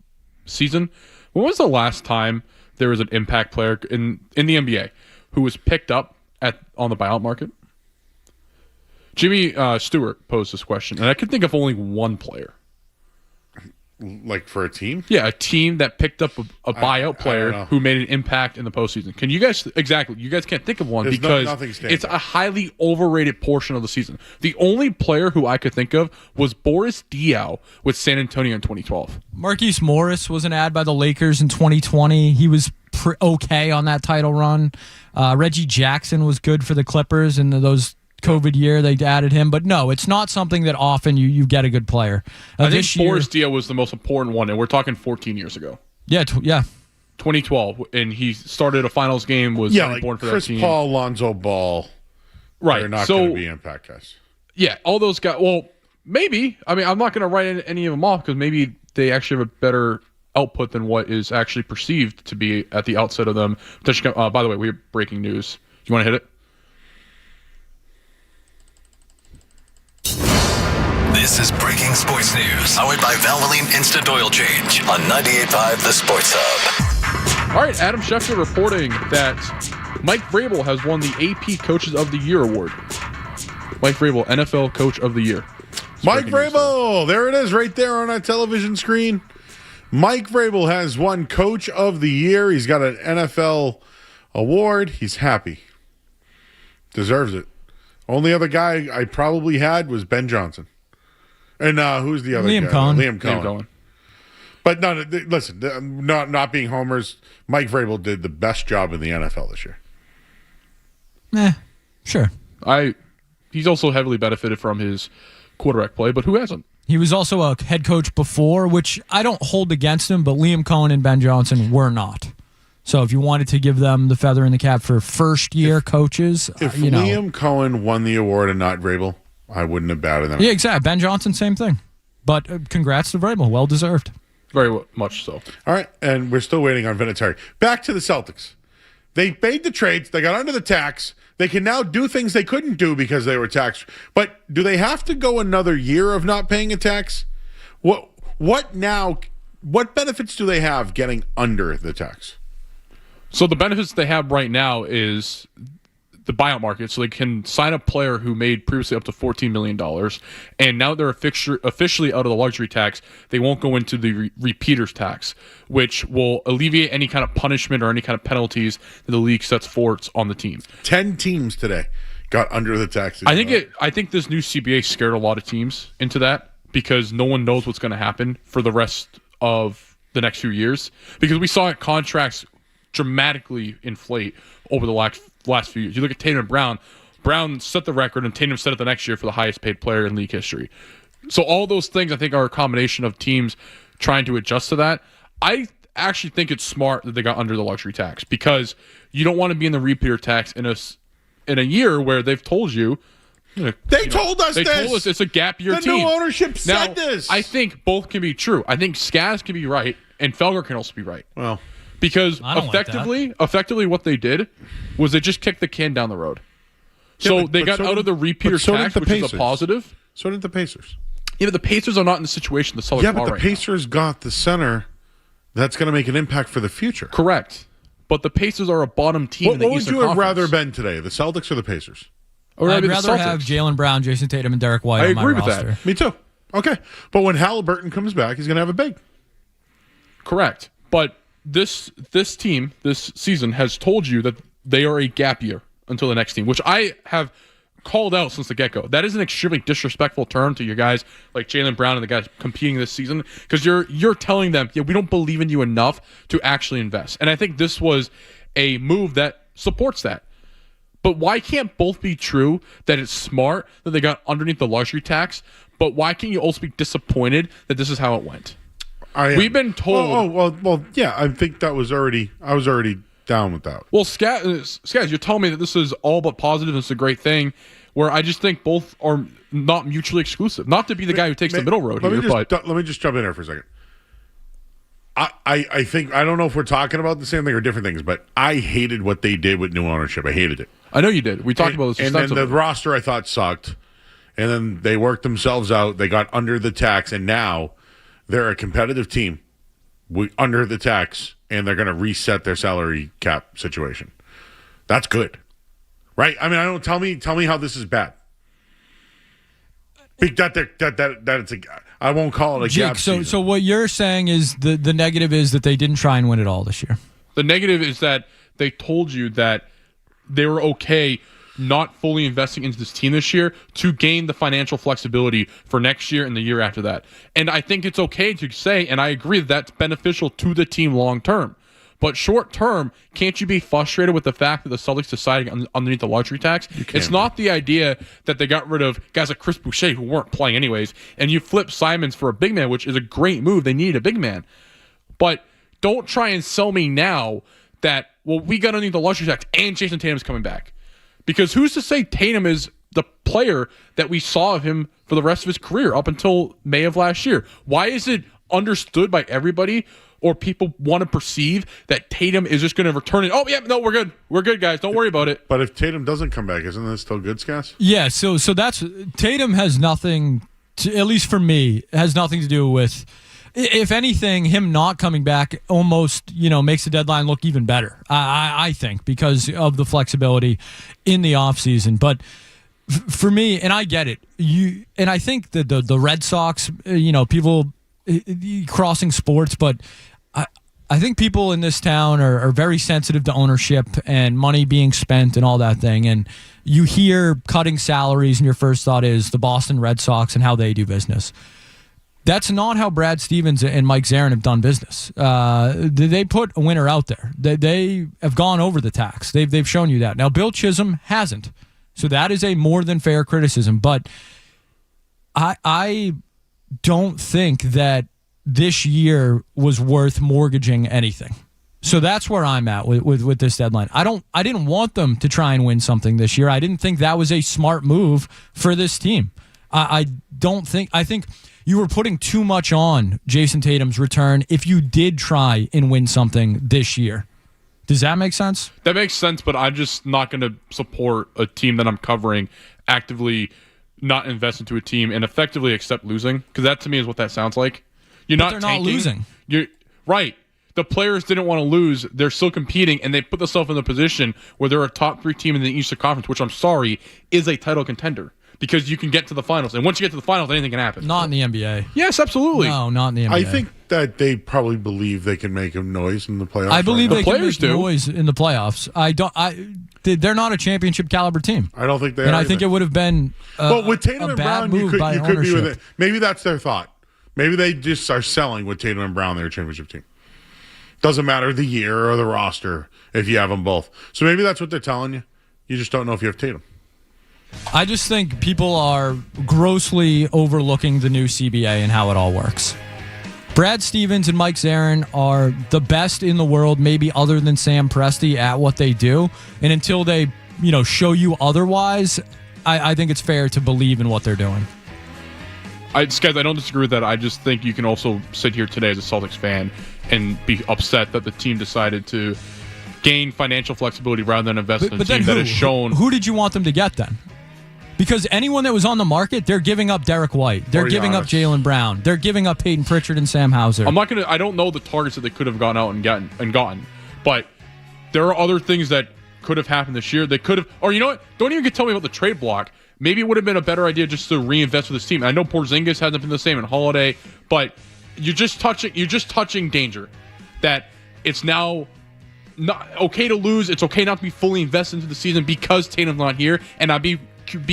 season? When was the last time there was an impact player in the NBA who was picked up on the buyout market? Jimmy Stewart posed this question, and I could think of only one player. Like for a team? Yeah, a team that picked up a buyout player who made an impact in the postseason. Can you guys you guys can't think of one because it's a highly overrated portion of the season. The only player who I could think of was Boris Diaw with San Antonio in 2012. Marquise Morris was an ad by the Lakers in 2020. He was okay on that title run. Reggie Jackson was good for the Clippers in those COVID year. They added him, but no, it's not something that often you get a good player. I think Boris Diaw was the most important one, and we're talking 14 years ago. Yeah, 2012, and he started a finals game. Was important for Chris that team. Paul, Lonzo Ball, right? They're not going to be impact guys. Yeah, all those guys. Well, maybe. I mean, I'm not going to write any of them off because maybe they actually have a better output than what is actually perceived to be at the outset of them. By the way, we have breaking news. You want to hit it? This is Breaking Sports News, powered by Valvoline Instant Oil Change on 98.5 The Sports Hub. All right, Adam Schefter reporting that Mike Vrabel has won the AP Coaches of the Year award. Mike Vrabel, NFL Coach of the Year. Mike Vrabel, there it is right there on our television screen. Mike Vrabel has won Coach of the Year. He's got an NFL award. He's happy. Deserves it. Only other guy I probably had was Ben Johnson. And who's the other guy? Liam Cohen. But no, listen, not being homers, Mike Vrabel did the best job in the NFL this year. Sure. He's also heavily benefited from his quarterback play, but who hasn't? He was also a head coach before, which I don't hold against him, but Liam Cohen and Ben Johnson were not. So if you wanted to give them the feather in the cap for first-year coaches, if Liam Cohen won the award and not Vrabel, I wouldn't have batted him. Yeah, exactly. Ben Johnson, same thing. But congrats to Vrabel. Well-deserved. Very much so. All right, and we're still waiting on Vinatieri. Back to the Celtics. They made the trades. They got under the tax. They can now do things they couldn't do because they were taxed. But do they have to go another year of not paying a tax? What now? What benefits do they have getting under the tax? So the benefits they have right now is the buyout market, so they can sign a player who made previously up to $14 million, and now they're officially out of the luxury tax. They won't go into the repeaters tax, which will alleviate any kind of punishment or any kind of penalties that the league sets forth on the team. 10 teams today got under the tax. I think this new CBA scared a lot of teams into that because no one knows what's going to happen for the rest of the next few years, because we saw contracts dramatically inflate over the last few years. You look at Tatum and Brown set the record, and Tatum set it the next year for the highest paid player in league history. So all those things, I think, are a combination of teams trying to adjust to that. I actually think it's smart that they got under the luxury tax, because you don't want to be in the repeater tax in a year where they've told you They told us They this. told us it's a gap year The team. new ownership Now, said this. I think both can be true. I think Skaz can be right, and Felger can also be right. Well, because I don't like that. effectively, what they did was they just kicked the can down the road. So Yeah, they got out of the repeater tax, which is a positive. So did the Pacers. Yeah, but the Pacers are not in the situation the Celtics Yeah, but are the right Pacers got the center that's going to make an impact for the future. Correct. But the Pacers are a bottom team in the What would Eastern you have Conference. rather been today, the Celtics or the Pacers? I'd rather have Jalen Brown, Jason Tatum, and Derek White I on my agree with roster. that. Me too. Okay. But when Halliburton comes back, he's going to have a big. Correct. But this team, this season, has told you that they are a gap year until the next team, which I have called out since the get-go. That is an extremely disrespectful term to your guys like Jalen Brown and the guys competing this season, because you're telling them, yeah, we don't believe in you enough to actually invest. And I think this was a move that supports that. But why can't both be true, that it's smart that they got underneath the luxury tax, but why can't you also be disappointed that this is how it went? We've been told... Well, yeah, I think I was already down with that. Well, Skaz, you're telling me that this is all but positive and it's a great thing, where I just think both are not mutually exclusive. Not to be the guy who takes the middle road here, but... Let me just jump in there for a second. I think, I don't know if we're talking about the same thing or different things, but I hated what they did with new ownership. I hated it. I know you did. We talked about this And then extensively. the roster I thought sucked. And then they worked themselves out. They got under the tax, and now they're a competitive team under the tax, and they're going to reset their salary cap situation. That's good. Right? I mean, I don't tell me how this is bad. That it's a, I won't call it a Jake, gap season. so what you're saying is the negative is that they didn't try and win it all this year. The negative is that they told you that they were okay not fully investing into this team this year to gain the financial flexibility for next year and the year after that. And I think it's okay to say, and I agree that that's beneficial to the team long term. But short term, can't you be frustrated with the fact that the Celtics deciding underneath the luxury tax? It's not the idea that they got rid of guys like Chris Boucher who weren't playing anyways, and you flip Simons for a big man, which is a great move. They needed a big man. But don't try and sell me now that, well, we got underneath the luxury tax and Jason Tatum's coming back. Because who's to say Tatum is the player that we saw of him for the rest of his career up until May of last year? Why is it understood by everybody, or people want to perceive, that Tatum is just going to return it? Oh, yeah, no, we're good. We're good, guys. Don't worry about it. But if Tatum doesn't come back, isn't that still good, Skaz? Yeah, so that's Tatum has nothing to, at least for me, has nothing to do with, if anything, him not coming back almost, makes the deadline look even better. I think, because of the flexibility in the offseason. But for me, and I get it, and I think that the Red Sox, people crossing sports, but I think people in this town are very sensitive to ownership and money being spent and all that thing. And you hear cutting salaries, and your first thought is the Boston Red Sox and how they do business. That's not how Brad Stevens and Mike Zarin have done business. They put a winner out there. They have gone over the tax. They've shown you that. Now, Bill Chisholm hasn't. So that is a more than fair criticism. But I don't think that this year was worth mortgaging anything. So that's where I'm at with this deadline. I didn't want them to try and win something this year. I didn't think that was a smart move for this team. I think you were putting too much on Jason Tatum's return if you did try and win something this year. Does that make sense? That makes sense, but I'm just not going to support a team that I'm covering actively not invest into a team and effectively accept losing, because that to me is what that sounds like. They're not losing. You're right. The players didn't want to lose. They're still competing, and they put themselves in the position where they're a top 3 team in the Eastern Conference, which I'm sorry is a title contender, because you can get to the finals, and once you get to the finals, anything can happen. Not in the NBA. Yes, absolutely. No, not in the NBA. I think that they probably believe they can make a noise in the playoffs. I believe right they can make noise in the playoffs. They're not a championship caliber team. I don't think they are. And I think it would have been with Tatum and Brown, you could be with it. Maybe that's their thought. Maybe they just are selling with Tatum and Brown, their championship team. Doesn't matter the year or the roster if you have them both. So maybe that's what they're telling you. You just don't know if you have Tatum. I just think people are grossly overlooking the new CBA and how it all works. Brad Stevens and Mike Zarin are the best in the world, maybe other than Sam Presti, at what they do. And until they, show you otherwise, I think it's fair to believe in what they're doing. Guys, I don't disagree with that. I just think you can also sit here today as a Celtics fan and be upset that the team decided to gain financial flexibility rather than invest in a team that has shown. Who did you want them to get then? Because anyone that was on the market, they're giving up Derek White. They're giving up Jaylen Brown. They're giving up Peyton Pritchard and Sam Hauser. I don't know the targets that they could have gone out and gotten. But there are other things that could have happened this year. They could have, or you know what? Don't even tell me about the trade block. Maybe it would have been a better idea just to reinvest with this team. I know Porzingis hasn't been the same in Holiday, but you're just touching danger. That it's now not okay to lose. It's okay not to be fully invested into the season because Tatum's not here, and I'd be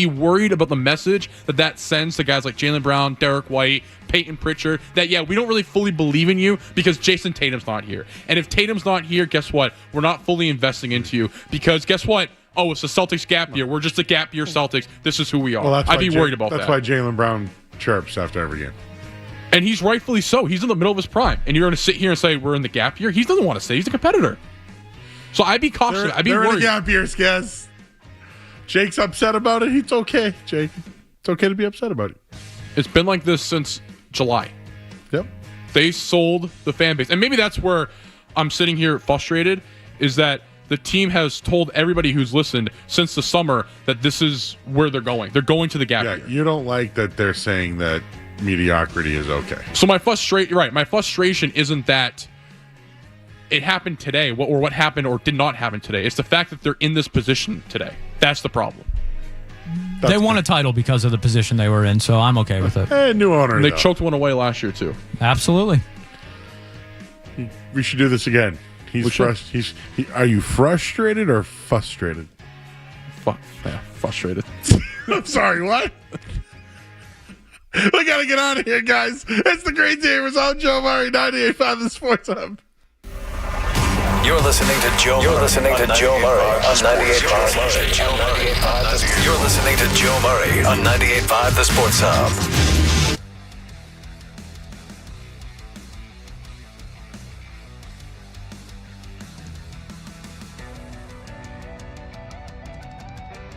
worried about the message that sends to guys like Jaylen Brown, Derek White, Peyton Pritchard, that, yeah, we don't really fully believe in you because Jason Tatum's not here. And if Tatum's not here, guess what? We're not fully investing into you because guess what? Oh, it's the Celtics gap year. We're just a gap year Celtics. This is who we are. Well, I'd be worried about that. That's why Jaylen Brown chirps after every game. And he's rightfully so. He's in the middle of his prime. And you're going to sit here and say we're in the gap year? He doesn't want to say. He's a competitor. So I'd be cautious. I'd be worried. They're in the gap year, Skaz. Jake's upset about it. It's okay, Jake. It's okay to be upset about it. It's been like this since July. Yep. They sold the fan base. And maybe that's where I'm sitting here frustrated, is that the team has told everybody who's listened since the summer that this is where they're going. They're going to the gap year. You don't like that they're saying that mediocrity is okay. So my frustration isn't that it happened today, what happened or did not happen today. It's the fact that they're in this position today. That's the problem. They won a title because of the position they were in, so I'm okay with it. Hey, new owner. And they choked one away last year too. Absolutely. We should do this again. Are you frustrated or frustrated? Frustrated. I'm sorry, what? We got to get out of here, guys. It's the Great Gamers. I'm Joe Murray, 98.5 The Sports Hub. You're listening to Joe Murray on 98.5. You're listening to Joe Murray on 98.5 The Sports Hub.